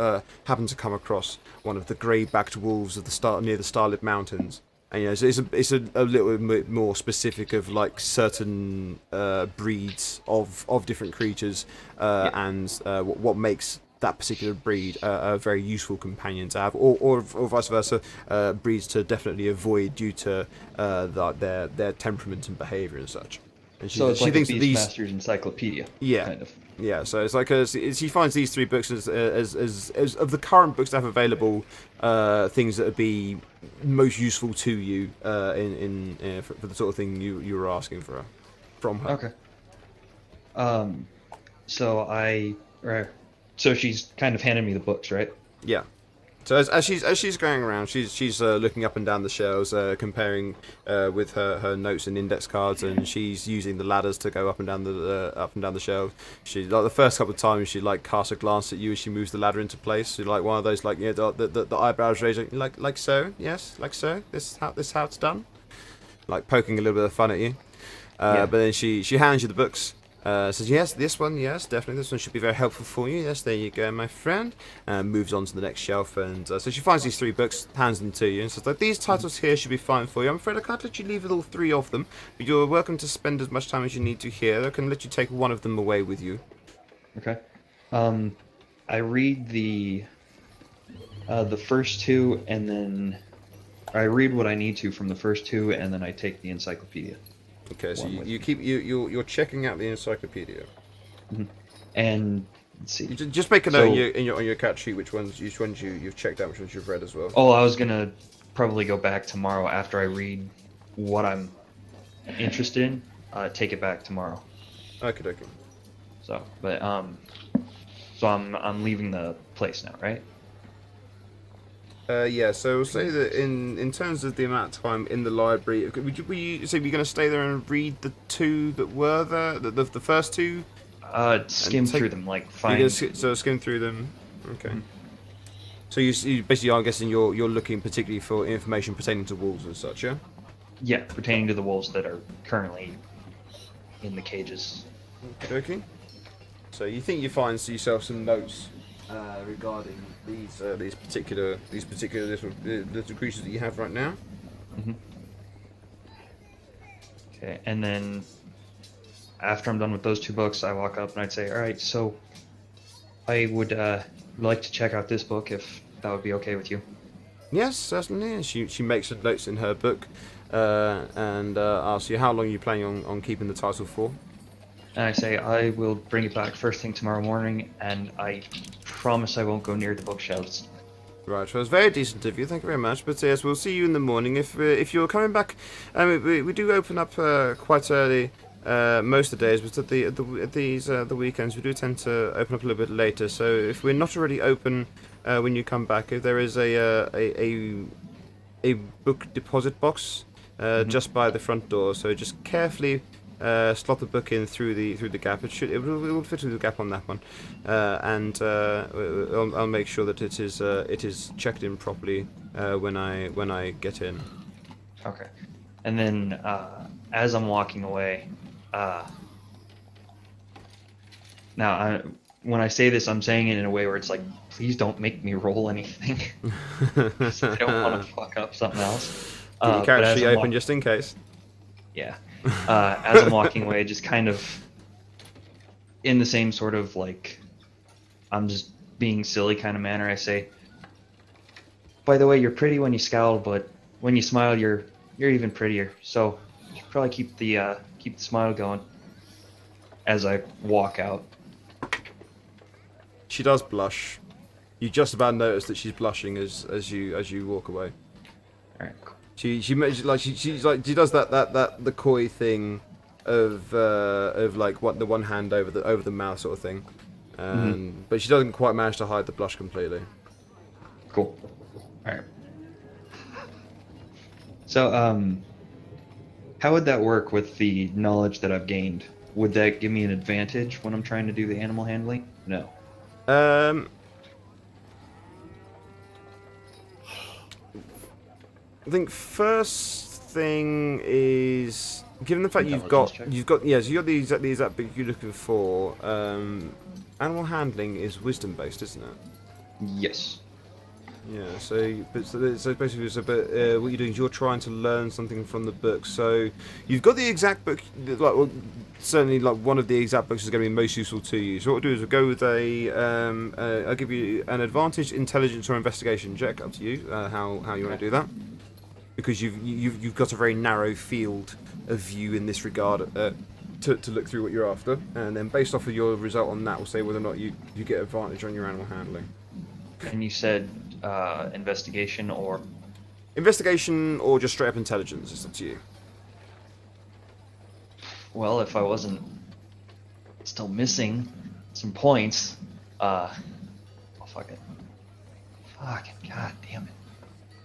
happen to come across one of the grey-backed wolves of near the Starlit Mountains. And so it's a little bit more specific of like certain breeds of different creatures, and what makes that particular breed a very useful companion to have, or vice versa, breeds to definitely avoid due to their temperament and behaviour and such. And So it's like thinks a that Beastmaster's encyclopedia. Yeah. Kind of. Yeah, so it's like she finds these 3 books as of the current books that have available, things that would be most useful to you for the sort of thing you were asking from her. Okay. So she's kind of handed me the books, right? Yeah. So as she's going around, she's looking up and down the shelves, comparing with her notes and index cards, and she's using the ladders to go up and down the shelves. She like the first couple of times she like casts a glance at you as she moves the ladder into place. She like one of those like the eyebrows raising like so, yes, like so. This is how it's done. Like poking a little bit of fun at you. But then she hands you the books. Says, yes, this one, yes, definitely, this one should be very helpful for you. Yes, there you go, my friend. Moves on to the next shelf, and so she finds these 3 books, hands them to you, and says, like, these titles here should be fine for you. I'm afraid I can't let you leave with all 3 of them, but you're welcome to spend as much time as you need to here. I can let you take one of them away with you. Okay. I read the first 2, and then I read what I need to from the first 2, and then I take the encyclopedia. Okay, so you're checking out the encyclopedia. Mm-hmm. And let's see. Just make a note on your cat sheet which ones you've checked out, which ones you've read as well. Oh, I was gonna probably go back tomorrow after I read what I'm interested in. Take it back tomorrow. Okay. So I'm leaving the place now, right? Yeah, so we'll say that in terms of the amount of time in the library, were you going to stay there and read the 2 that were there, the first 2? Skim through them, like find. So skim through them. Okay. Mm-hmm. So you basically, I'm guessing you're looking particularly for information pertaining to wolves and such, yeah? Yeah, pertaining to the wolves that are currently in the cages. Okay. So you think you find yourself some notes regarding these particular little creatures that you have right now. Mm-hmm. Okay, and then after I'm done with those 2 books, I walk up and I'd say, all right, so I would like to check out this book if that would be okay with you. Yes, certainly. And she makes some notes in her book and asks you how long you planning on keeping the title for. And I say, I will bring it back first thing tomorrow morning, and I promise I won't go near the bookshelves. Right, well, it's very decent of you. Thank you very much. But yes, we'll see you in the morning. If you're coming back, we do open up quite early most of the days, but at the weekends we do tend to open up a little bit later. So if we're not already open when you come back, if there is a book deposit box just by the front door, so just carefully slot the book in through the gap. It will fit through the gap on that one, and I'll make sure that it is checked in properly when I get in. Okay. And then as I'm walking away, when I say this, I'm saying it in a way where it's like, please don't make me roll anything. I don't want to fuck up something else. Keep your character sheet open just in case. Yeah. As I'm walking away, just kind of in the same sort of like, I'm just being silly kind of manner, I say, by the way, you're pretty when you scowl, but when you smile, you're even prettier. So you should probably keep the smile going as I walk out. She does blush. You just about notice that she's blushing as you walk away. All right, cool. She does that the coy thing of like the one hand over the mouth sort of thing, but she doesn't quite manage to hide the blush completely. Cool. All right. So how would that work with the knowledge that I've gained? Would that give me an advantage when I'm trying to do the animal handling? No. I think first thing is, given the fact Intelligence check. so you got the exact book you're looking for. Animal handling is wisdom based, isn't it? Yes. Yeah. So basically, what you're doing is you're trying to learn something from the book. So you've got the exact book, certainly one of the exact books is going to be most useful to you. So what we'll do is we'll go with I'll give you an advantage, intelligence, or investigation check. Up to you how you want to do that. Because you've got a very narrow field of view in this regard to look through what you're after, and then based off of your result on that, we'll say whether or not you get advantage on your animal handling. And you said investigation or Just straight up intelligence. It's up to you. well, if I wasn't still missing some points, oh fuck it. Fucking god damn it.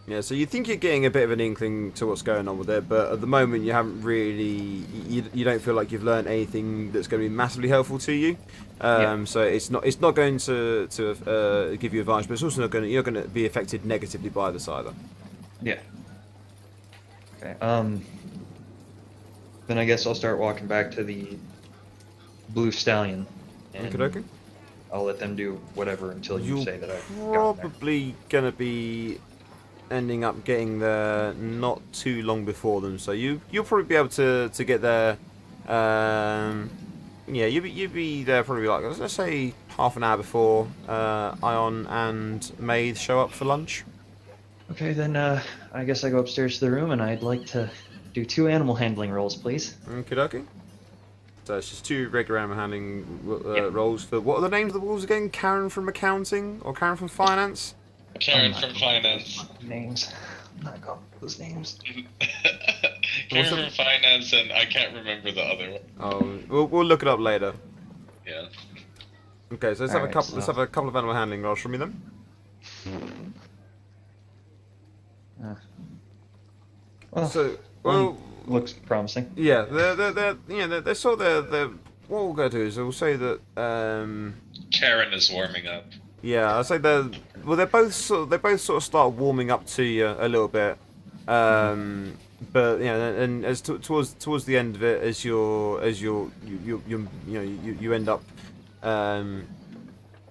Yeah, so you think you're getting a bit of an inkling to what's going on with it, but at the moment you haven't really, you don't feel like you've learned anything that's going to be massively helpful to you. So it's not going to give you advantage, but it's also you're going to be affected negatively by this either. Yeah. Okay. Then I guess I'll start walking back to the Blue Stallion. And Okay. I'll let them do whatever until you You're say that I've gotten there. probably going to be ending up getting there not too long before them, so you'll probably be able to get there. Yeah, you'll be there probably like, let's say, half an hour before Ion and Maid show up for lunch. Okay, then I guess I go upstairs to the room, and I'd like to do 2 animal handling rolls, please. Okie dokie. So it's just 2 regular animal handling Yep. roles for, what are the names of the wolves again? Karen from accounting or Karen from finance? Karen from finance. Names. I'm not going with those names. Karen from finance, and I can't remember the other one. Oh, we'll look it up later. Yeah. Okay, so let's have a couple of animal handling rolls from you then. Well, looks promising. Yeah, they're sort of what we'll go to is we'll say that Karen is warming up. yeah, I'll say they both sort of start warming up to you a little bit, but and as towards the end of it, as you end up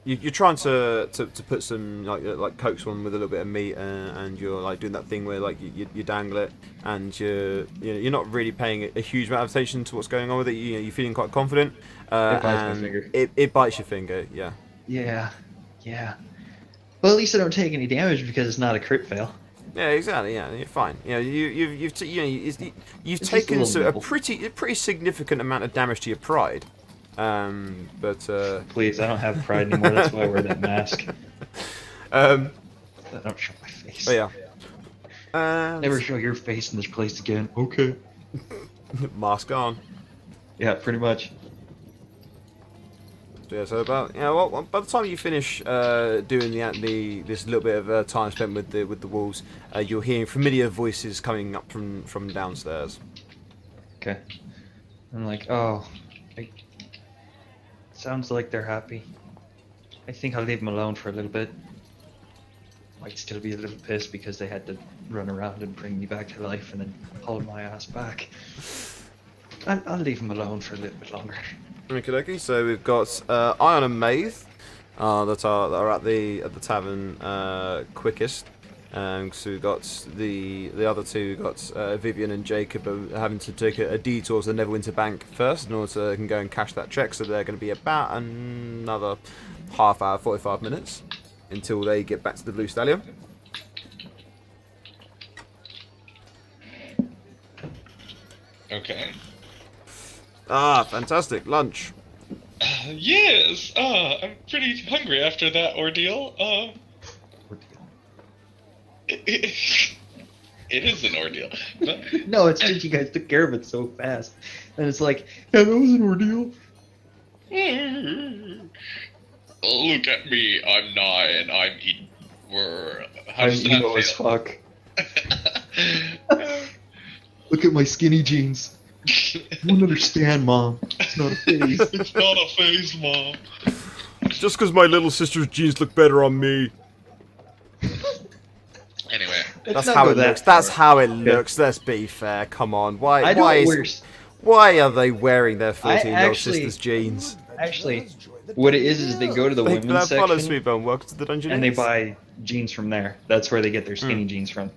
you're trying to put some like coax one with a little bit of meat, and you're like doing that thing where like you dangle it, and you're not really paying a huge amount of attention to what's going on with it. You're feeling quite confident. It bites my finger. It bites your finger. Yeah. Yeah. Well, at least I don't take any damage because it's not a crit fail. Yeah, exactly. Yeah, you're fine. You've taken just a little a pretty significant amount of damage to your pride. But Please, I don't have pride anymore. That's why I wear that mask. I don't show my face. But yeah. Never show your face in this place again. Okay. Mask on. Yeah, pretty much. Yeah, so well, by the time you finish doing this little bit of time spent with the wolves, you're hearing familiar voices coming up from downstairs. Okay. I'm like, oh, sounds like they're happy. I think I'll leave them alone for a little bit. Might still be a little pissed because they had to run around and bring me back to life and then haul my ass back. I'll leave them alone for a little bit longer. Okay. So we've got Ion and Maeve that are at the tavern quickest. So we've got the other two. We've got Vivian and Jacob are having to take a detour to the Neverwinter Bank first in order to can go and cash that check. So they're going to be about another half hour, 45 minutes until they get back to the Blue Stallion. Okay. Ah, fantastic lunch. Yes. I'm pretty hungry after that ordeal. It is an ordeal. But No, it's just you guys took care of it so fast. And it's like, yeah, that was an ordeal. look at me. I'm 9. I'm eating. How I'm does that emo as feel? fuck. Look at my skinny jeans. You wouldn't understand, Mom. It's not a phase. It's not a phase, Mom. Just because my little sister's jeans look better on me. Anyway, That's not how go it that looks. That's far. how it Okay. looks. Let's be fair. Come on. Why? I Why don't is? wear. Why are they wearing their 14-year-old actually- sister's jeans? Actually, what it is they go to the They women's follow section Sweet Bone. Welcome to the dungeon. and they buy jeans from there. That's where they get their skinny jeans from.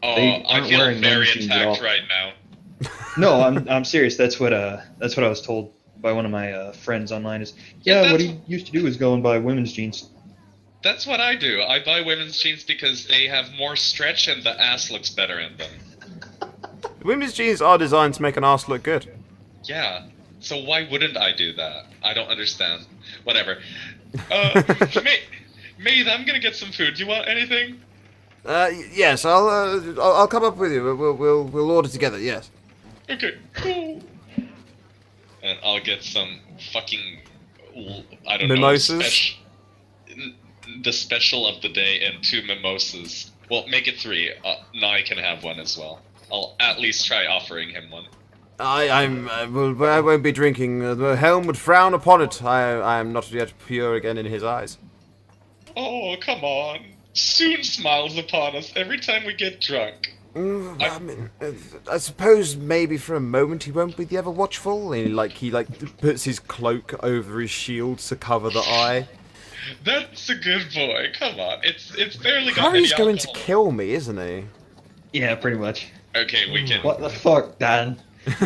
Oh, They I aren't feel wearing very men's jeans at attacked all. right now. No, I'm serious. That's what I was told by one of my friends online. Is Yeah, what that's- he used to do is go and buy women's jeans. That's what I do. I buy women's jeans because they have more stretch and the ass looks better in them. Women's jeans are designed to make an ass look good. Yeah. So why wouldn't I do that? I don't understand. Whatever. Maeve, I'm gonna get some food. Do you want anything? Yes, I'll come up with you. We'll order together. Yes. Okay, cool. And I'll get some fucking, I don't Mimosas? know, the special of the day and 2 mimosas. Well, make it 3. Nai can have one as well. I'll at least try offering him one. I won't be drinking. The helm would frown upon it. I am not yet pure again in his eyes. Oh, come on. Soon smiles upon us every time we get drunk. I mean, I suppose maybe for a moment he won't be the ever watchful. He puts his cloak over his shield to cover the eye. That's a good boy. Come on. It's barely got Harry's any going to alcohol. kill me, isn't he? Yeah, pretty much. Okay, we can What the fuck, Dan?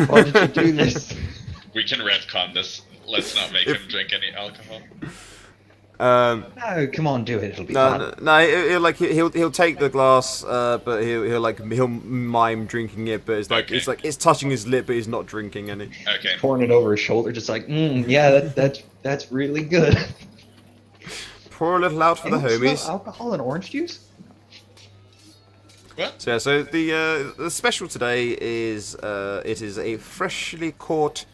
Why did you do this? we can retcon this. Let's not make him drink any alcohol. No, come on, do it. It'll be fun. He'll take the glass, but he'll mime drinking it, but it's touching his lip, but he's not drinking any. Okay. Pouring it over his shoulder, just like, yeah, that's really good. Pour a little out for the Anyone smell homies. alcohol and orange juice? What? So the special today is it is a freshly caught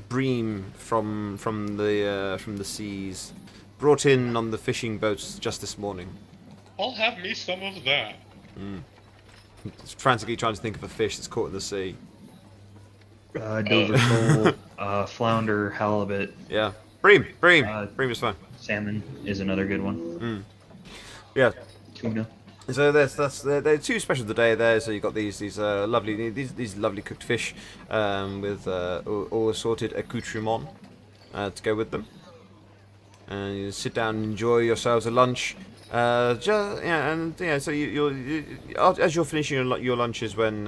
bream from the seas, brought in on the fishing boats just this morning. I'll have me some of that. It's frantically trying to think of a fish that's caught in the sea. Dover sole, flounder, halibut, Yeah, bream Uh, is fine. salmon is another good one. Yeah. Tuna. So there are 2 specials today there. So you've got these lovely cooked fish with all assorted accoutrements to go with them, and you sit down and enjoy yourselves a lunch. So as you're finishing your lunches, when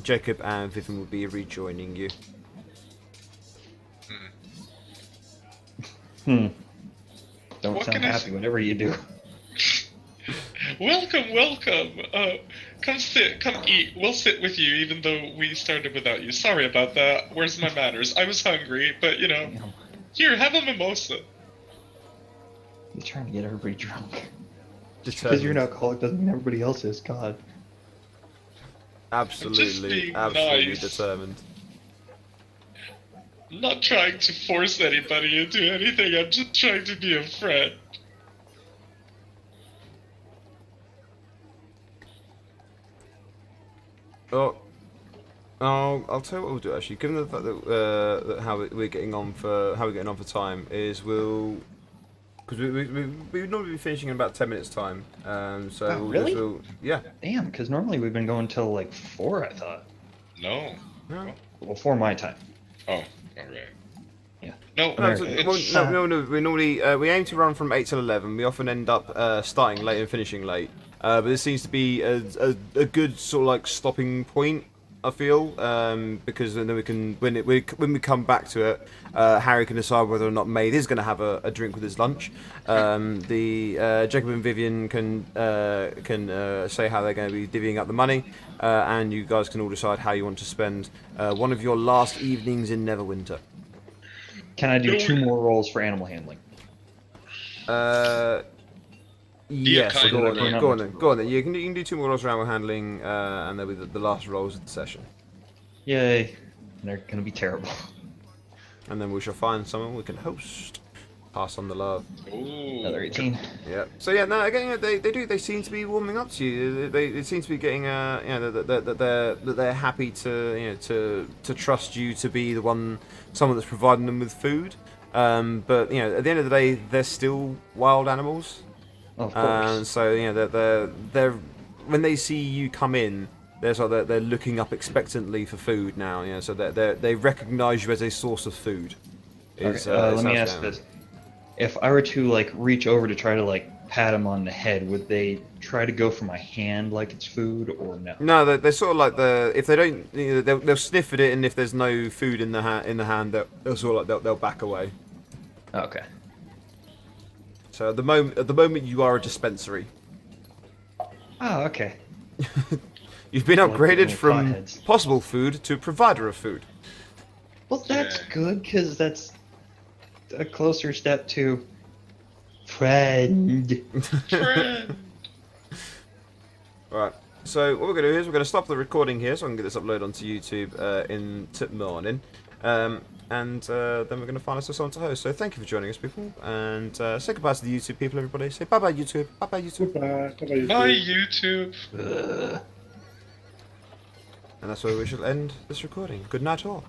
Jacob and Vivian will be rejoining you. Don't What sound can I happy, say? whatever you do. Welcome. Come eat. We'll sit with you even though we started without you. Sorry about that. Where's my manners? I was hungry, but here, have a mimosa. You're trying to get everybody drunk. Because Determined. you're an alcoholic doesn't mean everybody else is. God. Just Absolutely being absolutely nice. determined. I'm not trying to force anybody into anything. I'm just trying to be a friend. Oh, I'll tell you what we'll do actually. Given the fact that we're getting on for time is because we would normally be finishing in about 10 minutes time. So Oh, really? Yeah. Damn, because normally we've been going till like 4, I thought. No. Well, 4 my time. Oh, alright. Yeah. No, No, America. no. We normally we aim to run from 8 till 11. We often end up starting late and finishing late. But this seems to be a good sort of like stopping point. I feel because then we can when we come back to it, Harry can decide whether or not Maeve is going to have a drink with his lunch. Jacob and Vivian can say how they're going to be divvying up the money, and you guys can all decide how you want to spend one of your last evenings in Neverwinter. Can I do 2 more rolls for animal handling? Yes, kind go of on then. You can do 2 more rolls for animal handling, and they'll be the last rolls of the session. Yay. They're gonna be terrible. And then we shall find someone we can host. Pass on the love. Ooh. Another 18. Yeah. So yeah, no, again, they seem to be warming up to you. They seem to be getting that they're happy to trust you to be someone that's providing them with food. But at the end of the day, they're still wild animals. Oh, of course. So they're when they see you come in, they're looking up expectantly for food now. So they recognise you as a source of food. Okay, let me ask this: if I were to like reach over to try to like pat him on the head, would they try to go for my hand like it's food, or no? No, they're sort of like if they don't, they'll sniff at it, and if there's no food in the hand, they'll sort of like they'll back away. Okay. So at the moment you are a dispensary. Oh, okay. You've been Like upgraded little from potheads. possible food to provider of food. Well, that's Yeah. good because that's a closer step to friend. Friend. Right. So what we're going to do is we're going to stop the recording here so I can get this uploaded onto YouTube in the morning. And then we're going to find us someone to host. So thank you for joining us, people. And say goodbye to the YouTube people, everybody. Say bye-bye, YouTube. Bye-bye, YouTube. Bye. Bye, YouTube. Ugh. And that's where we shall end this recording. Good night, all.